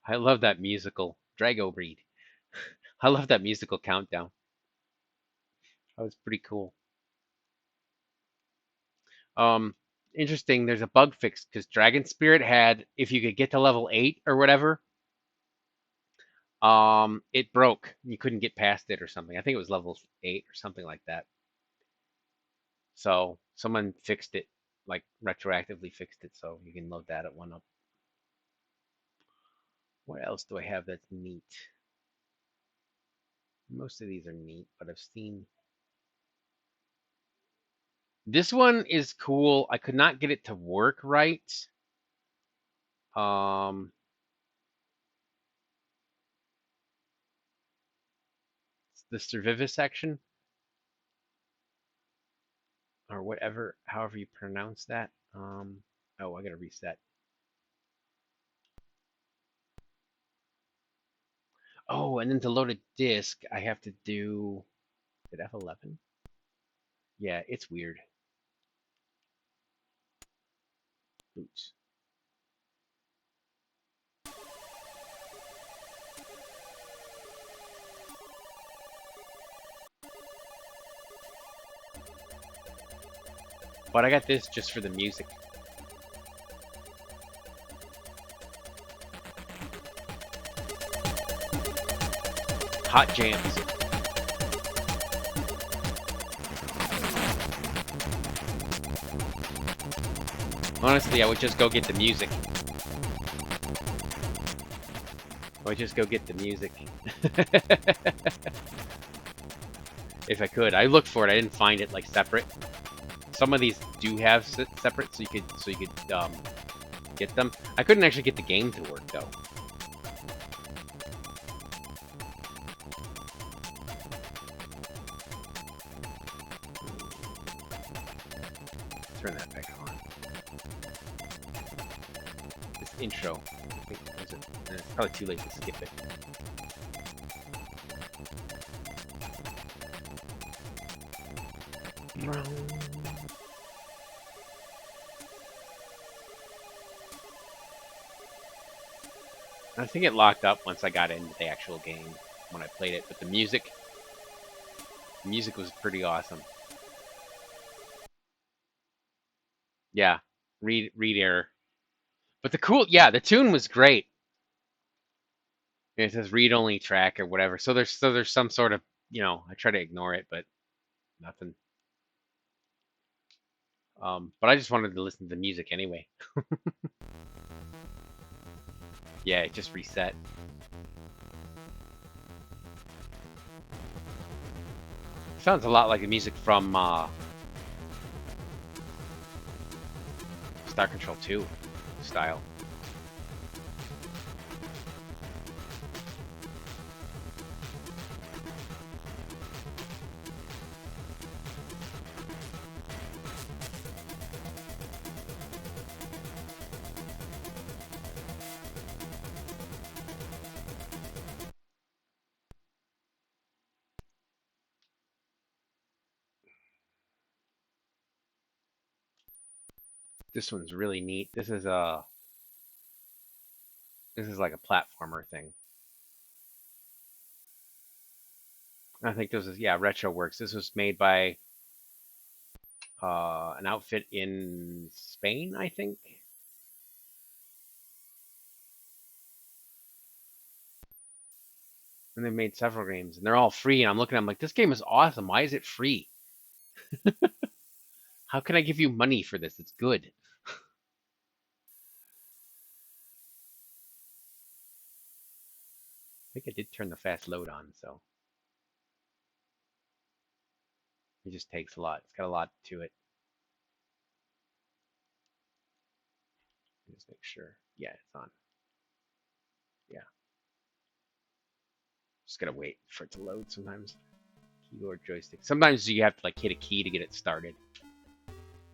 I love that musical Drago breed. I love that musical countdown. That was pretty cool. Interesting. There's a bug fix because Dragon Spirit had, if you could get to level 8 or whatever, it broke. You couldn't get past it or something. I think it was level 8 or something like that. So someone fixed it, like retroactively fixed it, so you can load that at 1UP. What else do I have that's neat? Most of these are neat, but I've seen. This one is cool. I could not get it to work right. It's the Survivisection, or whatever, however you pronounce that. Oh, I gotta reset. Oh, and then to load a disk, I have to do. Did F11? Yeah, it's weird. Oops. But I got this just for the music. Hot jams. Honestly, I would just go get the music. I would just go get the music. If I could. I looked for it. I didn't find it like separate. Some of these do have separate, so you could get them. I couldn't actually get the game to work though. Turn that back on. This intro. I think, it's probably too late to skip it. I think it locked up once I got into the actual game when I played it, but the music was pretty awesome. Yeah, read error. But the tune was great. It says read only track or whatever. So there's some sort of, I try to ignore it, but nothing. But I just wanted to listen to the music anyway. Yeah, it just reset. Sounds a lot like the music from Star Control 2 style. This one's really neat. This is like a platformer thing. I think this is, yeah, RetroWorks. This was made by an outfit in Spain, I think. And they made several games, and they're all free. And I'm looking, I'm like, this game is awesome. Why is it free? How can I give you money for this? It's good. I think I did turn the fast load on, so it just takes a lot. It's got a lot to it. Just make sure. Yeah, it's on. Yeah. Just gotta wait for it to load sometimes. Keyboard, joystick. Sometimes you have to like hit a key to get it started.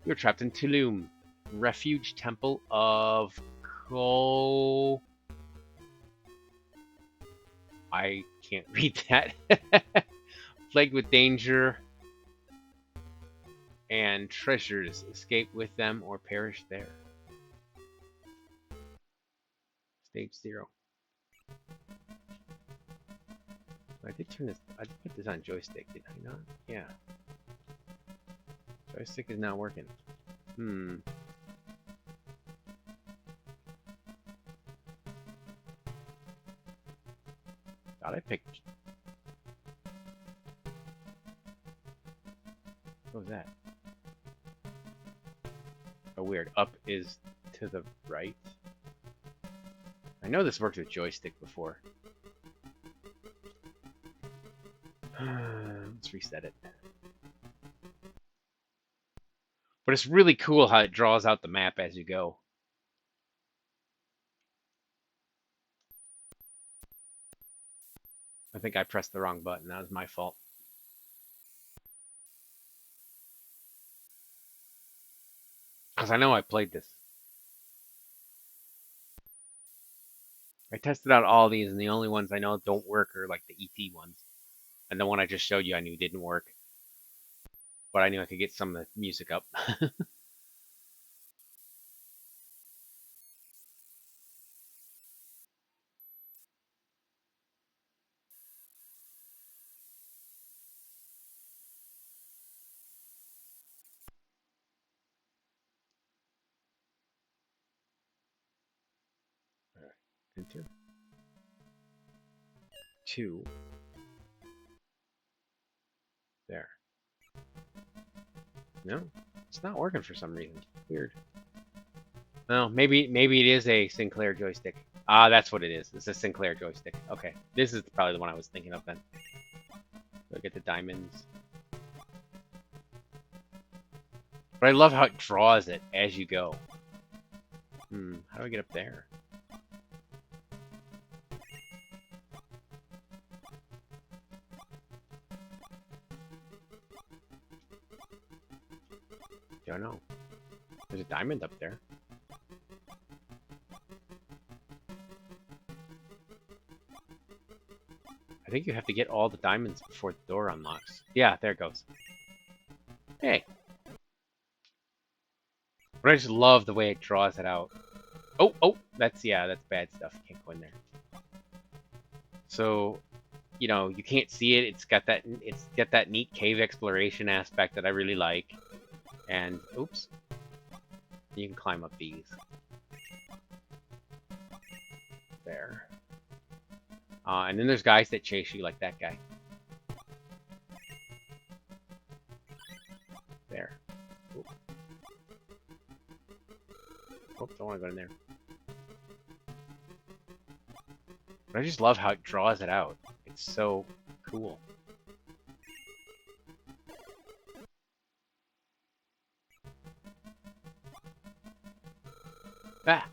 You're trapped in Tulum, refuge temple of I can't read that. Plagued with danger and treasures. Escape with them or perish there. Stage 0. I did turn this. I put this on joystick, did I not? Yeah. Joystick is not working. Thought I picked. What was that? Oh, weird. Up is to the right. I know this worked with joystick before. Let's reset it. But it's really cool how it draws out the map as you go. I think I pressed the wrong button. That was my fault. Because I know I played this. I tested out all these, and the only ones I know don't work are like the E.T. ones. And the one I just showed you I knew didn't work. But I knew I could get some of the music up. Enter. 2. There. No, it's not working for some reason. Weird. Well, maybe it is a Sinclair joystick. Ah, that's what it is. It's a Sinclair joystick. Okay, this is probably the one I was thinking of then. Look at the diamonds. But I love how it draws it as you go. How do I get up there? Don't know. There's a diamond up there. I think you have to get all the diamonds before the door unlocks. Yeah, there it goes. Hey. But I just love the way it draws it out. Oh, that's bad stuff. Can't go in there. So, you know, you can't see it. It's got that neat cave exploration aspect that I really like. And oops. You can climb up these. There. And then there's guys that chase you like that guy. There. Oop. Oops, don't want to go in there. But I just love how it draws it out. It's so cool. Ah!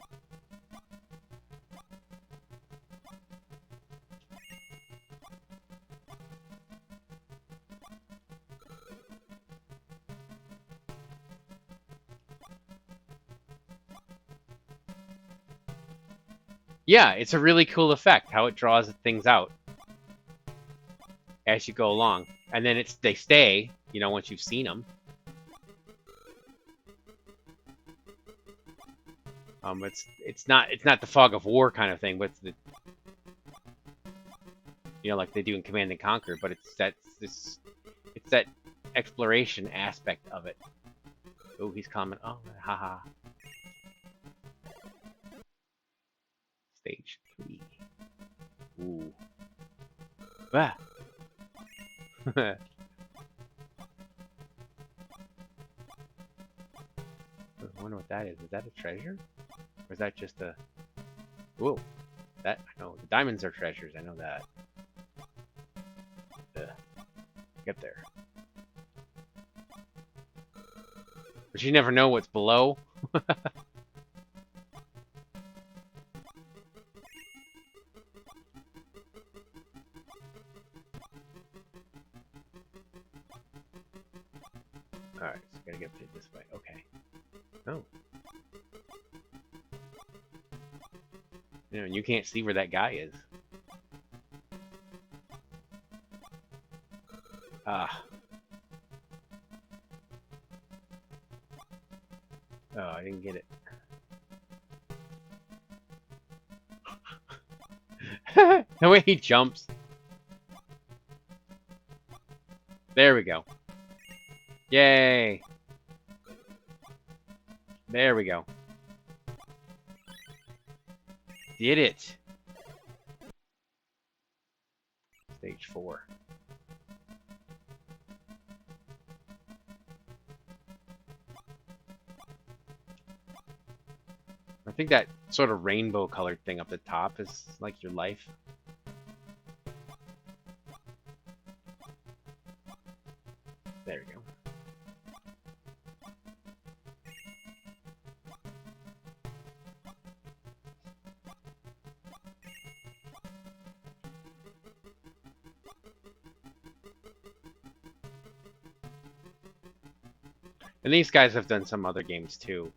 Yeah, it's a really cool effect, how it draws things out as you go along. And then they stay, you know, once you've seen them. It's not the fog of war kind of thing, but it's the, you know, like they do in Command and Conquer, but it's that exploration aspect of it. Oh, he's coming. Oh, haha. Stage 3. Ooh. Ah. I wonder what that is. Is that a treasure? Or is that just a... Whoa. That, I know. The diamonds are treasures. I know that. Get there. But you never know what's below. Alright, so gotta get it this way. Okay. Oh. You know, and you can't see where that guy is. Ah. Oh, I didn't get it. The way he jumps. There we go. Yay. There we go. Did it. Stage 4. I think that sort of rainbow colored thing up the top is like your life. There we go. And these guys have done some other games too.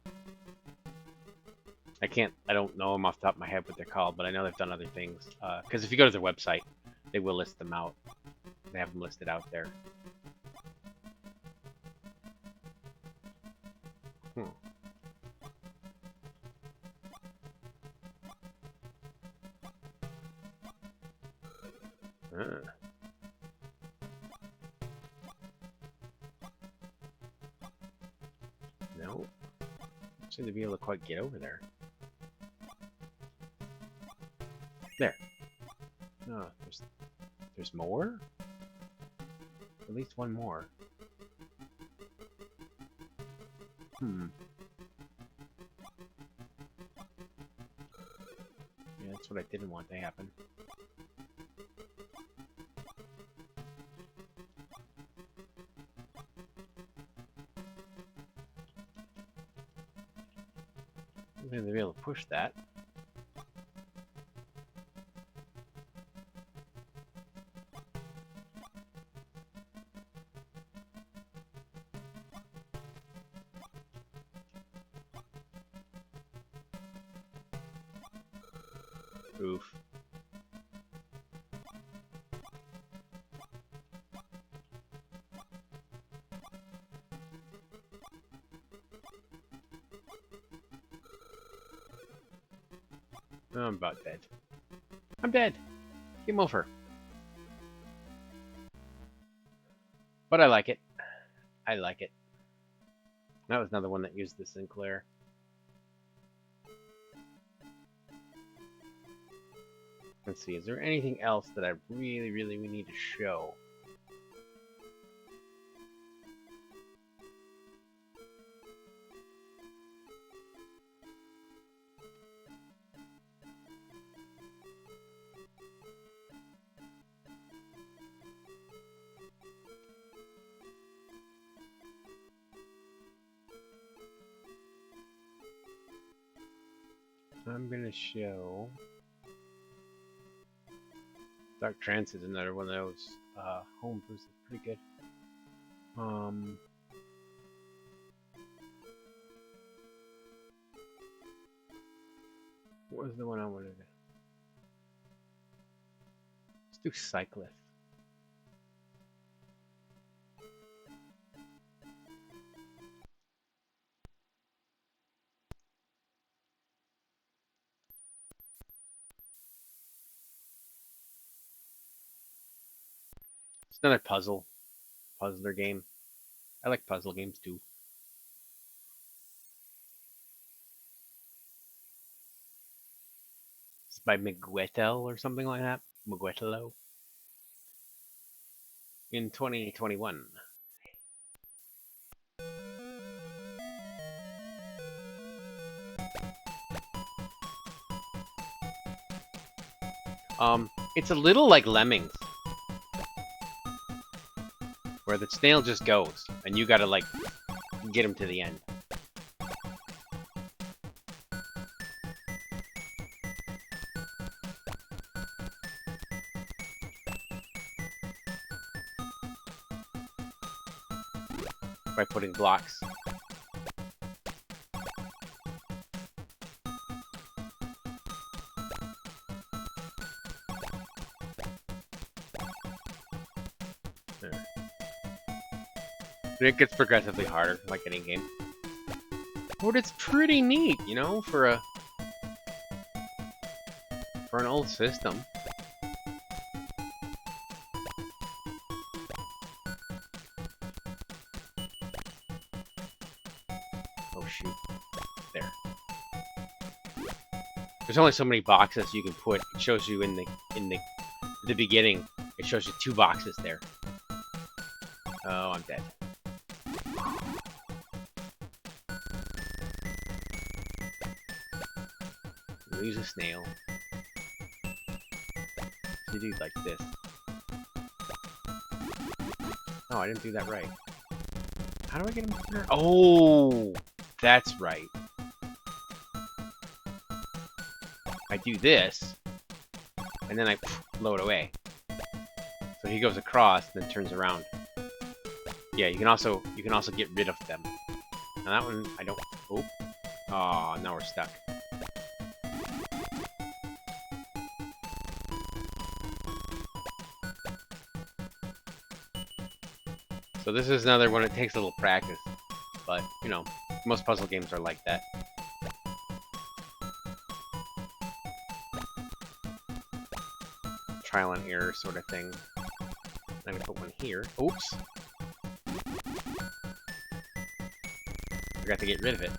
I don't know them off the top of my head what they're called, but I know they've done other things. Because if you go to their website, they will list them out. They have them listed out there. No. Seem to be able to quite get over there. There. Oh, there's more? At least one more. Yeah, that's what I didn't want to happen. I'm going to be able to push that. Oof. I'm about dead. I'm dead. Game over. But I like it. I like it. That was another one that used the Sinclair. Let's see, is there anything else that I really need to show? I'm gonna show Dark Trance is another one of those home brews that's pretty good. What was the one I wanted to? Let's do Cyclus. It's another puzzler game. I like puzzle games too. It's by Miguetel or something like that. Miguetelo. In 2021. It's a little like Lemmings, where the snail just goes, and you gotta, like, get him to the end. by putting blocks. There. It gets progressively harder, like any game. But it's pretty neat, you know, for an old system. Oh shoot. There. There's only so many boxes you can put. It shows you in the beginning. It shows you 2 boxes there. Oh, I'm dead. Use a snail. You do like this. Oh, I didn't do that right. How do I get him there? Oh, that's right. I do this, and then I blow it away. So he goes across, then turns around. Yeah, you can also get rid of them. Now that one I don't. Oh, oh, now we're stuck. So this is another one that takes a little practice, but you know, most puzzle games are like that. Trial and error sort of thing. I'm gonna put one here. Oops. Forgot to get rid of it.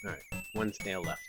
Alright, 1 snail left.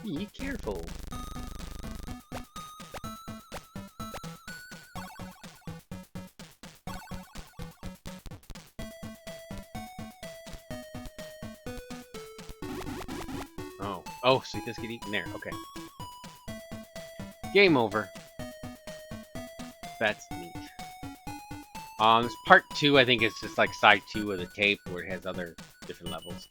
Be careful. Oh. Oh, so he does get eaten there. Okay. Game over. That's neat. This part 2, I think it's just like side 2 of the tape where it has other different levels.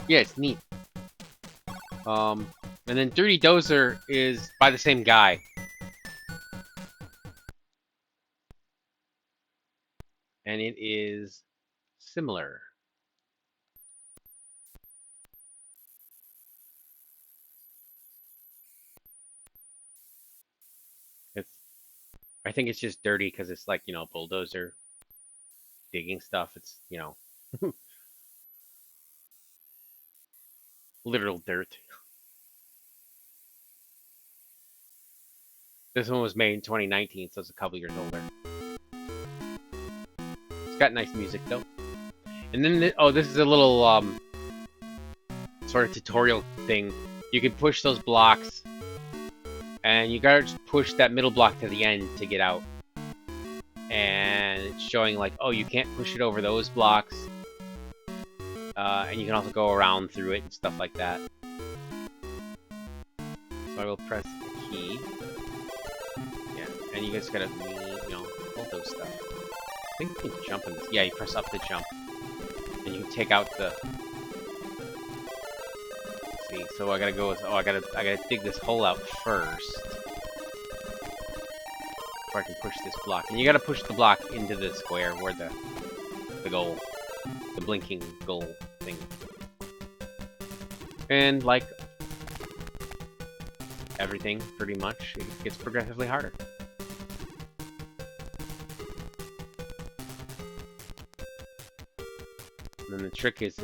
Yeah, it's neat. And then Dirty Dozer is by the same guy. And it is similar. I think it's just dirty because it's like, you know, bulldozer digging stuff. It's, you know, literal dirt. This one was made in 2019, so it's a couple years older. It's got nice music though. And then, oh, this is a little sort of tutorial thing. You can push those blocks, and you gotta just push that middle block to the end to get out. And it's showing like, oh, you can't push it over those blocks. And you can also go around through it and stuff like that. So I will press the key. Yeah, and you just gotta, you know, hold those stuff. I think you can jump in this. Yeah, you press up to jump. And you can take out the... Let's see, so I gotta go with... Oh, I gotta dig this hole out first. Before I can push this block. And you gotta push the block into the square where the goal, the blinking goal thing. And like everything, pretty much, it gets progressively harder. And then the trick is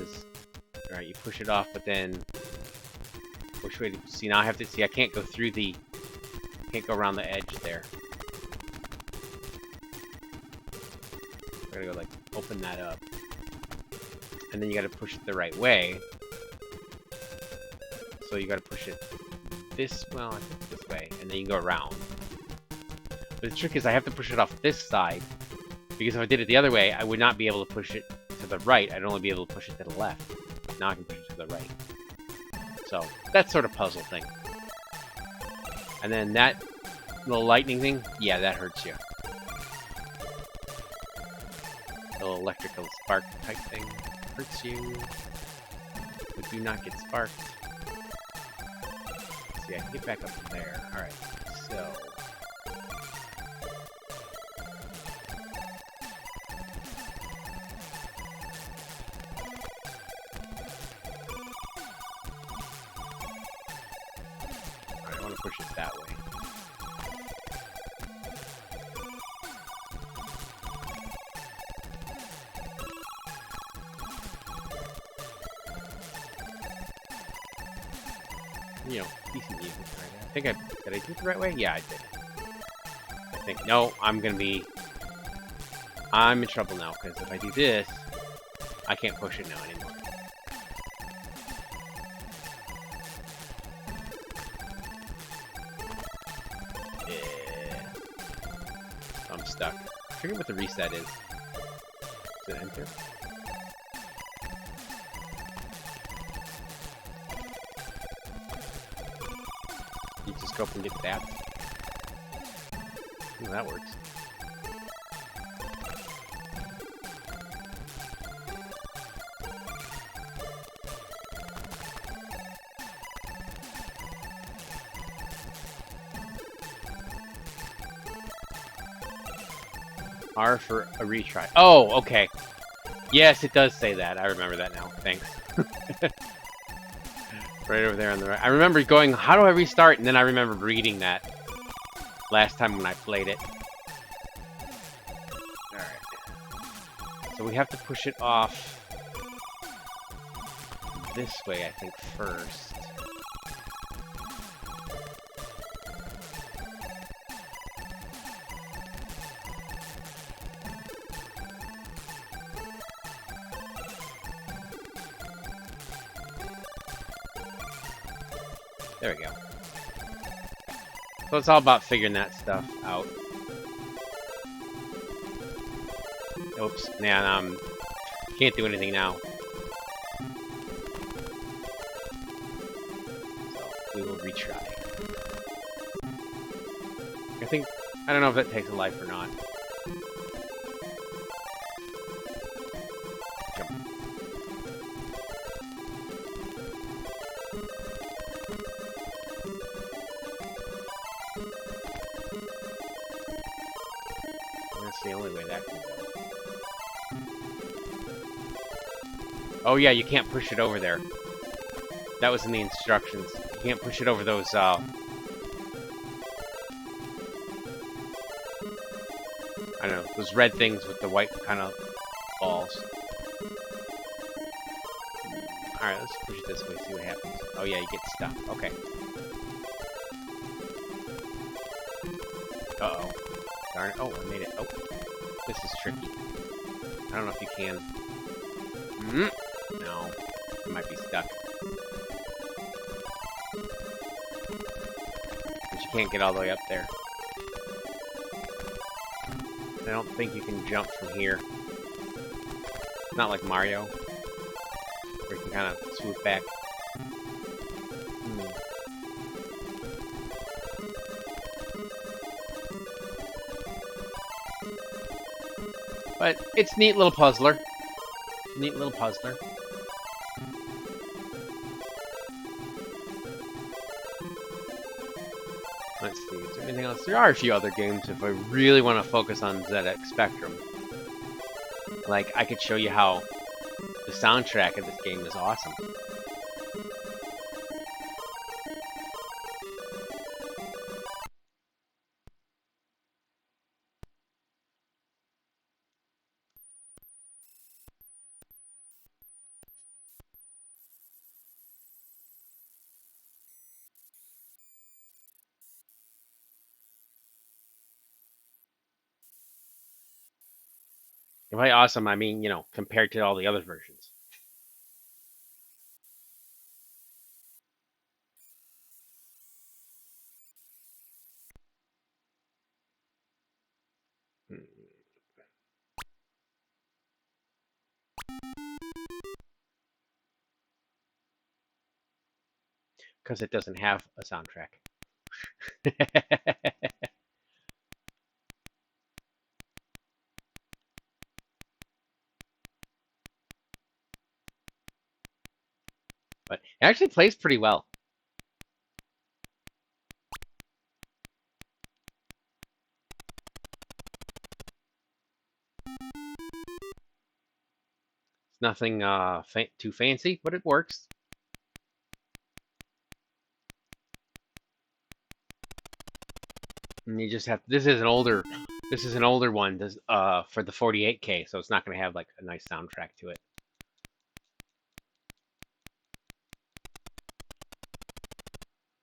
alright, you push it off, but then which way to see? Now I have to see. I can't go through the. Can't go around the edge there. I gotta go like open that up, and then you gotta push it the right way. So you gotta push it this. Well, I think this way, and then you go around. But the trick is I have to push it off this side, because if I did it the other way, I would not be able to push it to the right. I'd only be able to push it to the left. Now I can push it to the right. So that sort of puzzle thing. And then that little lightning thing, yeah, that hurts you. The little electrical spark type thing hurts you. But do not get sparked. See, I can get back up there. Alright, so. I want to push it that way. You know, decent music right now. I think did I do it the right way? Yeah, I did. I think, no, I'm in trouble now, because if I do this, I can't push it now anymore. Yeah. I'm stuck. I forget what the reset is. Is it enter? You just go up and get that. Ooh, that works. R for a retry. Oh, okay. Yes, it does say that. I remember that now. Thanks. Right over there on the right. I remember going, how do I restart? And then I remember reading that last time when I played it. Alright. So we have to push it off this way, I think, first. There we go. So it's all about figuring that stuff out. Oops, man, can't do anything now. So we will retry. I don't know if that takes a life or not. Jump. That's the only way that can go. Oh yeah, you can't push it over there. That was in the instructions. You can't push it over those, I don't know, those red things with the white kind of balls. Alright, let's push it this way, see what happens. Oh yeah, you get stuck. Okay. Uh-oh. Darn it. Oh, I made it. Oh. This is tricky. I don't know if you can. No. You might be stuck. But you can't get all the way up there. I don't think you can jump from here. Not like Mario, where you can kind of swoop back. But it's a neat little puzzler. Neat little puzzler. Let's see, is there anything else There are a few other games if I really want to focus on ZX Spectrum. Like, I could show you how the soundtrack of this game is awesome. And by awesome, I mean, you know, compared to all the other versions. Because it doesn't have a soundtrack. But it actually plays pretty well. It's nothing too fancy, but it works. And you just have, this is an older one for the 48K, so it's not going to have like a nice soundtrack to it.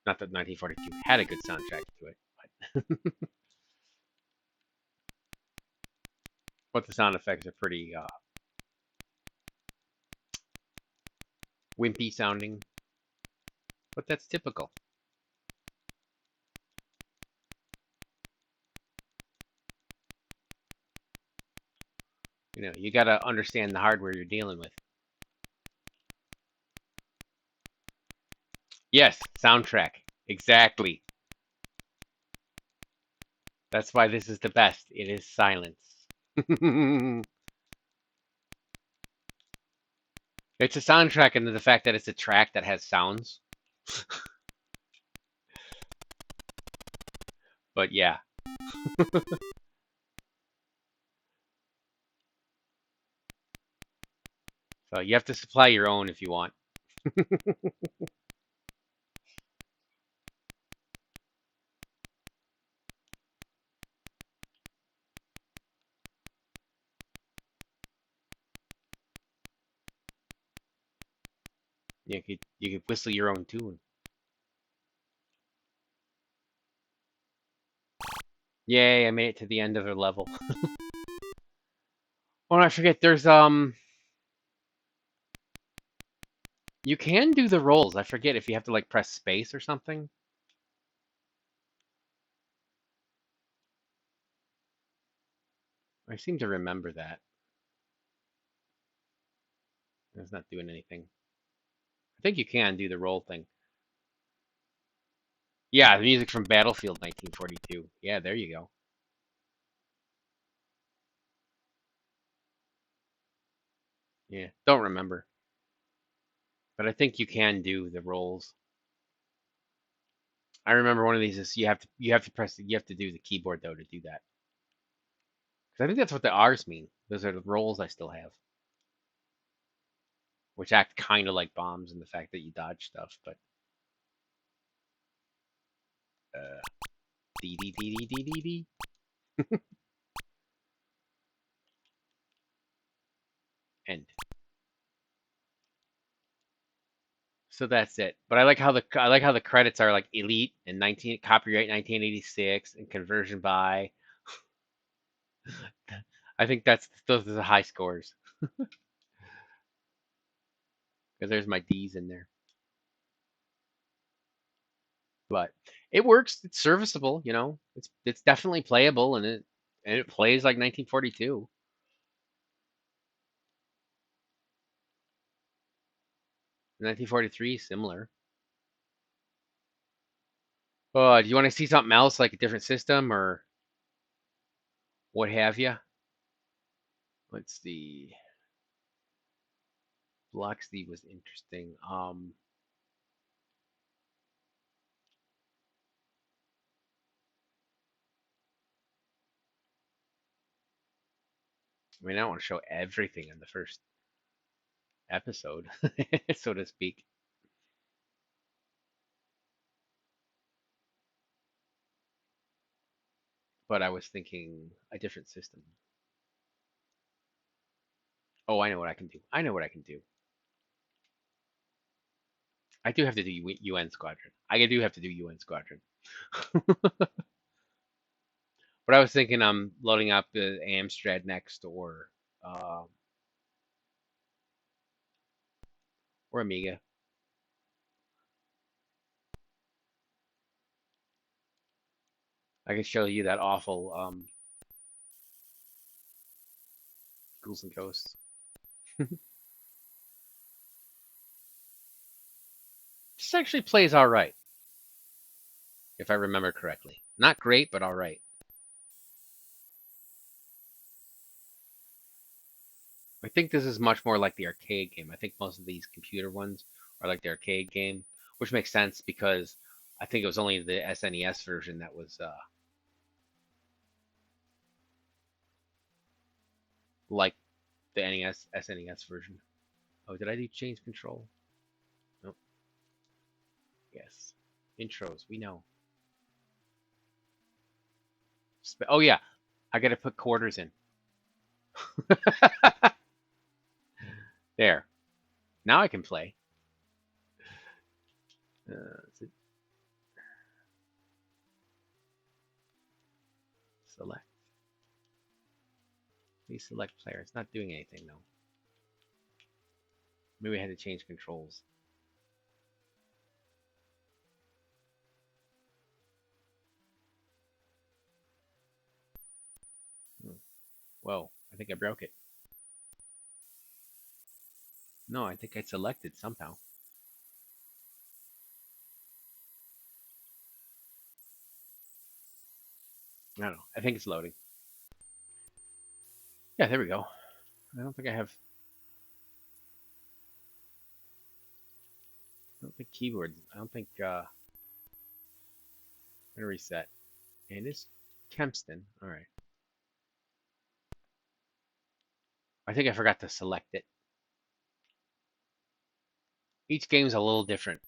Not that 1942 had a good soundtrack to it, but but the sound effects are pretty wimpy sounding. But that's typical. You know, you gotta understand the hardware you're dealing with. Yes, soundtrack. Exactly. That's why this is the best. It is silence. It's a soundtrack, and the fact that it's a track that has sounds. But yeah. So you have to supply your own if you want. You could whistle your own tune. Yay, I made it to the end of the level. Oh, and I forget, there's you can do the rolls. I forget if you have to like press space or something. I seem to remember that. It's not doing anything. I think you can do the roll thing. Yeah, the music from Battlefield 1942. Yeah, there you go. Yeah, don't remember. But I think you can do the rolls. I remember one of these is you have to do the keyboard though to do that. Because I think that's what the R's mean. Those are the rolls I still have. Which act kind of like bombs in the fact that you dodge stuff, but dee dee dee dee dee dee dee. End. So that's it. But I like how the credits are like elite and copyright 1986 and conversion by. I think those are the high scores. Because there's my D's in there. But it works. It's serviceable. You know, it's definitely playable, and it plays like 1942. In 1943, similar. Oh, do you want to see something else, like a different system or what have you? Let's see. Bloxley was interesting. I mean, I don't want to show everything in the first episode, so to speak. But I was thinking a different system. Oh, I know what I can do. I know what I can do. I do have to do UN Squadron. I do have to do UN Squadron. But I was thinking I'm loading up the Amstrad next uh, or Amiga. I can show you that awful Ghouls and Ghosts. This actually plays all right, if I remember correctly. Not great, but all right. I think this is much more like the arcade game. I think most of these computer ones are like the arcade game, which makes sense because I think it was only the SNES version that was like the NES SNES version. Oh, did I do change control? Nope. Yes. Intros, we know. Oh yeah, I gotta put quarters in. There. Now I can play. Select. Please select player. It's not doing anything though. Maybe I had to change controls. Whoa, I think I broke it. No, I think I selected somehow. I don't know. I think it's loading. Yeah, there we go. I don't think I have. I don't think keyboards. I don't think. I'm gonna reset. And it's Kempston. All right. I think I forgot to select it. Each game's a little different.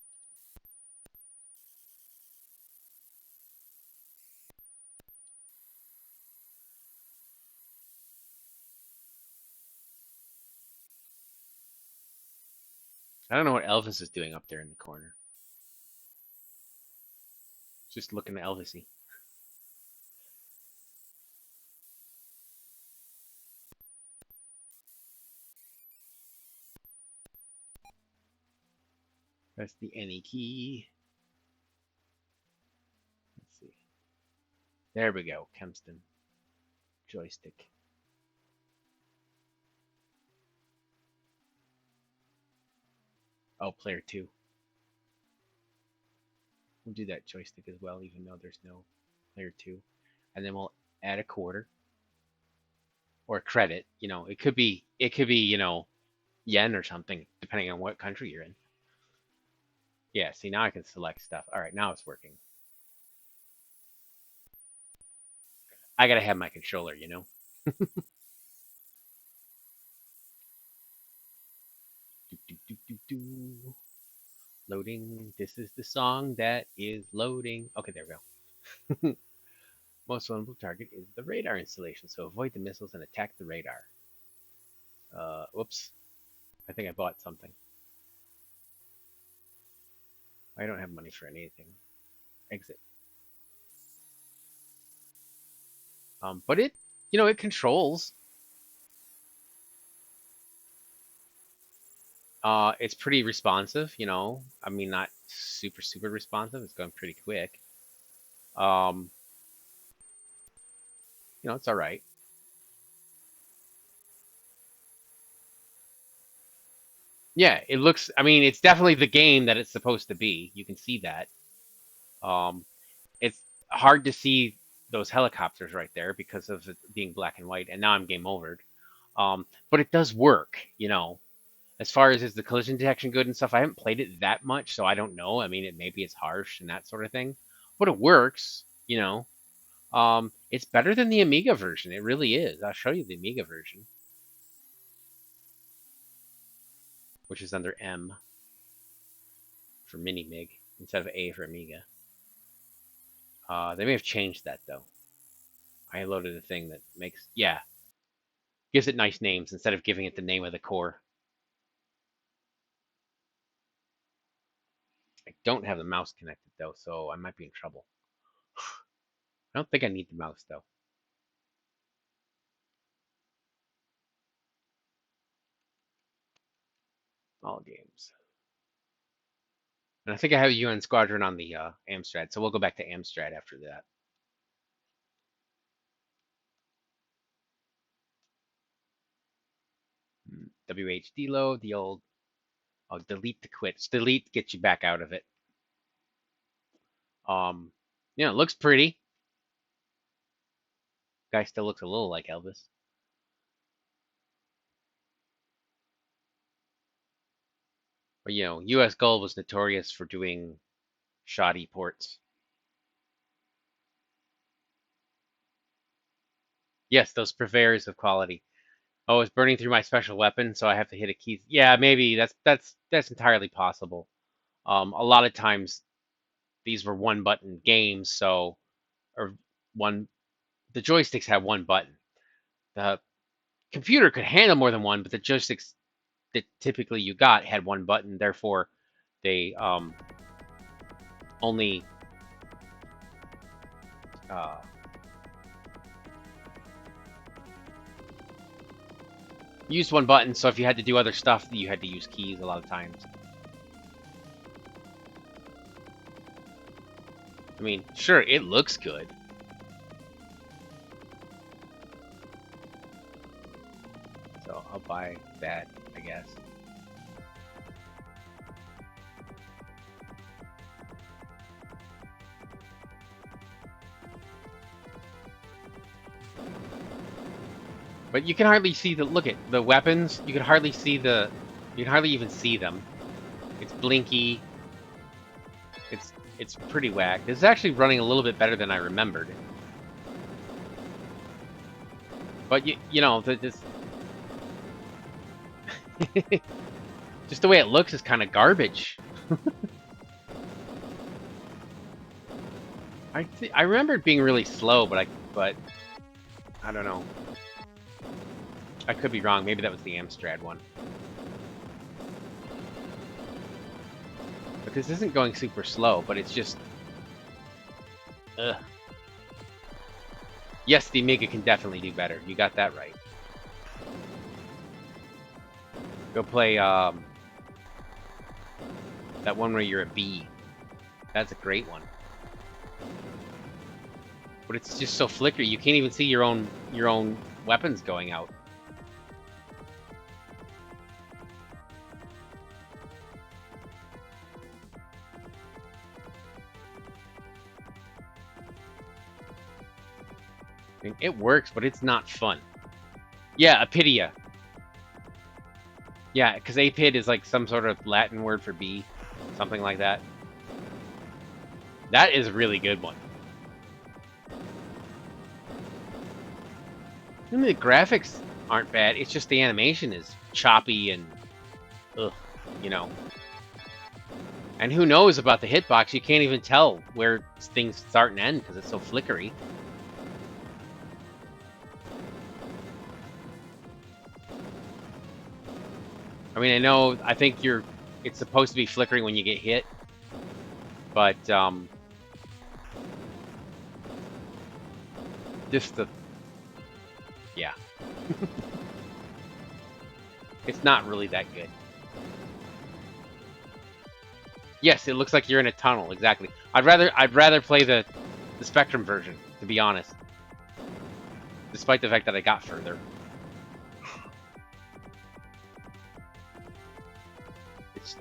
I don't know what Elvis is doing up there in the corner. Just looking Elvisy. Press the any key. Let's see. There we go. Kempston. Joystick. Oh, player 2. We'll do that joystick as well, even though there's no player 2. And then we'll add a quarter or a credit. It could be yen or something, depending on what country you're in. Yeah, see, now I can select stuff. All right, now it's working. I gotta have my controller, Loading. This is the song that is loading. Okay, there we go. Most vulnerable target is the radar installation, so avoid the missiles and attack the radar. Whoops. I think I bought something. I don't have money for anything. Exit. But it controls. It's pretty responsive, I mean, not super responsive. It's going pretty quick. It's all right. Yeah, it looks. I mean, it's definitely the game that it's supposed to be. You can see that. It's hard to see those helicopters right there because of it being black and white, and now I'm game overed. But it does work, As far as is the collision detection good and stuff, I haven't played it that much, so I don't know. I mean, maybe it's harsh and that sort of thing, but it works, It's better than the Amiga version. It really is. I'll show you the Amiga version, which is under M for Mini-Mig instead of A for Amiga. They may have changed that though. I loaded a thing that gives it nice names instead of giving it the name of the core. I don't have the mouse connected though, so I might be in trouble. I don't think I need the mouse though. All games. And I think I have you and Squadron on the Amstrad, so we'll go back to Amstrad after that. WHD load, the old delete to quit. Delete gets you back out of it. It looks pretty. Guy still looks a little like Elvis. But US Gold was notorious for doing shoddy ports. Yes, those purveyors of quality. Oh, it's burning through my special weapon, so I have to hit a key. Yeah, maybe that's entirely possible. A lot of times these were one-button games, the joysticks have one button. The computer could handle more than one, but the joysticks that typically you got had one button. Therefore, they only used one button. So if you had to do other stuff, you had to use keys a lot of times. I mean, sure, it looks good. So I'll buy that, I guess. But you can hardly see look at the weapons. You can hardly even see them. It's blinky. It's pretty whack. This is actually running a little bit better than I remembered. But this just the way it looks is kind of garbage. I remember it being really slow, but I don't know. I could be wrong. Maybe that was the Amstrad one. But this isn't going super slow, but it's just... Ugh. Yes, the Amiga can definitely do better. You got that right. Go play that one where you're a bee. That's a great one. But it's just so flickery. You can't even see your own weapons going out. It works, but it's not fun. Yeah, Apidia. Yeah, because apid is like some sort of Latin word for bee. Something like that. That is a really good one. I mean, the graphics aren't bad. It's just the animation is choppy and... Ugh, And who knows about the hitbox? You can't even tell where things start and end because it's so flickery. I mean, I think it's supposed to be flickering when you get hit, but, yeah. It's not really that good. Yes, it looks like you're in a tunnel, exactly. I'd rather play the Spectrum version, to be honest. Despite the fact that I got further.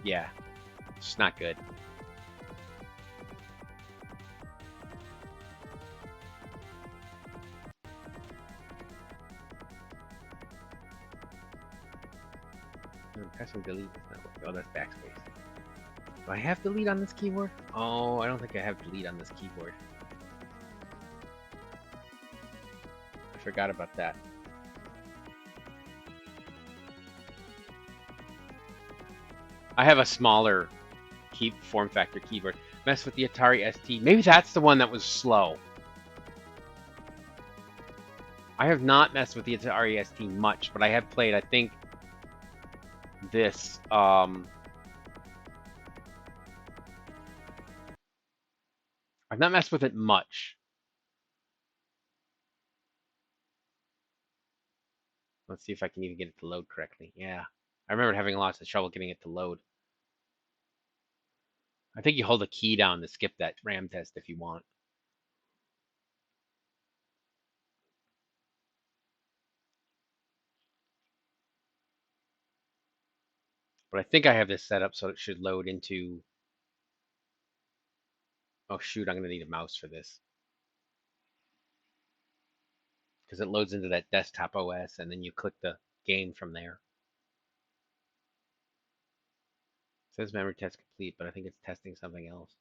Yeah, it's just not good. Pressing delete. Oh, that's backspace. Do I have delete on this keyboard? Oh, I don't think I have delete on this keyboard. forgot about that. I have a smaller form factor keyboard. Mess with the Atari ST. Maybe that's the one that was slow. I have not messed with the Atari ST much, but I have played, I think, this, I've not messed with it much. Let's see if I can even get it to load correctly. Yeah. I remember having lots of trouble getting it to load. I think you hold a key down to skip that RAM test if you want. But I think I have this set up so it should load into... Oh shoot, I'm going to need a mouse for this. Because it loads into that desktop OS and then you click the game from there. It says memory test complete, but I think it's testing something else.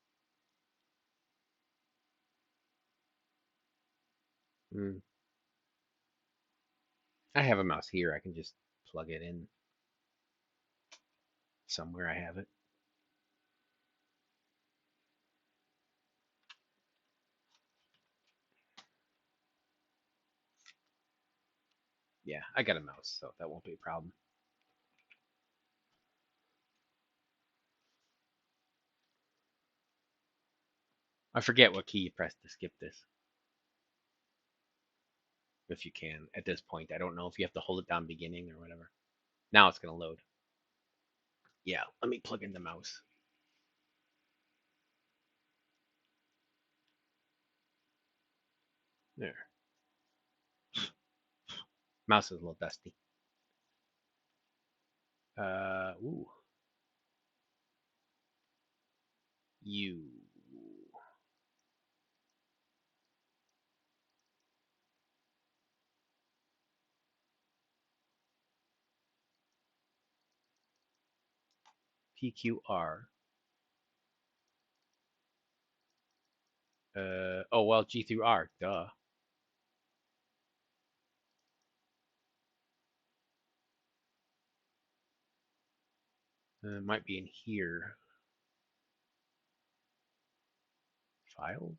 I have a mouse here. I can just plug it in somewhere. I have it. Yeah, I got a mouse, so that won't be a problem. I forget what key you press to skip this. If you can, at this point. I don't know if you have to hold it down beginning or whatever. Now it's going to load. Yeah, let me plug in the mouse. There. Mouse is a little dusty. Ooh. You. PQR. Oh, well, G through R. Duh. It might be in here. Files?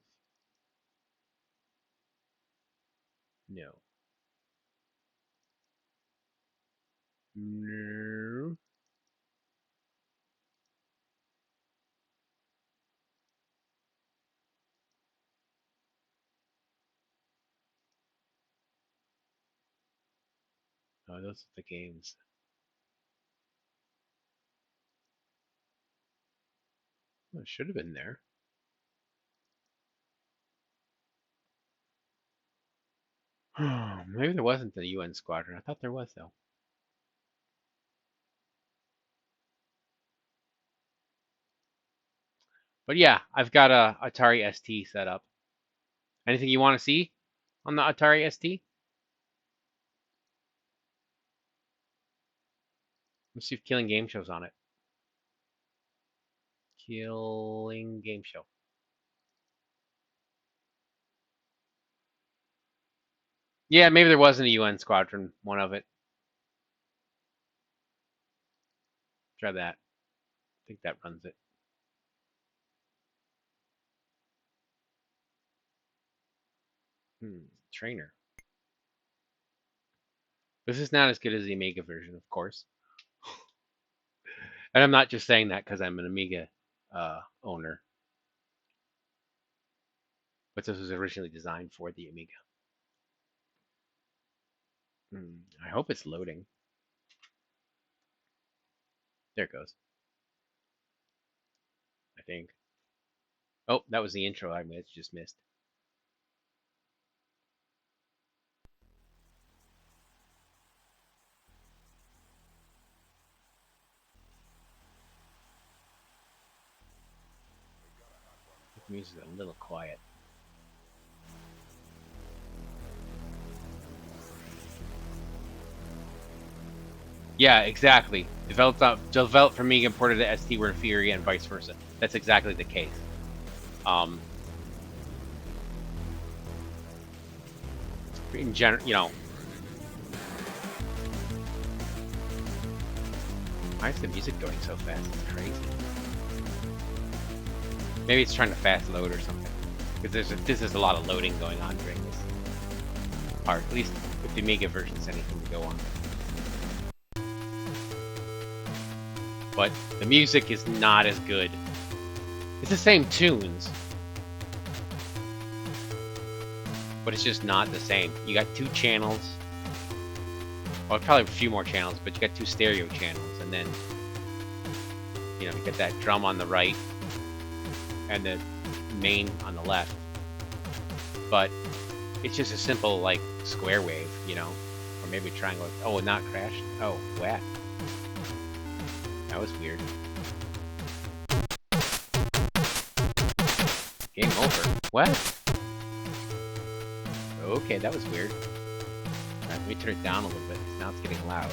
No. No. Oh, those are the games. Oh, it should have been there. Maybe there wasn't the UN Squadron. I thought there was, though. But yeah, I've got a Atari ST set up. Anything you want to see on the Atari ST? Let's see if Killing Game Show's on it. Killing Game Show. Yeah, maybe there wasn't a UN Squadron one of it. Try that. I think that runs it. Trainer. This is not as good as the Amiga version, of course. And I'm not just saying that because I'm an Amiga owner. But this was originally designed for the Amiga. I hope it's loading. There it goes. I think. Oh, that was the intro I just missed. The music's a little quiet. Yeah, exactly. Developed for Amiga, imported to ST, were inferior, and vice versa. That's exactly the case. in general, you know. Why is the music going so fast? It's crazy. Maybe it's trying to fast load or something. Because this is a lot of loading going on during this part. At least if the Amiga version is anything to go on. But the music is not as good. It's the same tunes. But it's just not the same. You got 2 channels. Well, probably a few more channels, but you got 2 stereo channels, and then, you know, you got that drum on the right, and the main on the left. But it's just a simple, like, square wave, you know? Or maybe a triangle. Oh, not crashed? Oh, whack. That was weird. Game over. What? Okay, that was weird. Alright, let me turn it down a little bit. Now it's getting loud.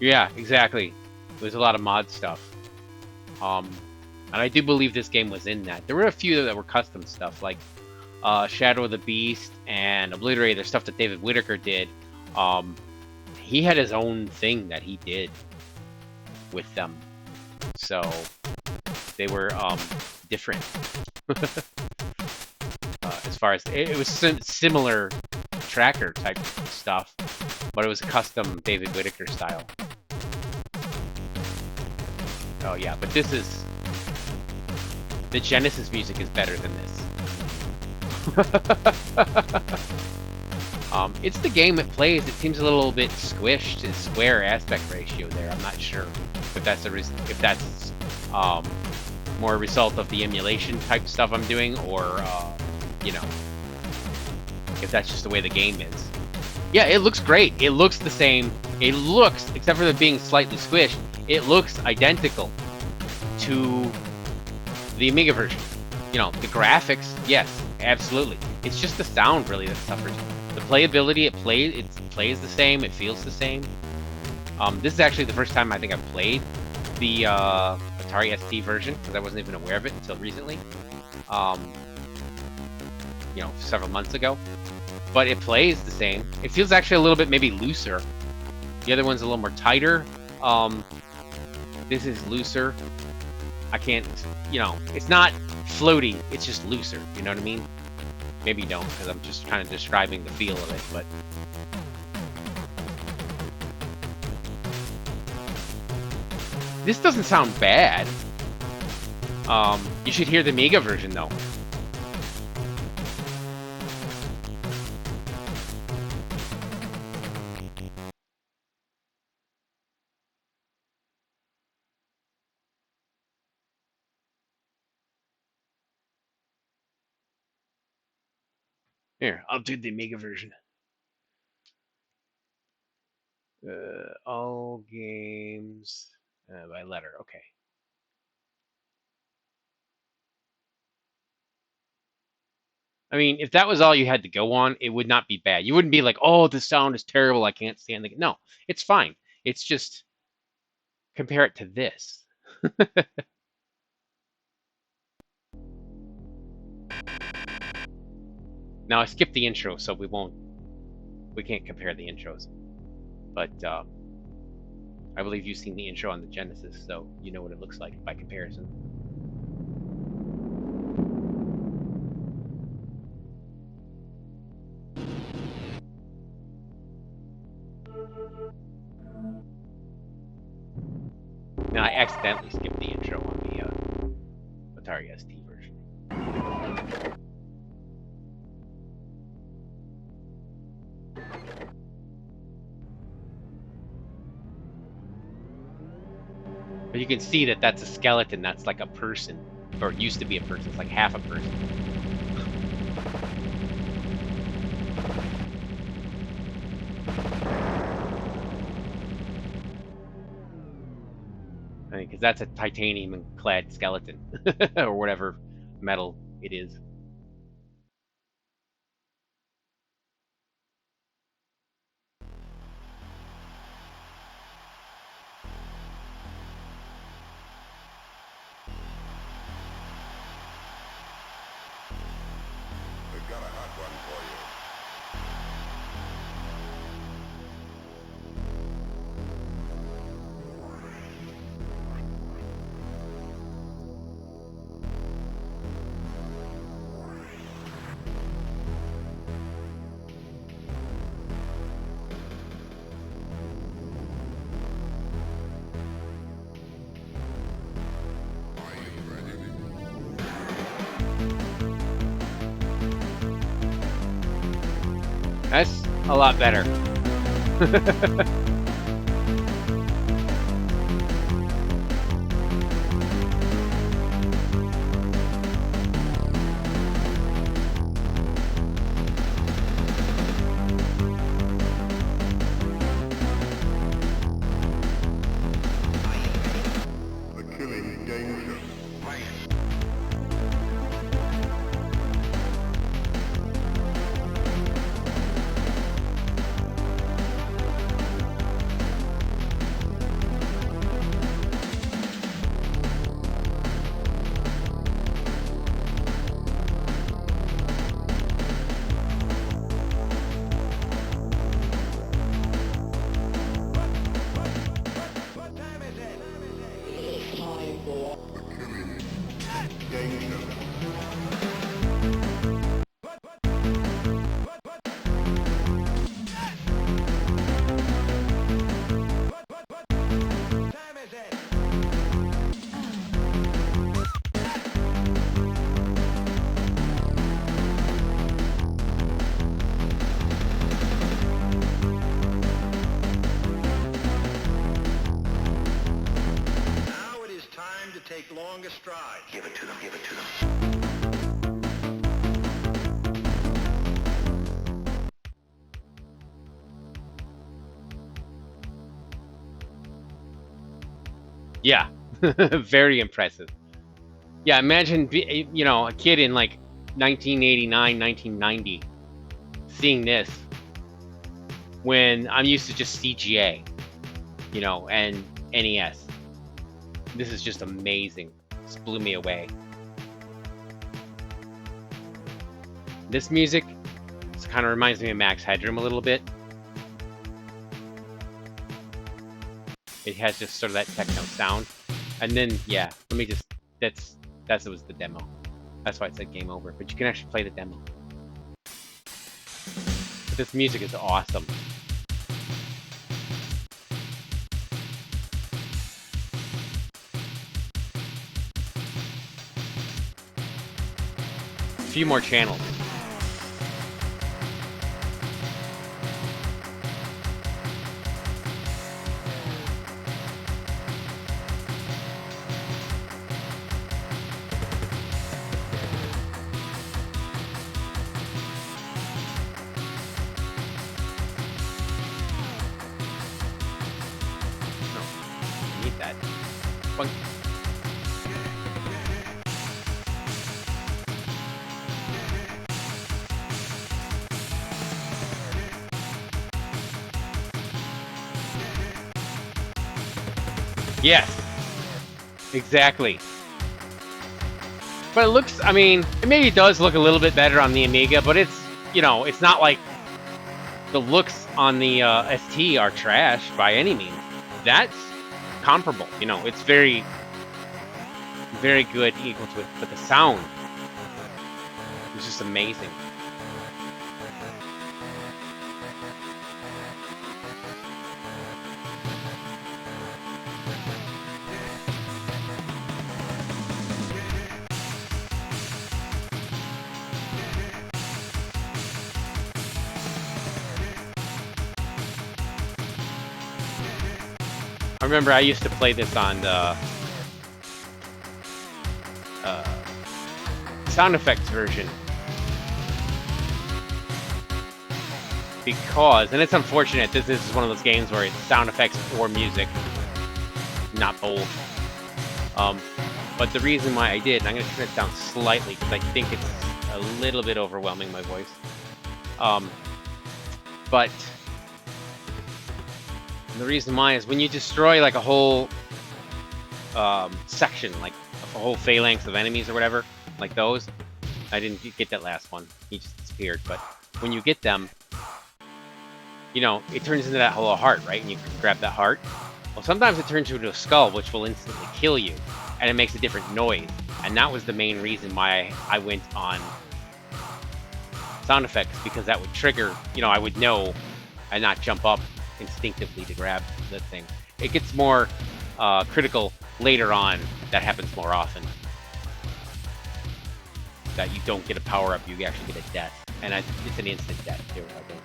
Yeah, exactly. There's a lot of mod stuff. And I do believe this game was in that. There were a few that were custom stuff, like Shadow of the Beast and Obliterator, stuff that David Whittaker did. He had his own thing that he did with them. So they were different. As far as it was similar tracker type stuff, but it was a custom David Whittaker style. Oh yeah, but this is the Genesis music is better than this. It's the game it plays. It seems a little bit squished. It's square aspect ratio there. I'm not sure if that's more a result of the emulation type stuff I'm doing, or you know, if that's just the way the game is. Yeah, it looks great. It looks the same. It looks, except for it being slightly squished, it looks identical to the Amiga version. You know, the graphics, yes, absolutely. It's just the sound really that suffers. The playability, it plays the same. It feels the same. This is actually the first time I think I've played the Atari ST version, because I wasn't even aware of it until recently. You know, several months ago. But it plays the same. It feels actually a little bit maybe looser. The other one's a little more tighter. This is looser. I can't, you know, it's not floaty. It's just looser. You know what I mean? Maybe you don't, because I'm just kind of describing the feel of it, but... This doesn't sound bad. You should hear the Amiga version, though. Here, I'll do the Amiga version. All games by letter. Okay. I mean, if that was all you had to go on, it would not be bad. You wouldn't be like, oh, the sound is terrible. I can't stand the... No, it's fine. It's just compare it to this. Now, I skipped the intro, so we can't compare the intros. But I believe you've seen the intro on the Genesis, so you know what it looks like by comparison. Now, I accidentally skipped the intro on the Atari ST version. But you can see that that's a skeleton. That's like a person, or it used to be a person. It's like half a person. I mean, because that's a titanium-clad skeleton, or whatever metal it is. That's a lot better. Longer stride. Give it to them, give it to them. Yeah, very impressive. Yeah, imagine, you know, a kid in like 1989, 1990 seeing this when I'm used to just CGA, you know, and NES. This is just amazing. Just blew me away. This music kind of reminds me of Max Headroom a little bit. It has just sort of that techno sound. And then, yeah, let me just, that was the demo. That's why it said game over. But you can actually play the demo. But this music is awesome. A few more channels. Need that. Funk. Yes, exactly. But it looks, I mean, it maybe does look a little bit better on the Amiga, but it's, you know, it's not like the looks on the ST are trash by any means. That's comparable, you know, it's very, very good, equal to it, but the sound is just amazing. I remember I used to play this on the sound effects version because, and it's unfortunate, this is one of those games where it's sound effects or music, not both. But the reason why I did, and I'm going to turn it down slightly because I think it's a little bit overwhelming, my voice. But the reason why is when you destroy like a whole section, like a whole phalanx of enemies or whatever, like those. I didn't get that last one. He just disappeared. But when you get them, you know, it turns into that whole heart, right? And you can grab that heart. Well, sometimes it turns into a skull, which will instantly kill you. And it makes a different noise. And that was the main reason why I went on sound effects, because that would trigger, you know, I would know and not jump up instinctively to grab the thing. It gets more critical later on. That happens more often. That you don't get a power up, you actually get a death. And it's an instant death too, I think.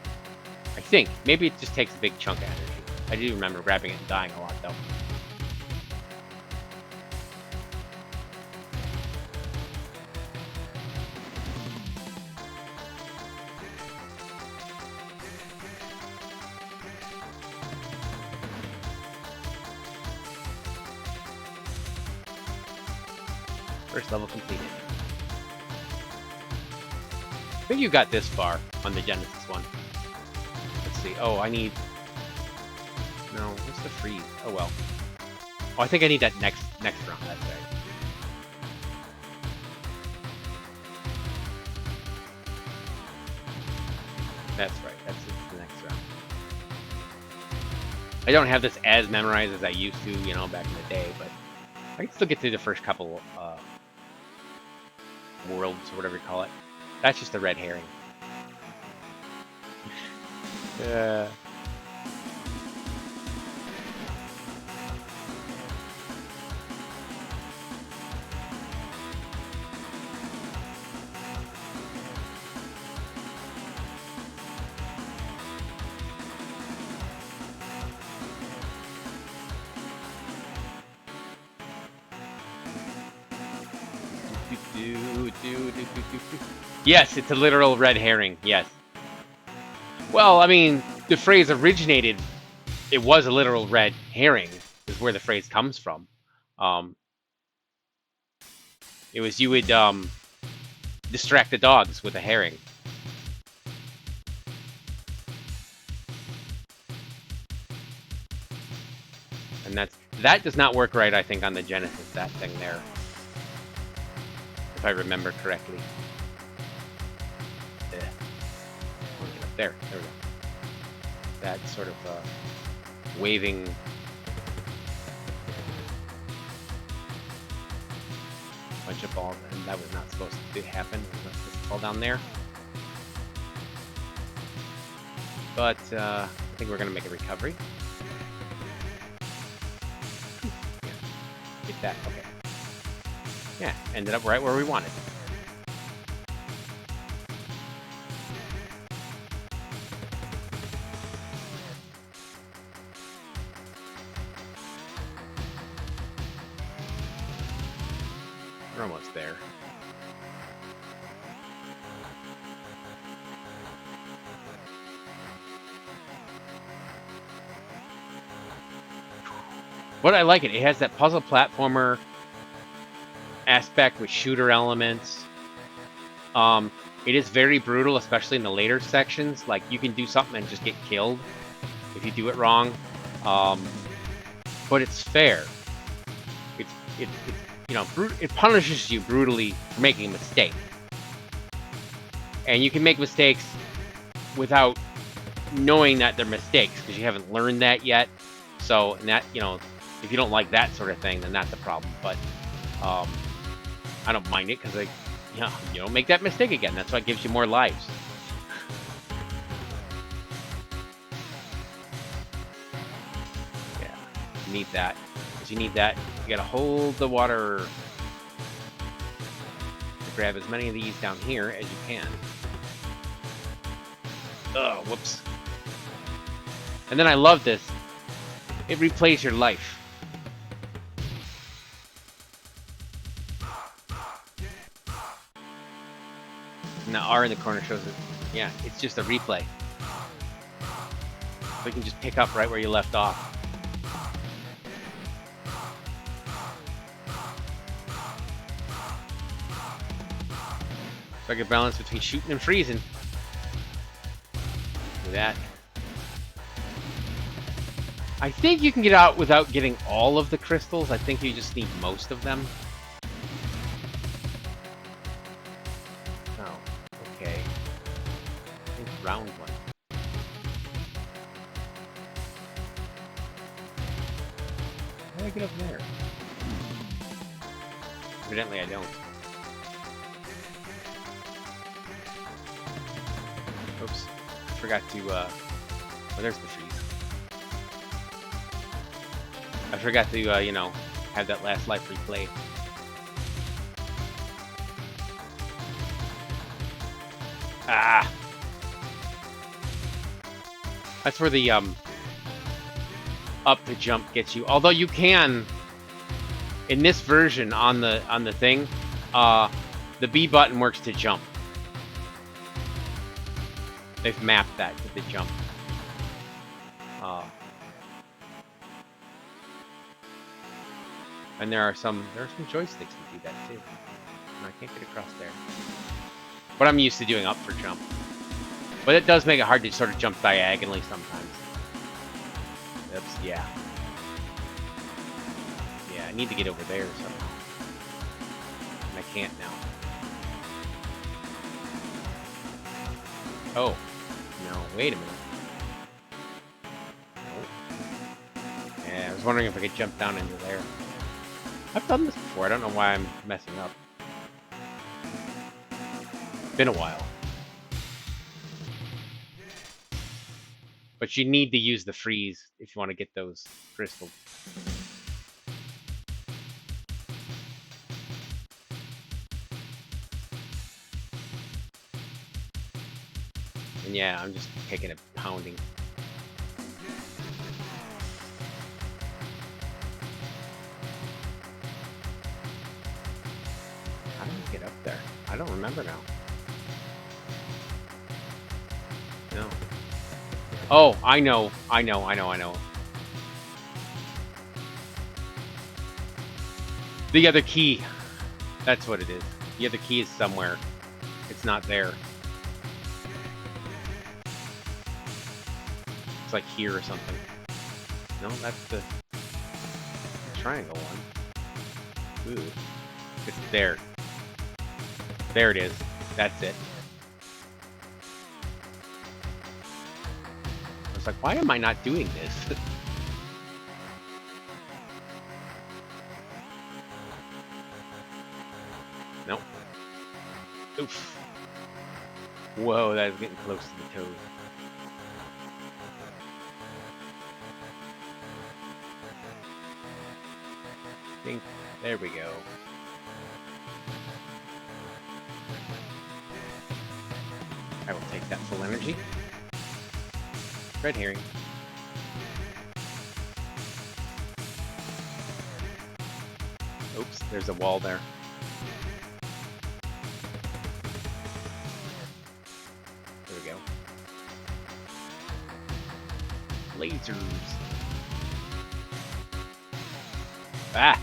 think. Maybe it just takes a big chunk of energy. I do remember grabbing it and dying a lot, though. First level completed. I think you got this far on the Genesis one. Let's see. Oh, I need... No, what's the freeze? Oh, well. Oh, I think I need that next round. That's right. That's right. That's the next round. I don't have this as memorized as I used to, you know, back in the day, but I can still get through the first couple worlds, or whatever you call it. That's just a red herring. Yeah. Yes, it's a literal red herring, yes. Well, I mean, the phrase originated, it was a literal red herring, is where the phrase comes from. It was you would distract the dogs with a herring. And that does not work right, I think, on the Genesis, that thing there. If I remember correctly. There we go. That sort of waving bunch of balls, and that was not supposed to happen. It was not supposed to fall down there. But I think we're gonna make a recovery. Yeah. Get that. Okay. Yeah, ended up right where we wanted. We're almost there. What I like it has that puzzle platformer aspect with shooter elements. It is very brutal, especially in the later sections. Like, you can do something and just get killed if you do it wrong. But it's fair. It's you know, it punishes you brutally for making a mistake. And you can make mistakes without knowing that they're mistakes, because you haven't learned that yet. So, and that, you know, if you don't like that sort of thing, then that's a problem. But I don't mind it, because, like, you know, you don't make that mistake again. That's what gives you more lives. Yeah, you need that. Because you need that. You gotta hold the water to grab as many of these down here as you can. Oh, whoops. And then I love this. It replays your life. And the R in the corner shows it. Yeah, it's just a replay. So you can just pick up right where you left off. Strike a balance between shooting and freezing. Do that. I think you can get out without getting all of the crystals. I think you just need most of them. Oh, okay. I think round one. How do I get up there? Evidently I don't. Oops. I forgot to, oh, there's the freeze. I forgot to, you know, have that last life replay. Ah! That's where the up to jump gets you. Although you can, in this version on the thing, the B button works to jump. They've mapped that to the jump. And there are some joysticks that do that too. And I can't get across there. But I'm used to doing up for jump. But it does make it hard to sort of jump diagonally sometimes. Oops, yeah. Yeah, I need to get over there somehow. And I can't now. Oh. No, wait a minute. Nope. Yeah, I was wondering if I could jump down into there. I've done this before. I don't know why I'm messing up. It's been a while. But you need to use the freeze if you want to get those crystals. And yeah, I'm just taking a pounding. How do I get up there? I don't remember now. No. Oh, I know. The other key. That's what it is. The other key is somewhere. It's not there. It's like here or something. No, that's the triangle one. Ooh. It's there. There it is. That's it. I was like, why am I not doing this? Nope. Oof. Whoa, that is getting close to the toad. There we go. I will take that full energy. Red herring. Oops, there's a wall there. There we go. Lasers. Ah!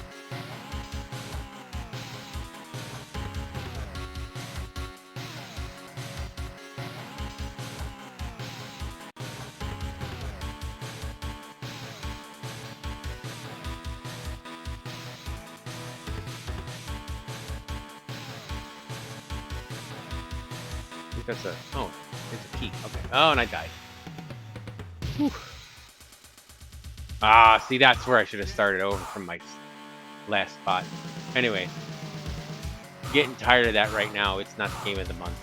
That's a... Oh, it's a key. Okay. Oh, and I died. Whew. Ah, see, that's where I should have started over from my last spot. Anyway. Getting tired of that right now. It's not the game of the month.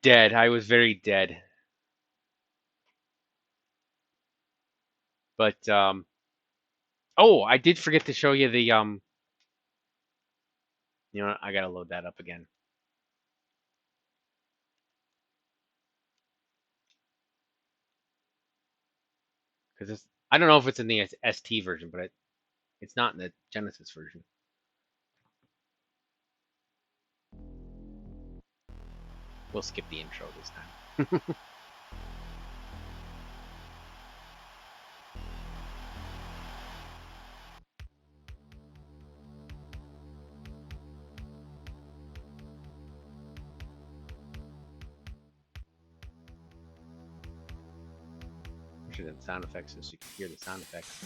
Dead. I was very dead. But, oh, I did forget to show you the, you know what? I gotta load that up again. Because it's, I don't know if it's in the ST version, but it's not in the Genesis version. We'll skip the intro this time. Than sound effects so you can hear the sound effects.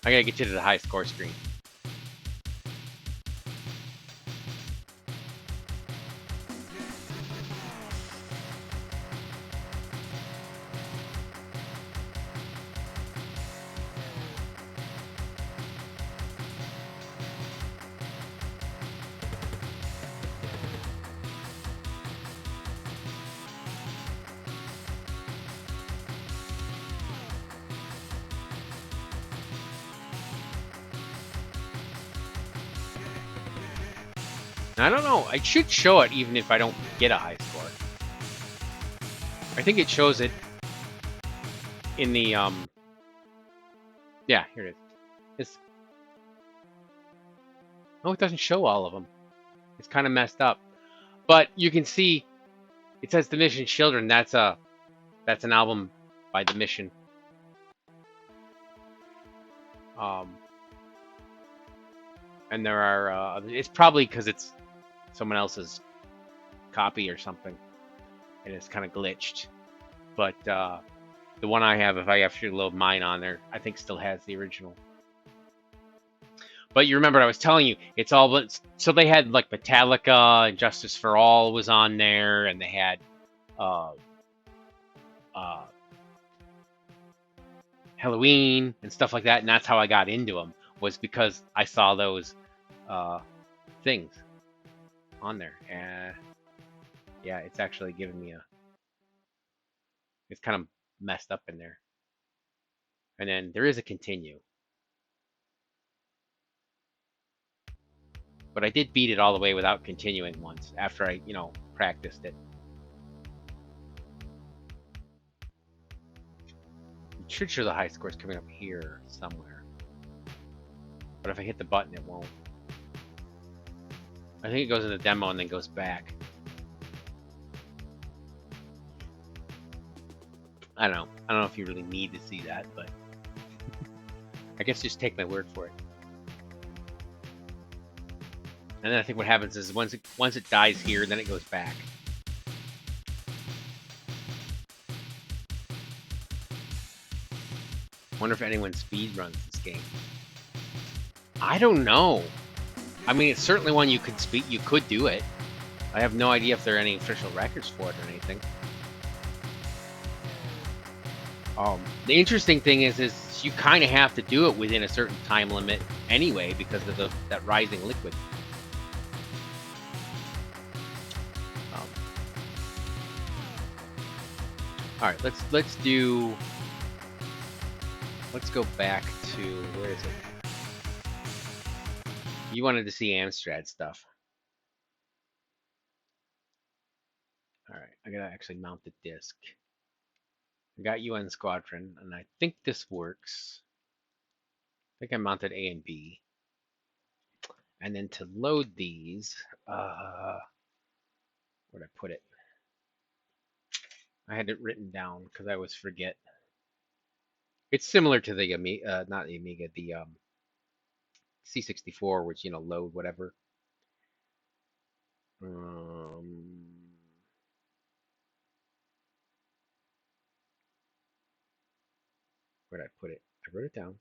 I gotta get you to the high score screen. I don't know. I should show it even if I don't get a high score. I think it shows it in the yeah, here it is. It's oh, it doesn't show all of them. It's kind of messed up. But you can see it says The Mission Children. That's an album by The Mission. And there are it's probably because it's someone else's copy or something, and it's kind of glitched. But the one I have, if I actually load mine on there, I think still has the original. But you remember I was telling you, it's all but so they had like Metallica and Justice for All was on there, and they had Halloween and stuff like that, and that's how I got into them, was because I saw those things on there. And yeah, it's actually giving me it's kind of messed up in there. And then there is a continue. But I did beat it all the way without continuing once after I, practiced it. It should show the high scores coming up here somewhere. But if I hit the button, it won't. I think it goes in the demo and then goes back. I don't know. I don't know if you really need to see that, but I guess just take my word for it. And then I think what happens is once it dies here, then it goes back. Wonder if anyone speed runs this game. I don't know. I mean, it's certainly one you could do it. I have no idea if there are any official records for it or anything. The interesting thing is you kind of have to do it within a certain time limit anyway because of that rising liquid. All right, let's go back to, where is it? You wanted to see Amstrad stuff. All right, I gotta actually mount the disc. I got you on Squadron, and I think this works. I think I mounted A and B. And then to load these, where'd I put it? I had it written down because I always forget. It's similar to the Amiga, not the Amiga, the C64, which load whatever. Where'd I put it? I wrote it down.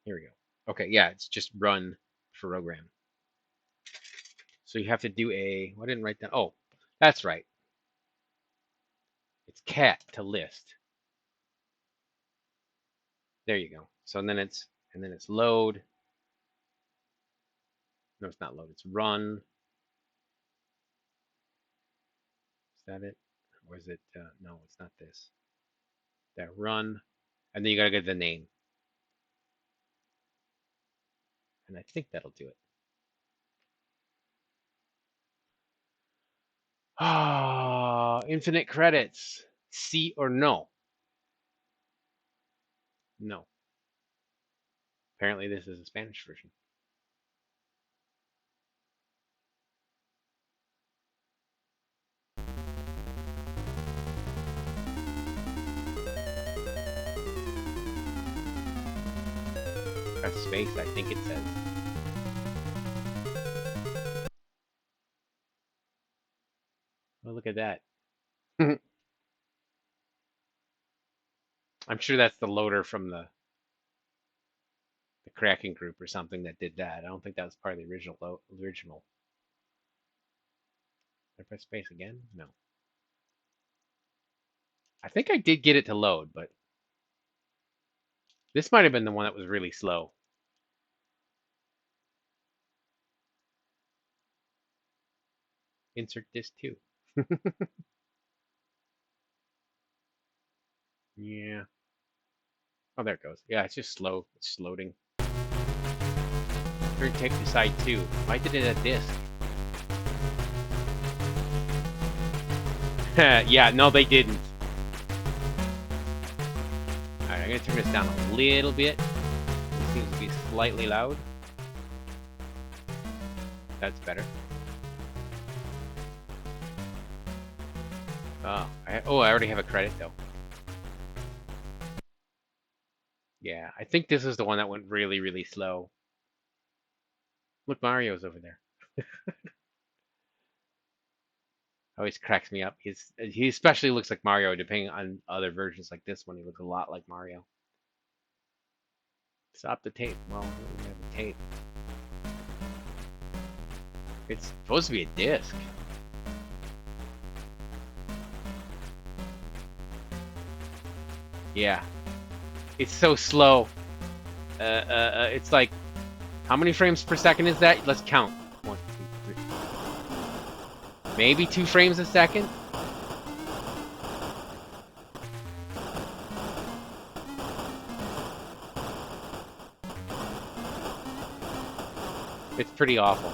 Here we go. Okay, yeah, it's just run program. So you have to do I didn't write that. Oh, that's right. It's cat to list. There you go. So then it's load. No, it's not load. It's run. Is that it? Or is it? No, it's not this. That run, and then you gotta get the name. And I think that'll do it. Ah, infinite credits. C or no? No. Apparently this is a Spanish version. Press space, I think it says. Oh, look at that. I'm sure that's the loader from the cracking group or something that did that. I don't think that was part of the original. Did I press space again? No. I think I did get it to load, but this might have been the one that was really slow. Insert disc 2. Yeah. Oh, there it goes. Yeah, it's just slow. It's loading. Turn tape to side 2. Why did it at disc? Yeah, no, they didn't. Alright, I'm gonna turn this down a little bit. It seems to be slightly loud. That's better. Oh, I already have a credit though. Yeah, I think this is the one that went really, really slow. Look, Mario's over there. Always cracks me up. He especially looks like Mario, depending on other versions like this one. He looks a lot like Mario. Stop the tape. Well, we have a tape. It's supposed to be a disc. Yeah. It's so slow. It's like, how many frames per second is that? Let's count. 1, 2, 3. Maybe 2 frames a second? It's pretty awful.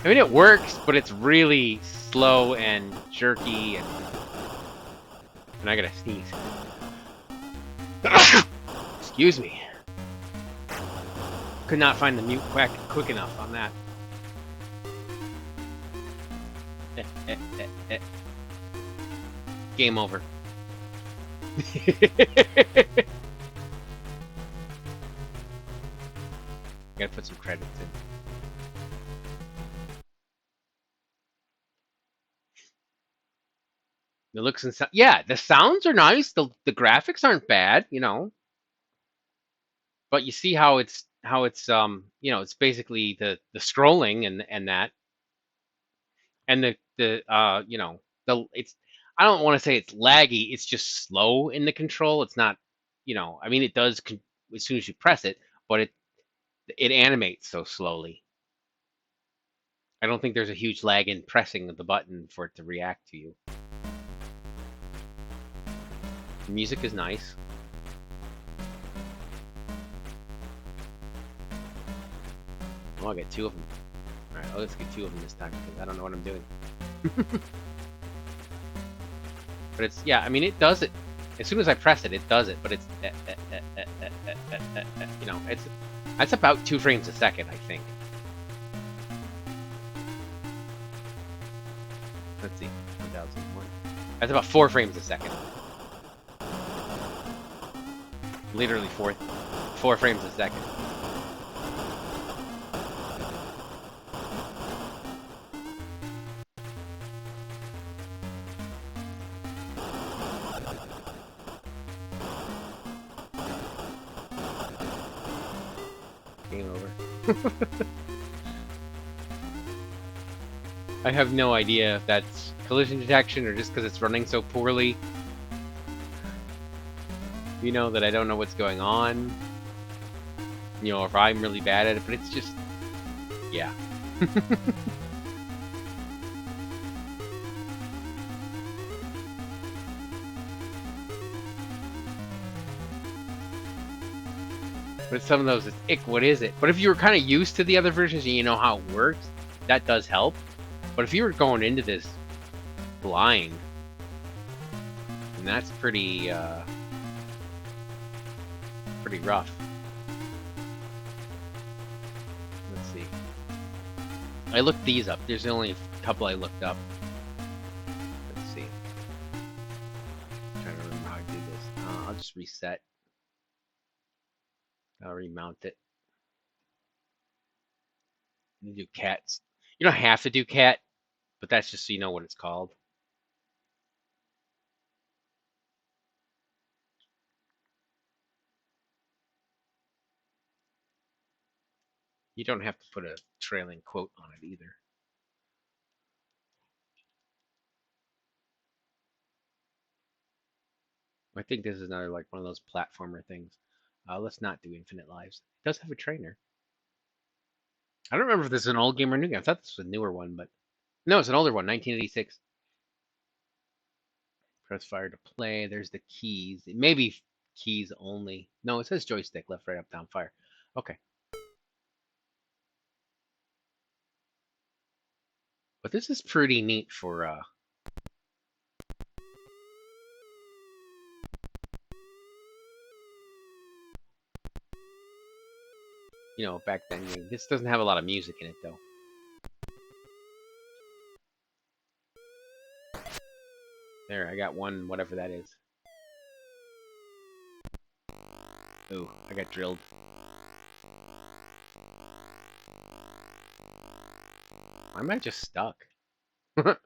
I mean, it works, but it's really slow and jerky, and I gotta sneeze. Excuse me. Could not find the mute quick enough on that. Game over. Gotta put some credits in. The looks and sound. Yeah, the sounds are nice. The graphics aren't bad, you know. But you see how it's you know, it's basically the scrolling and that, and the you know, it's, I don't want to say it's laggy. It's just slow in the control. It's not, you know, I mean, it does as soon as you press it, but it animates so slowly. I don't think there's a huge lag in pressing the button for it to react to you. The music is nice. Oh, I got 2 of them. Alright, let's get 2 of them this time, because I don't know what I'm doing. But it's, yeah, I mean, it does it. As soon as I press it, it does it, but it's, you know, that's about 2 frames a second, I think. Let's see, 1001. That's about 4 frames a second. Literally 4 frames a second. Game over. I have no idea if that's collision detection or just because it's running so poorly. You know, that I don't know what's going on. You know, if I'm really bad at it, but it's just, yeah. But some of those, it's ick, what is it? But if you were kind of used to the other versions and you know how it works, that does help. But if you were going into this blind, and that's pretty rough. Let's see. I looked these up. There's only a couple I looked up. Let's see. I'm trying to remember how I do this. I'll just reset. I'll remount it. You do cats. You don't have to do cat, but that's just so you know what it's called. You don't have to put a trailing quote on it either. I think this is another, like, one of those platformer things. Let's not do Infinite Lives. It does have a trainer. I don't remember if this is an old game or a new game. I thought this was a newer one, but no, it's an older one, 1986. Press fire to play. There's the keys. It may be keys only. No, it says joystick, left, right, up, down, fire. Okay. But this is pretty neat for you know, back then. This doesn't have a lot of music in it though. There, I got one, whatever that is. Ooh, I got drilled. Why am I just stuck? That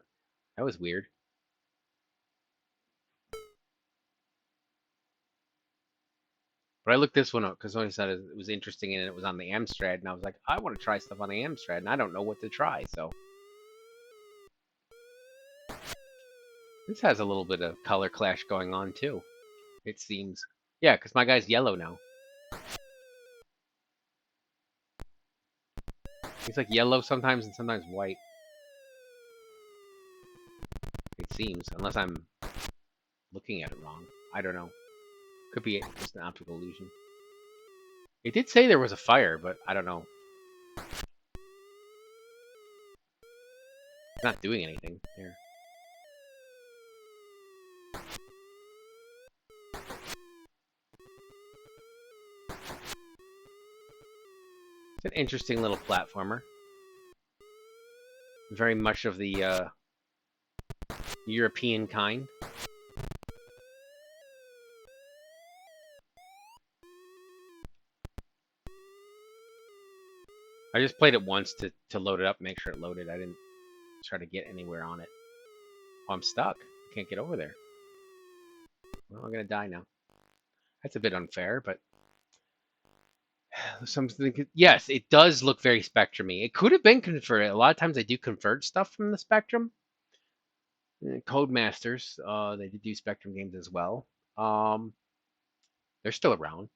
was weird. But I looked this one up because somebody said it was interesting and it was on the Amstrad, and I was like, I want to try stuff on the Amstrad, and I don't know what to try, so. This has a little bit of color clash going on too, it seems. Yeah, because my guy's yellow now. He's like yellow sometimes and sometimes white. It seems, unless I'm looking at it wrong. I don't know. Could be just an optical illusion. It did say there was a fire, but I don't know. It's not doing anything here. It's an interesting little platformer. Very much of the European kind. I just played it once to load it up, make sure it loaded. I didn't try to get anywhere on it. Oh, I'm stuck. Can't get over there. Well, I'm gonna die now. That's a bit unfair, but something. Yes, it does look very Spectrum-y. It could have been converted. A lot of times they do convert stuff from the Spectrum. Codemasters, they did do Spectrum games as well. They're still around.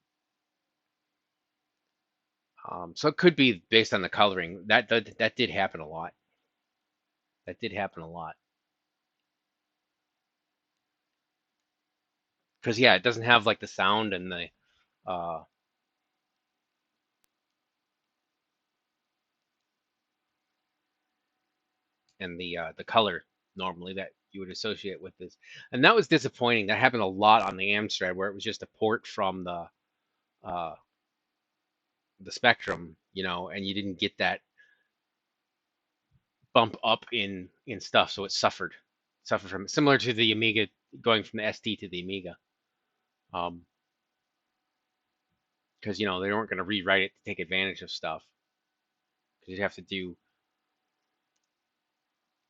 So it could be based on the coloring. That did happen a lot. That did happen a lot. Because yeah, it doesn't have like the sound and the color normally that you would associate with this. And that was disappointing. That happened a lot on the Amstrad, where it was just a port from the Spectrum, you know, and you didn't get that bump up in stuff, so it suffered from it. Similar to the Amiga going from the ST to the Amiga. Because you know they weren't going to rewrite it to take advantage of stuff. Because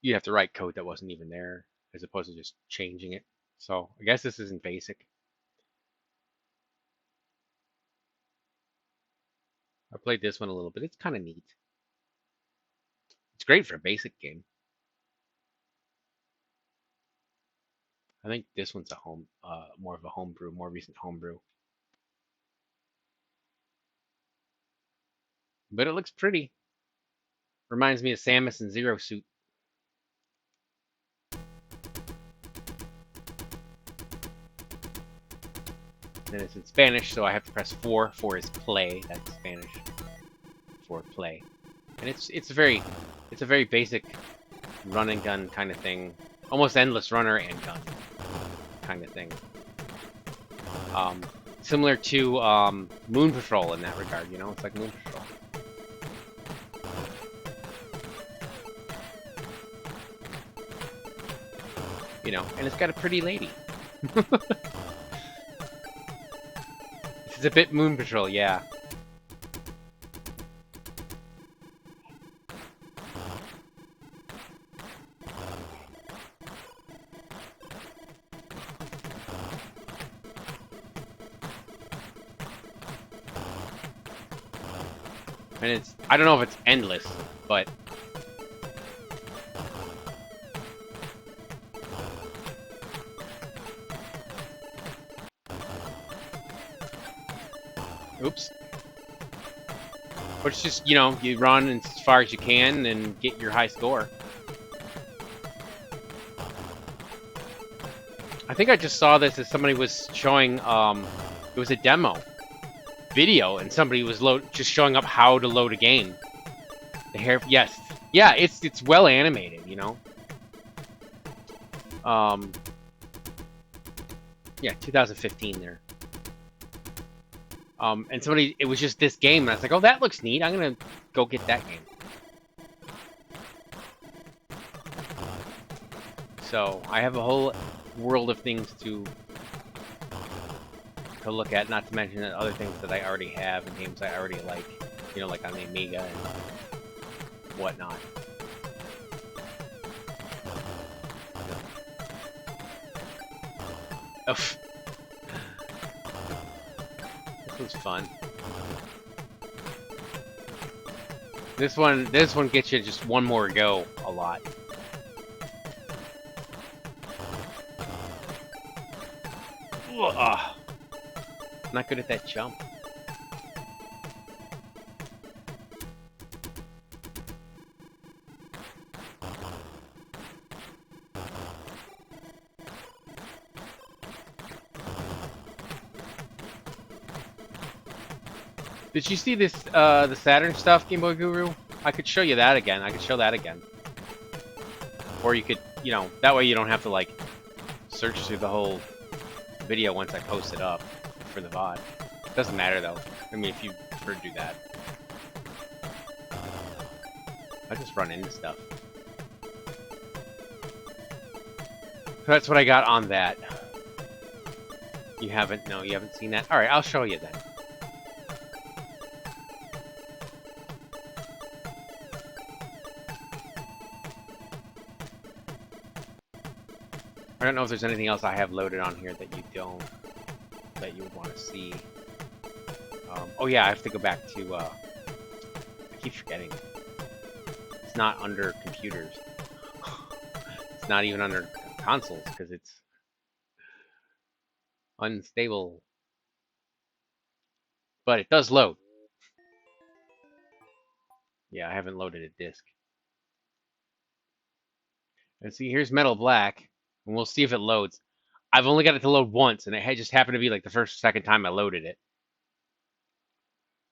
you'd have to write code that wasn't even there, as opposed to just changing it. So I guess this isn't basic. I played this one a little bit. It's kind of neat. It's great for a basic game. I think this one's more of a homebrew, more recent homebrew. But it looks pretty. Reminds me of Samus and Zero Suit. And it's in Spanish, so I have to press 4. 4 is play. That's Spanish for play. And it's a very basic run and gun kind of thing. Almost endless runner and gun kind of thing. Similar to Moon Patrol in that regard, you know? It's like Moon Patrol. You know, and it's got a pretty lady. It's a bit Moon Patrol, yeah. And I don't know if it's endless, but oops. But it's just, you know, you run as far as you can and get your high score. I think I just saw this as somebody was showing, it was a demo video, and somebody was just showing up how to load a game. The hair, yes. Yeah, it's well animated, you know? Yeah, 2015 there. And somebody, it was just this game, and I was like, oh, that looks neat. I'm gonna go get that game. So, I have a whole world of things to look at, not to mention other things that I already have and games I already like, you know, like on the Amiga and whatnot. Oh, this was fun. This one gets you just one more go a lot. Ugh. Not good at that jump. Did you see this, the Saturn stuff, Game Boy Guru? I could show you that again. I could show that again. Or you could, you know, that way you don't have to, like, search through the whole video once I post it up for the VOD. Doesn't matter, though. I mean, if you prefer to do that. I just run into stuff. So that's what I got on that. You haven't seen that? Alright, I'll show you then. I don't know if there's anything else I have loaded on here that you don't, that you would want to see. Oh yeah, I have to go back to, I keep forgetting. It's not under computers. It's not even under consoles, because it's unstable. But it does load. Yeah, I haven't loaded a disc. And see, here's Metal Black, and we'll see if it loads. I've only got it to load once, and it just happened to be like the second time I loaded it.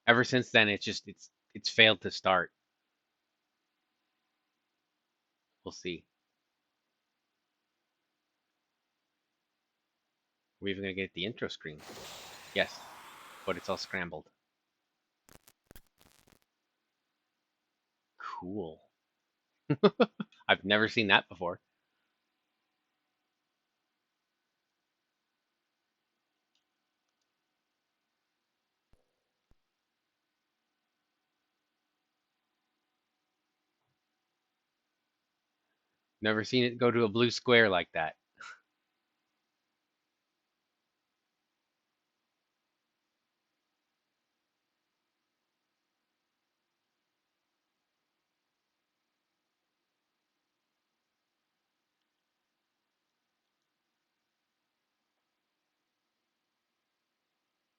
Ever since then, it's failed to start. We'll see. We're even gonna get the intro screen. Yes, but it's all scrambled. Cool. I've never seen that before. Never seen it go to a blue square like that.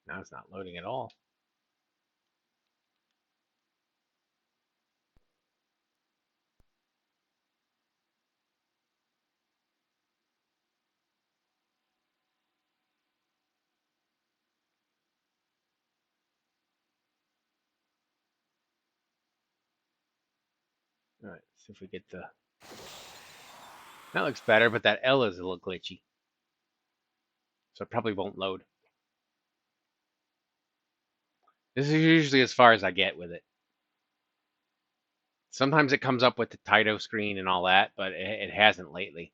Now it's not loading at all. Alright, see if we get the... That looks better, but that L is a little glitchy. So it probably won't load. This is usually as far as I get with it. Sometimes it comes up with the title screen and all that, but it hasn't lately.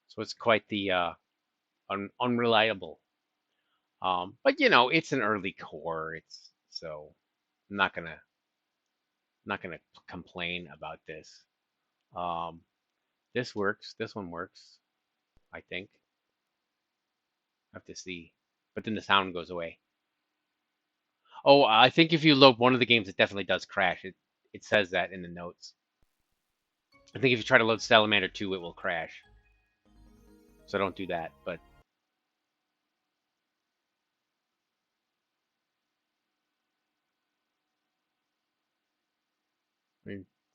So it's quite the unreliable. But you know, it's an early core. So I'm not gonna complain about this. This works. This one works. I think. I have to see. But then the sound goes away. Oh, I think if you load one of the games, it definitely does crash. It says that in the notes. I think if you try to load Salamander 2, it will crash. So don't do that. But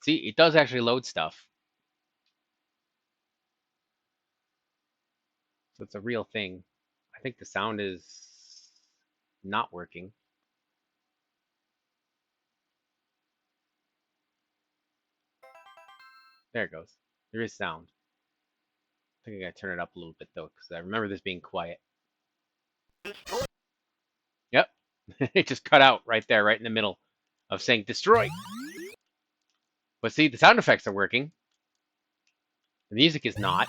See, it does actually load stuff. So it's a real thing. I think the sound is not working. There it goes. There is sound. I think I gotta turn it up a little bit though, because I remember this being quiet. Yep. It just cut out right there, right in the middle of saying destroy. But see, the sound effects are working. The music is not.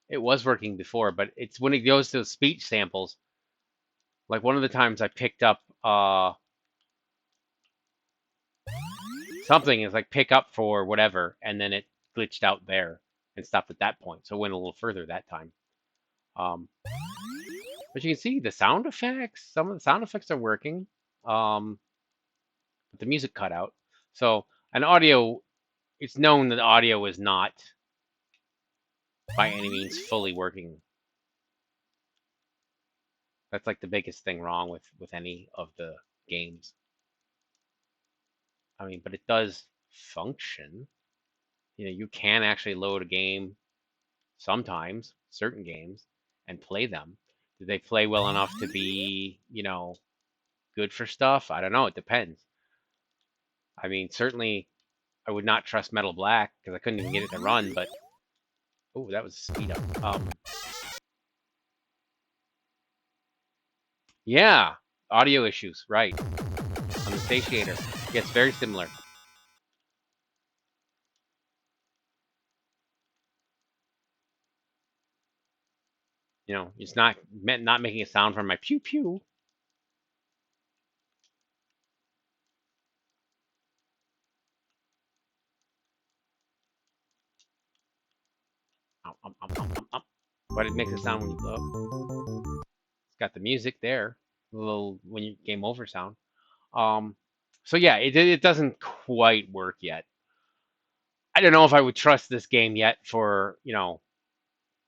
It was working before, but it's when it goes to speech samples. Like one of the times I picked up something is like pick up for whatever, and then it glitched out there and stopped at that point. So it went a little further that time. But you can see the sound effects. Some of the sound effects are working. But the music cut out. So an audio, it's known that audio is not by any means fully working. That's like the biggest thing wrong with any of the games. I mean, but it does function. You know, you can actually load a game sometimes, certain games, and play them. Do they play well enough to be, you know, good for stuff? I don't know. It depends. I mean, certainly I would not trust Metal Black because I couldn't even get it to run, but oh, that was a speed up. Yeah, audio issues, right. On the satiator. Yeah, it's very similar. You know, it's not making a sound from my pew pew. But it makes a sound when you blow. It's got the music there, a little when you game over sound. So yeah, it doesn't quite work yet. I don't know if I would trust this game yet for, you know,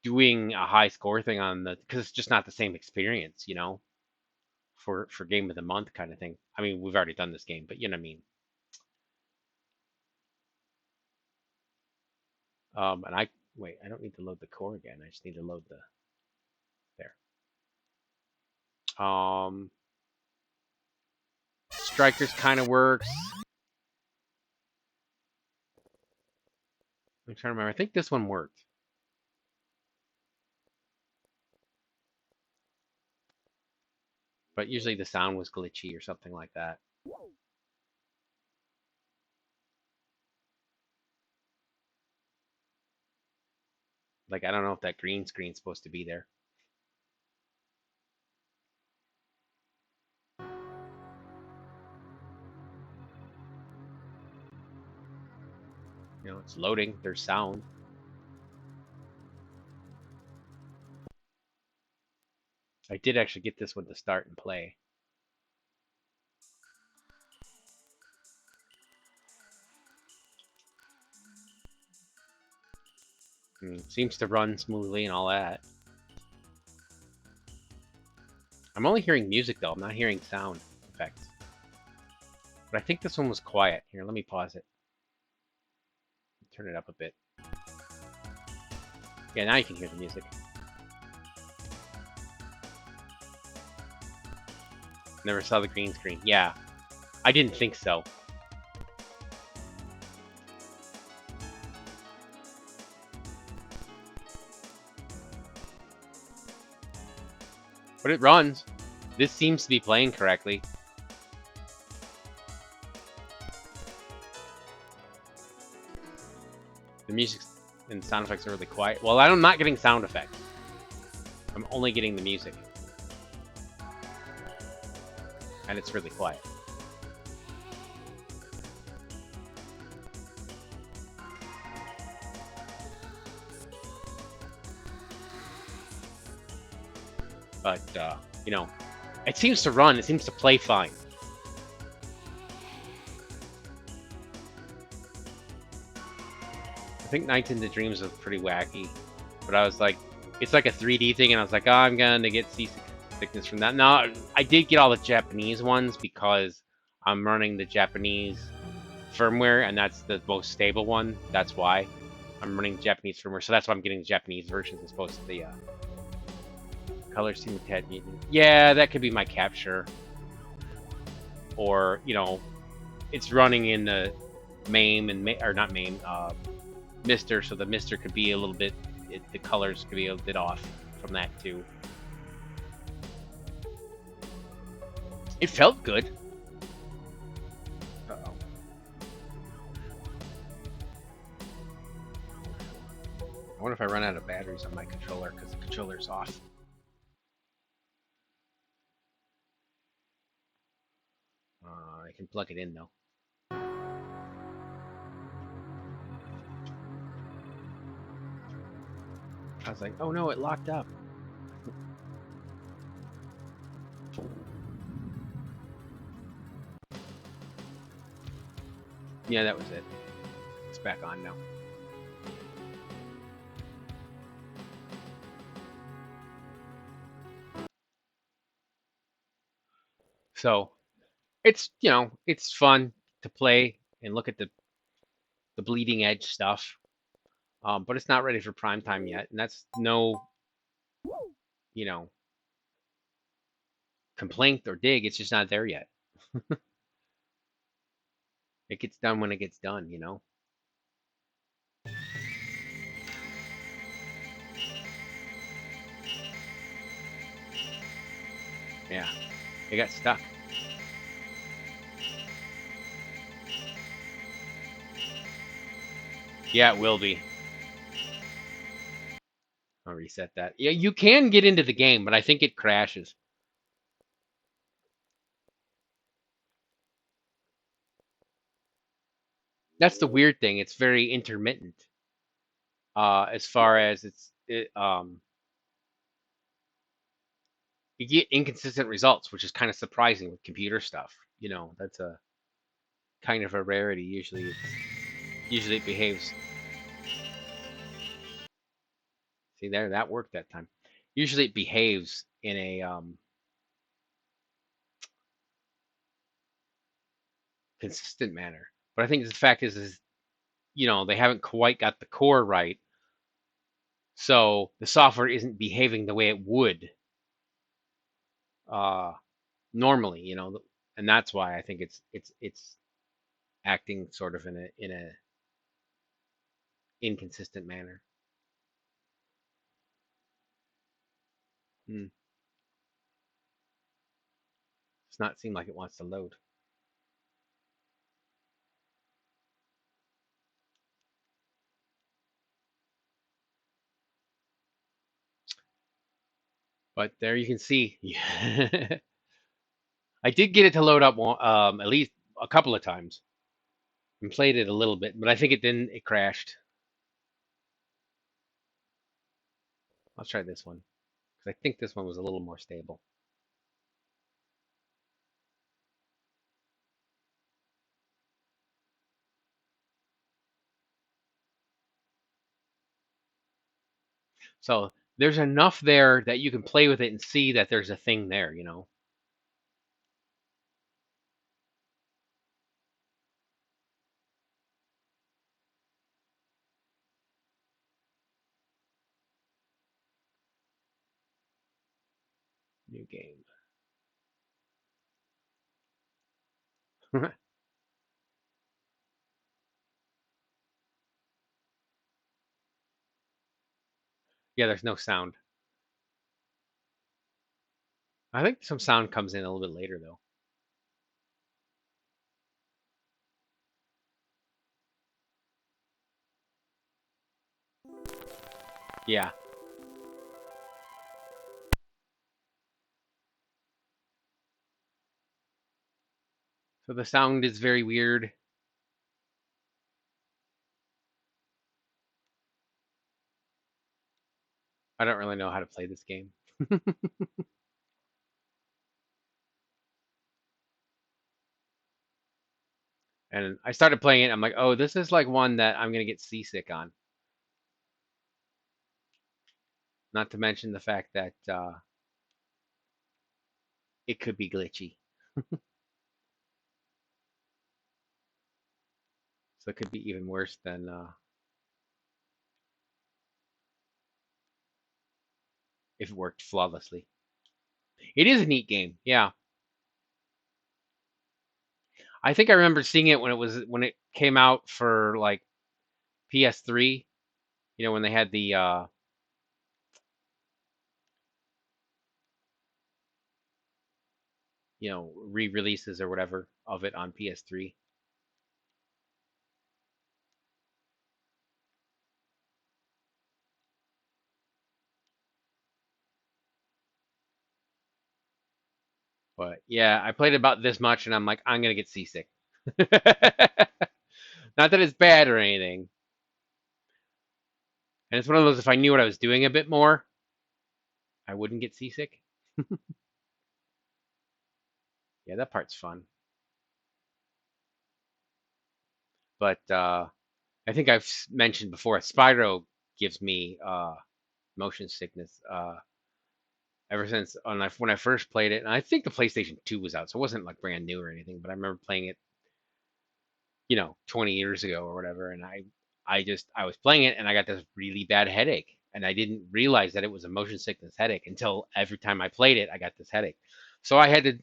doing a high score thing on the, because it's just not the same experience, you know, for game of the month kind of thing. I mean, we've already done this game, but you know what I mean. And I don't need to load the core again. I just need to load the there. Strikers kind of works. I'm trying to remember. I think this one worked. But usually the sound was glitchy or something like that. Like, I don't know if that green screen's supposed to be there. You know, it's loading. There's sound. I did actually get this one to start and play. Seems to run smoothly and all that. I'm only hearing music though. I'm not hearing sound effects. But I think this one was quiet. Here, let me pause it. Turn it up a bit. Yeah, now you can hear the music. Never saw the green screen. Yeah, I didn't think so. But it runs. This seems to be playing correctly. The music and sound effects are really quiet. Well, I'm not getting sound effects. I'm only getting the music. And it's really quiet. But, you know, it seems to run. It seems to play fine. I think Nights into Dreams was pretty wacky. But I was like, it's like a 3D thing, and I was like, oh, I'm gonna get seasickness from that. No, I did get all the Japanese ones because I'm running the Japanese firmware, and that's the most stable one. That's why I'm running Japanese firmware. So that's why I'm getting the Japanese versions as opposed to the color simultaneous. Yeah, that could be my capture. Or, you know, it's running in the MAME and or not MAME, MiSTer, so the MiSTer could be a little bit, the colors could be a bit off from that too. It felt good. Uh-oh. I wonder if I run out of batteries on my controller because the controller's off. I can plug it in though. I was like, oh no, it locked up. Yeah, that was it. It's back on now. So it's, you know, it's fun to play and look at the bleeding edge stuff. But it's not ready for prime time yet, and that's no, you know, complaint or dig. It's just not there yet. It gets done when it gets done, you know. Yeah, it got stuck. Yeah, it will be. I'll reset that. Yeah, you can get into the game, but I think it crashes. That's the weird thing. It's very intermittent. As far as you get inconsistent results, which is kind of surprising with computer stuff. You know, that's a kind of a rarity. Usually it behaves. See there, that worked that time. Usually it behaves in a consistent manner. But I think the fact is, you know, they haven't quite got the core right, so the software isn't behaving the way it would normally, you know, and that's why I think it's acting sort of in a inconsistent manner. Hmm. Does not seem like it wants to load. But there you can see. I did get it to load up at least a couple of times and played it a little bit, but I think it crashed. Let's try this one because I think this one was a little more stable. So there's enough there that you can play with it and see that there's a thing there, you know. New game. Yeah, there's no sound. I think some sound comes in a little bit later though. Yeah. So the sound is very weird. I don't really know how to play this game. And I started playing it. I'm like, oh, this is like one that I'm gonna get seasick on. Not to mention the fact that it could be glitchy. So it could be even worse than if it worked flawlessly. It is a neat game, yeah. I think I remember seeing it when it came out for like PS3. You know, when they had the re-releases or whatever of it on PS3. But yeah, I played about this much and I'm like, I'm gonna get seasick. Not that it's bad or anything. And it's one of those, if I knew what I was doing a bit more, I wouldn't get seasick. Yeah, that part's fun. But I think I've mentioned before, Spyro gives me motion sickness ever since when I first played it. And I think the PlayStation 2 was out, so it wasn't like brand new or anything, but I remember playing it, 20 years ago or whatever. And I was playing it and I got this really bad headache. And I didn't realize that it was a motion sickness headache until every time I played it, I got this headache. So I had to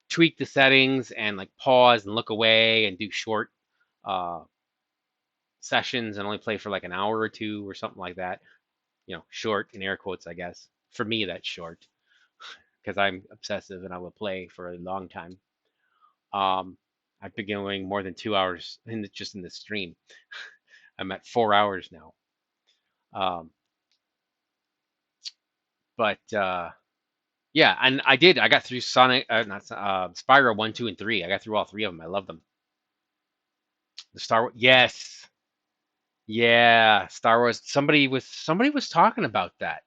tweak the settings and like pause and look away and do short uh, sessions and only play for like an hour or two or something like that. Short in air quotes, I guess. For me, that's short because I'm obsessive and I will play for a long time. I've been going more than 2 hours just in the stream. I'm at 4 hours now. But yeah, and I did. I got through not Spyro 1, 2, and 3. I got through all three of them. I love them. The Star Wars, yes, yeah, Star Wars. Somebody was talking about that,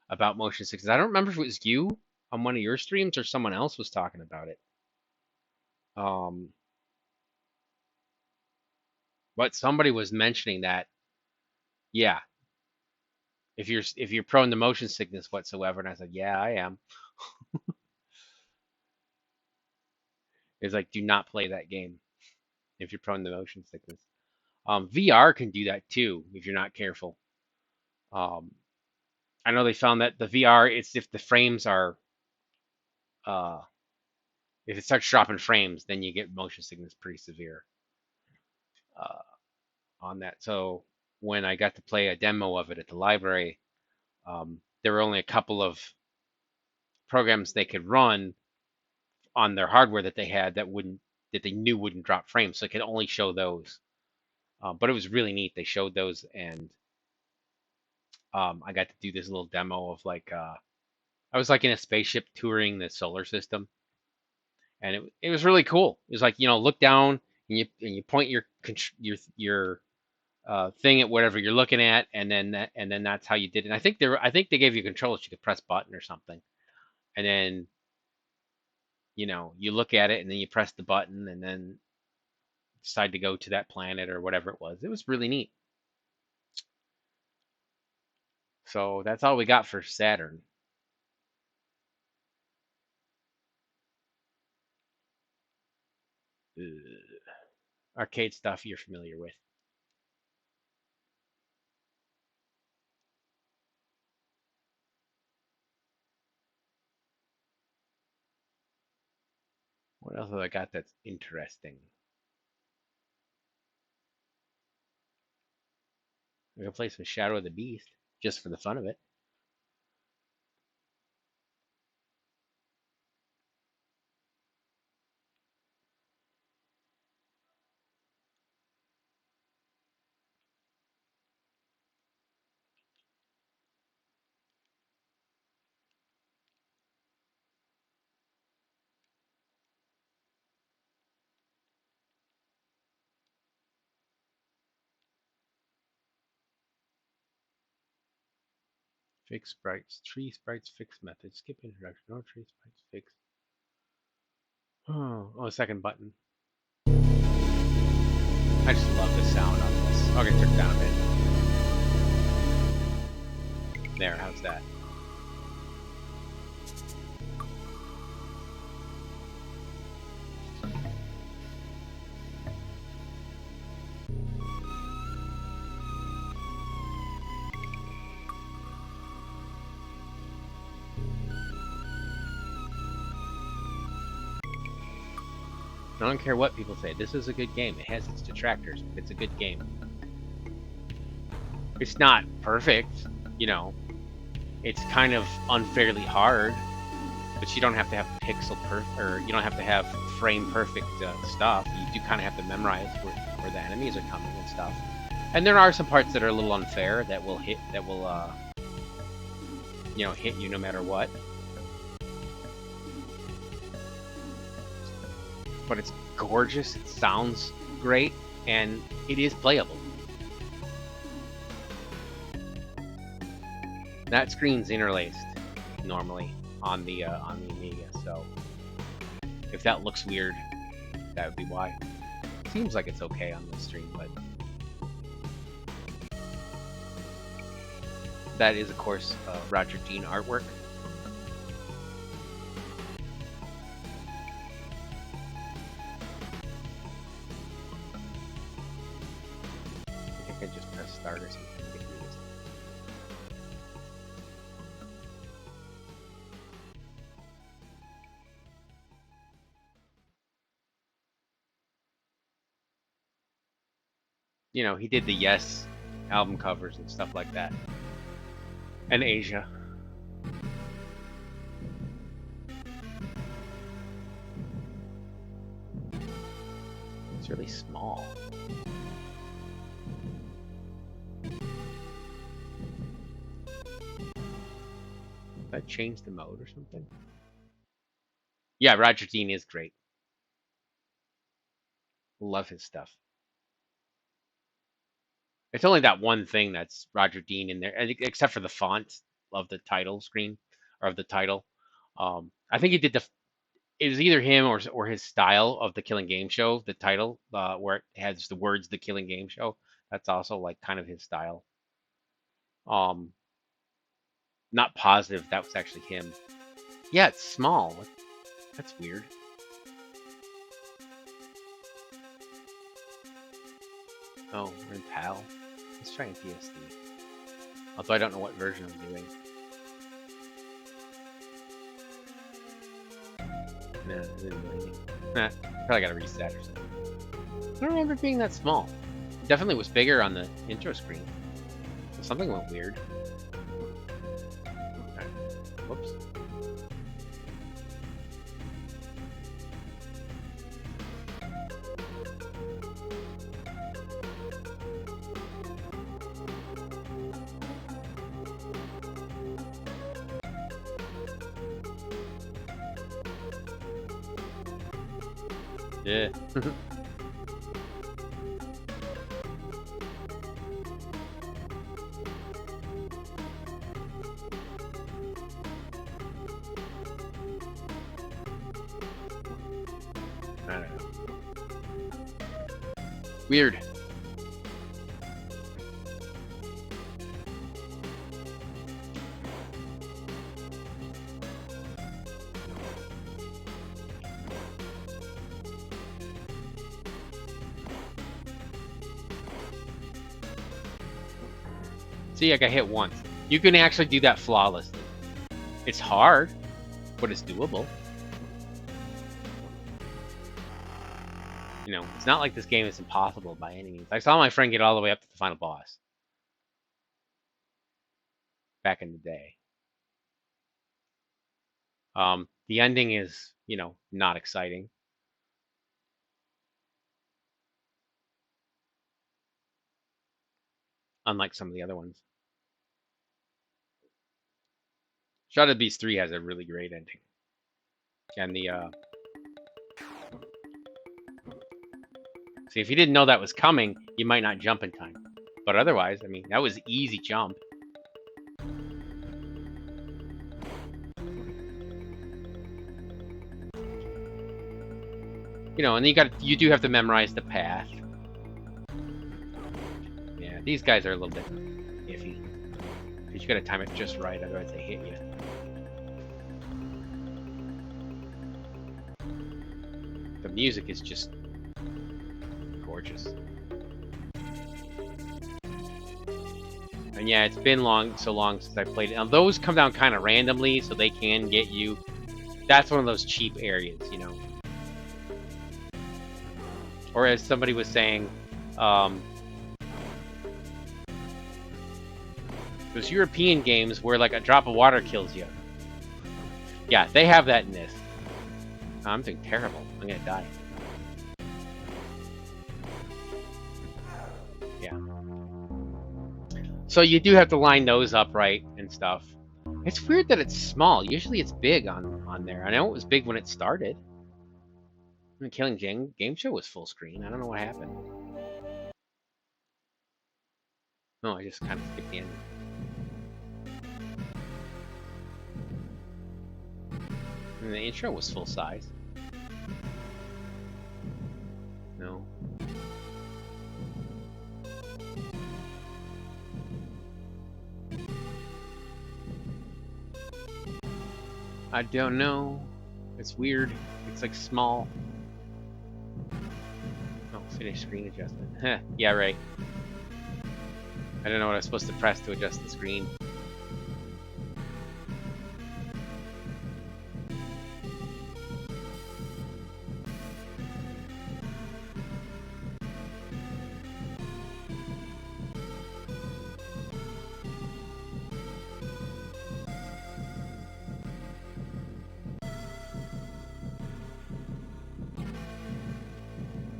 about motion sickness. I don't remember if it was you on one of your streams or someone else was talking about it. But somebody was mentioning that, yeah, if you're prone to motion sickness whatsoever, and I said, yeah, I am. It's like, do not play that game if you're prone to motion sickness. VR can do that too if you're not careful. Um, I know they found that the VR, it's if the frames are, uh, if it starts dropping frames, then you get motion sickness pretty severe uh, on that. So when I got to play a demo of it at the library, there were only a couple of programs they could run on their hardware that they had that they knew wouldn't drop frames, so it could only show those. But it was really neat. They showed those, and I got to do this little demo of like I was like in a spaceship touring the solar system, and it was really cool. It was like, look down and you point your thing at whatever you're looking at, and then that's how you did it. And I think they gave you controls. You could press button or something, and then you look at it, and then you press the button, and then decide to go to that planet or whatever it was. It was really neat. So that's all we got for Saturn. Arcade stuff you're familiar with. What else have I got that's interesting? We can play some Shadow of the Beast just for the fun of it. Fix sprites, tree sprites, fix method, skip introduction, no tree sprites, fix. Oh, second button. I just love the sound on this. Okay, turn it down a bit. There, how's that? I don't care what people say. This is a good game. It has its detractors, but it's a good game. It's not perfect, you know. It's kind of unfairly hard, but you don't have to have pixel perfect, or you don't have to have frame perfect stuff. You do kind of have to memorize where the enemies are coming and stuff. And there are some parts that are a little unfair that will hit you no matter what. But it's gorgeous, it sounds great, and it is playable. That screen's interlaced normally on the Amiga, so if that looks weird, that would be why. Seems like it's okay on the stream, but that is, of course, Roger Dean artwork. I can just press start or something and get through this. You know, he did the Yes album covers and stuff like that. And Asia. It's really small. Did I change the mode or something? Yeah, Roger Dean is great. Love his stuff. It's only that one thing that's Roger Dean in there, except for the font of the title screen, or of the title. I think he did it was either him or his style of the Killing Game Show, the title, where it has the words "The Killing Game Show." That's also like kind of his style. Not positive that was actually him. Yeah, it's small. That's weird. Oh, we're in PAL. Let's try in PSD. Although I don't know what version I'm doing. Nah, it didn't do anything. Nah, probably gotta reset or something. I don't remember it being that small. It definitely was bigger on the intro screen. Something went weird. Right. Whoops. Yeah. I don't know. Weird. See, I got hit once. You can actually do that flawlessly. It's hard, but it's doable. You know, it's not like this game is impossible by any means. I saw my friend get all the way up to the final boss back in the day. The ending is, you know, not exciting. Unlike some of the other ones. Shadow of the Beast 3 has a really great ending. And the, see, if you didn't know that was coming, you might not jump in time. But otherwise, I mean, that was easy jump. You know, and you do have to memorize the path. Yeah, these guys are a little bit iffy. Because you gotta time it just right, otherwise they hit you. The music is just gorgeous. And And yeah, it's been so long since I played it. Now those come down kind of randomly, so they can get you. That's one of those cheap areas, you know. Or as somebody was saying, those European games where like a drop of water kills you. Yeah, they have that in this. Oh, I'm doing terrible. I'm gonna die. Yeah. So you do have to line those up right and stuff. It's weird that it's small. Usually it's big on there. I know it was big when it started. When Killing Game Show was full screen. I don't know what happened. No, I just kind of skipped the end. And the intro was full size. No. I don't know. It's weird. It's like small. Oh, finish screen adjustment. Yeah, right. I don't know what I was supposed to press to adjust the screen.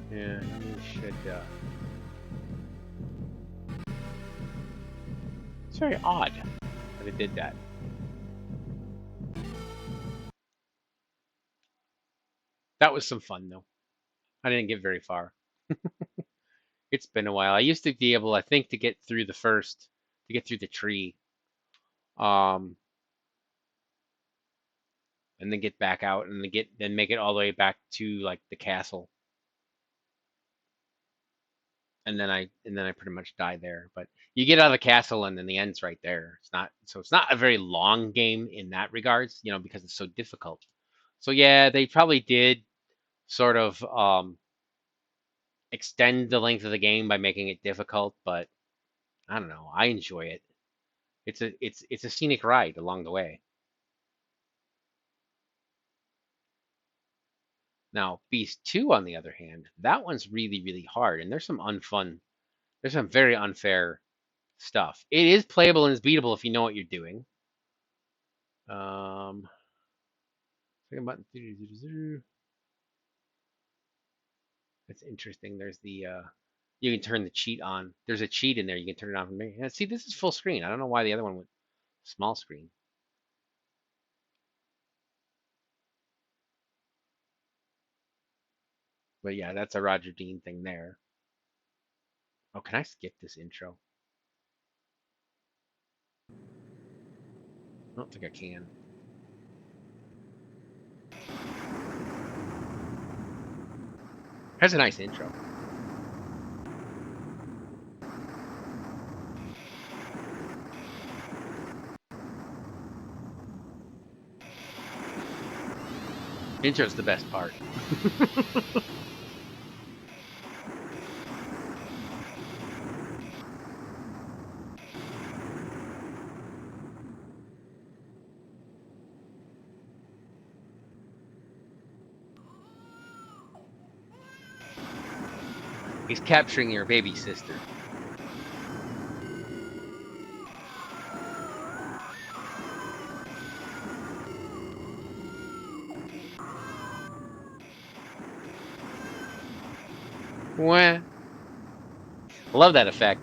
Yeah, we should, It's very odd that it did that. That was some fun, though. I didn't get very far. It's been a while. I used to be able, I think, to get through the tree. And then get back out and then make it all the way back to like the castle. And then I pretty much die there. But you get out of the castle and then the end's right there. It's not a very long game in that regards, you know, because it's so difficult. So yeah, they probably did sort of extend the length of the game by making it difficult, but I don't know. I enjoy it. It's a scenic ride along the way. Now, Beast 2, on the other hand, that one's really, really hard, and there's some very unfair stuff. It is playable and is beatable if you know what you're doing. Second button. That's interesting. There's the you can turn the cheat on. There's a cheat in there. You can turn it on from there. Yeah, see, this is full screen. I don't know why the other one went small screen. But yeah, that's a Roger Dean thing there. Oh, can I skip this intro? I don't think I can. Has a nice intro. Intro's the best part. He's capturing your baby sister. Wah. Love that effect.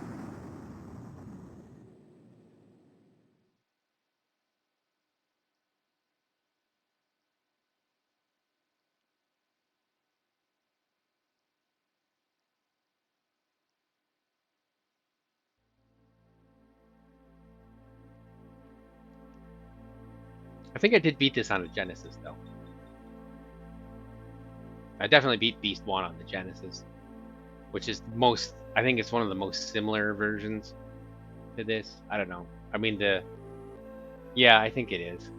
I think I did beat this on the Genesis, though. I definitely beat Beast 1 on the Genesis, which is I think it's one of the most similar versions to this. I don't know. I mean, yeah, I think it is.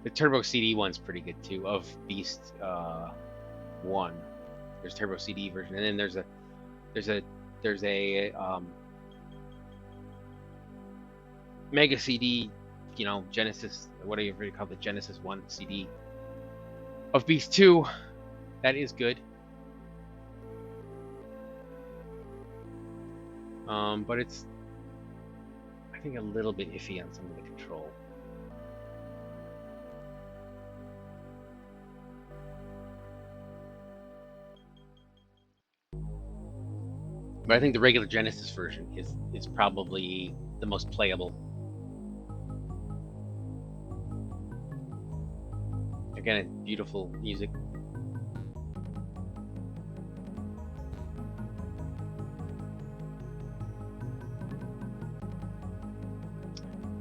The Turbo CD one's pretty good, too, of Beast 1. There's Turbo CD version, and then there's a Mega CD, you know, Genesis, whatever you call the Genesis 1 CD of Beast 2. That is good. But it's, I think, a little bit iffy on some of the control. But I think the regular Genesis version is probably the most playable. Again, beautiful music.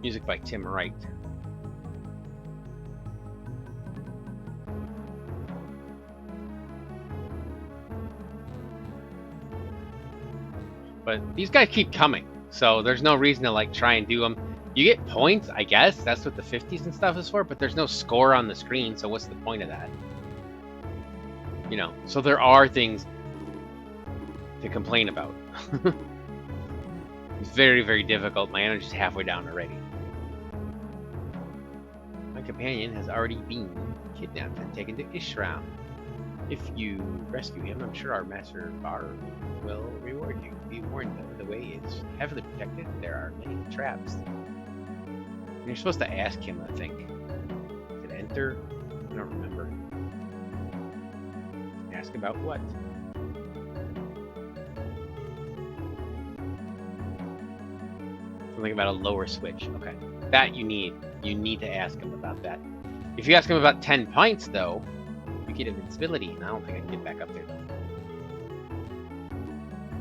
Music by Tim Wright. But these guys keep coming, so there's no reason to like try and do them. You get points, I guess. That's what the 50s and stuff is for, but there's no score on the screen, so what's the point of that? You know, so there are things to complain about. It's very, very difficult. My energy's halfway down already. My companion has already been kidnapped and taken to Ishram. If you rescue him, I'm sure our master Bar will reward you. Be warned though, the way is heavily protected. There are many traps. And you're supposed to ask him, I think. Did it enter? I don't remember. Ask about what? Something about a lower switch. Okay. That you need. You need to ask him about that. If you ask him about 10 points, though, you get invincibility, and I don't think I can get back up there, though.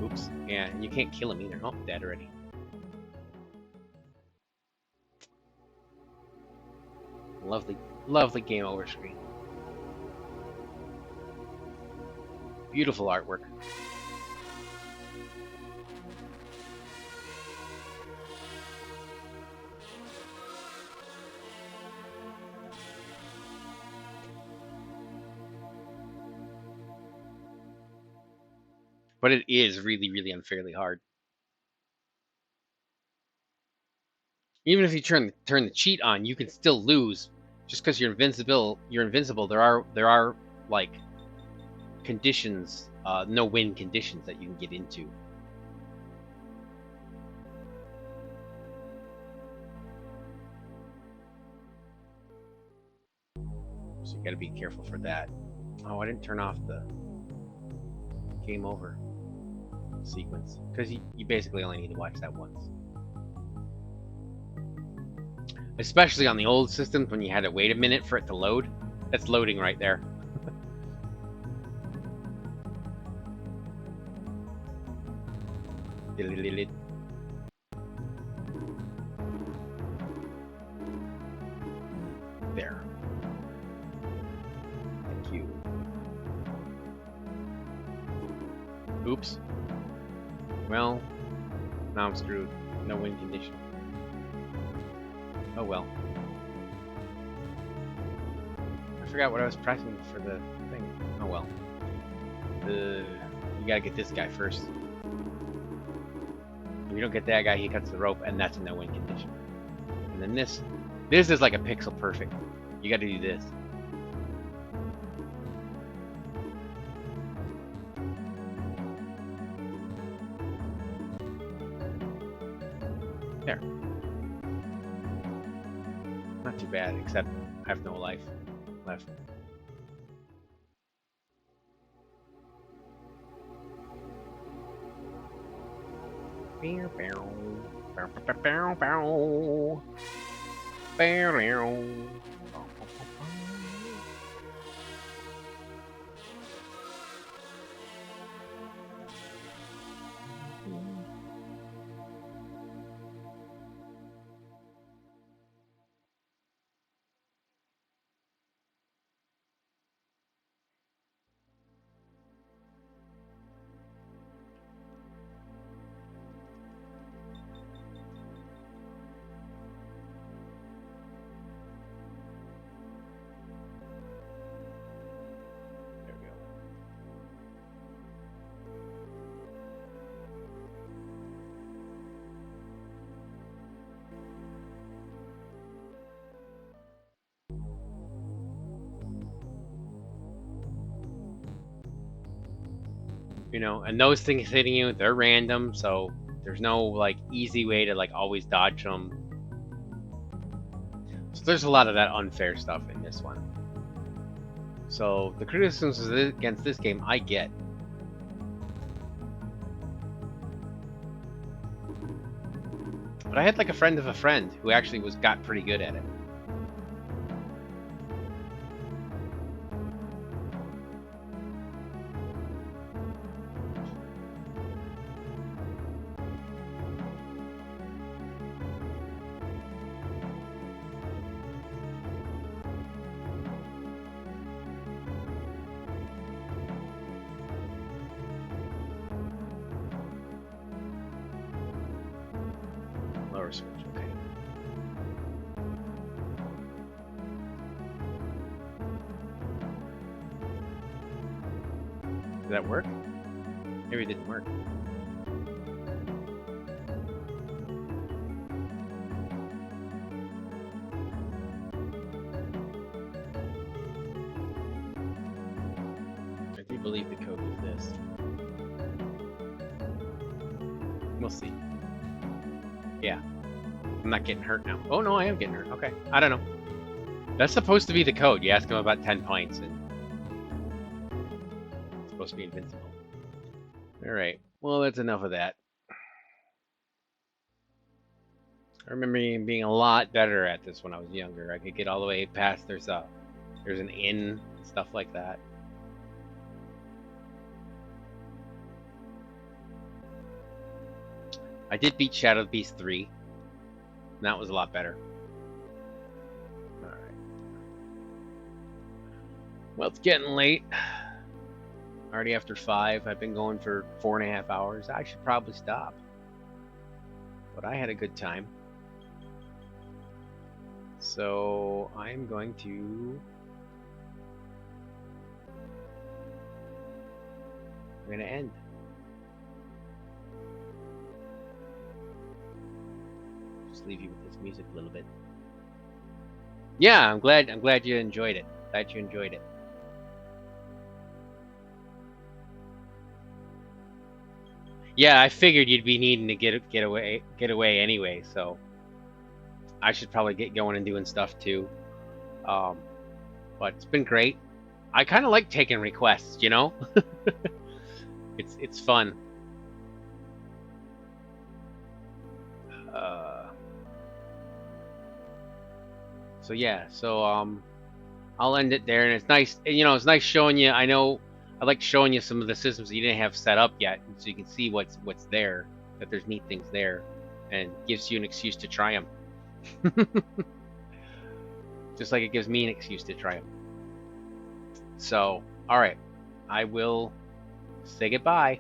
Oops. Yeah, and you can't kill him either. Oh, dead already. Lovely, lovely game over screen. Beautiful artwork. But it is really, really unfairly hard. Even if you turn the cheat on, you can still lose. Just because you're invincible, There are like conditions, no win conditions that you can get into. So you got to be careful for that. Oh, I didn't turn off the game over sequence because you basically only need to watch that once. Especially on the old systems when you had to wait a minute for it to load. That's loading right there. There. Thank you. Oops. Well, now I'm screwed. No win condition. Oh well. I forgot what I was pressing for the thing. Oh well. You gotta get this guy first. If you don't get that guy, he cuts the rope, and that's a no-win condition. And then this is like a pixel perfect. You gotta do this. There. Not too bad, except I have no life left. Bow, bow, bow, bow, bow, bow. Bow, bow. You know, and those things hitting you, they're random, so there's no like easy way to like always dodge them. So there's a lot of that unfair stuff in this one. So the criticisms against this game I get. But I had like a friend of a friend who actually got pretty good at it. Lower switch, okay. Did that work? Maybe it didn't work. I do believe the code was this. We'll see. Yeah. I'm not getting hurt now. Oh no, I am getting hurt. Okay. I don't know. That's supposed to be the code. You ask him about 10 points and it's supposed to be invincible. Alright. Well, that's enough of that. I remember being a lot better at this when I was younger. I could get all the way past there's an inn and stuff like that. I did beat Shadow Beast 3. And that was a lot better. Alright. Well, it's getting late. Already after 5. I've been going for 4.5 hours. I should probably stop. But I had a good time. So I'm going to... I'm going to end. Just leave you with this music a little bit. Yeah, I'm glad you enjoyed it. Glad you enjoyed it. Yeah, I figured you'd be needing to get away anyway, so I should probably get going and doing stuff too. But it's been great. I kind of like taking requests, you know. It's fun. So yeah, I'll end it there, and it's nice. You know, it's nice showing you. I know I like showing you some of the systems that you didn't have set up yet, so you can see what's there. That there's neat things there, and gives you an excuse to try them. Just like it gives me an excuse to try them. So, all right, I will say goodbye.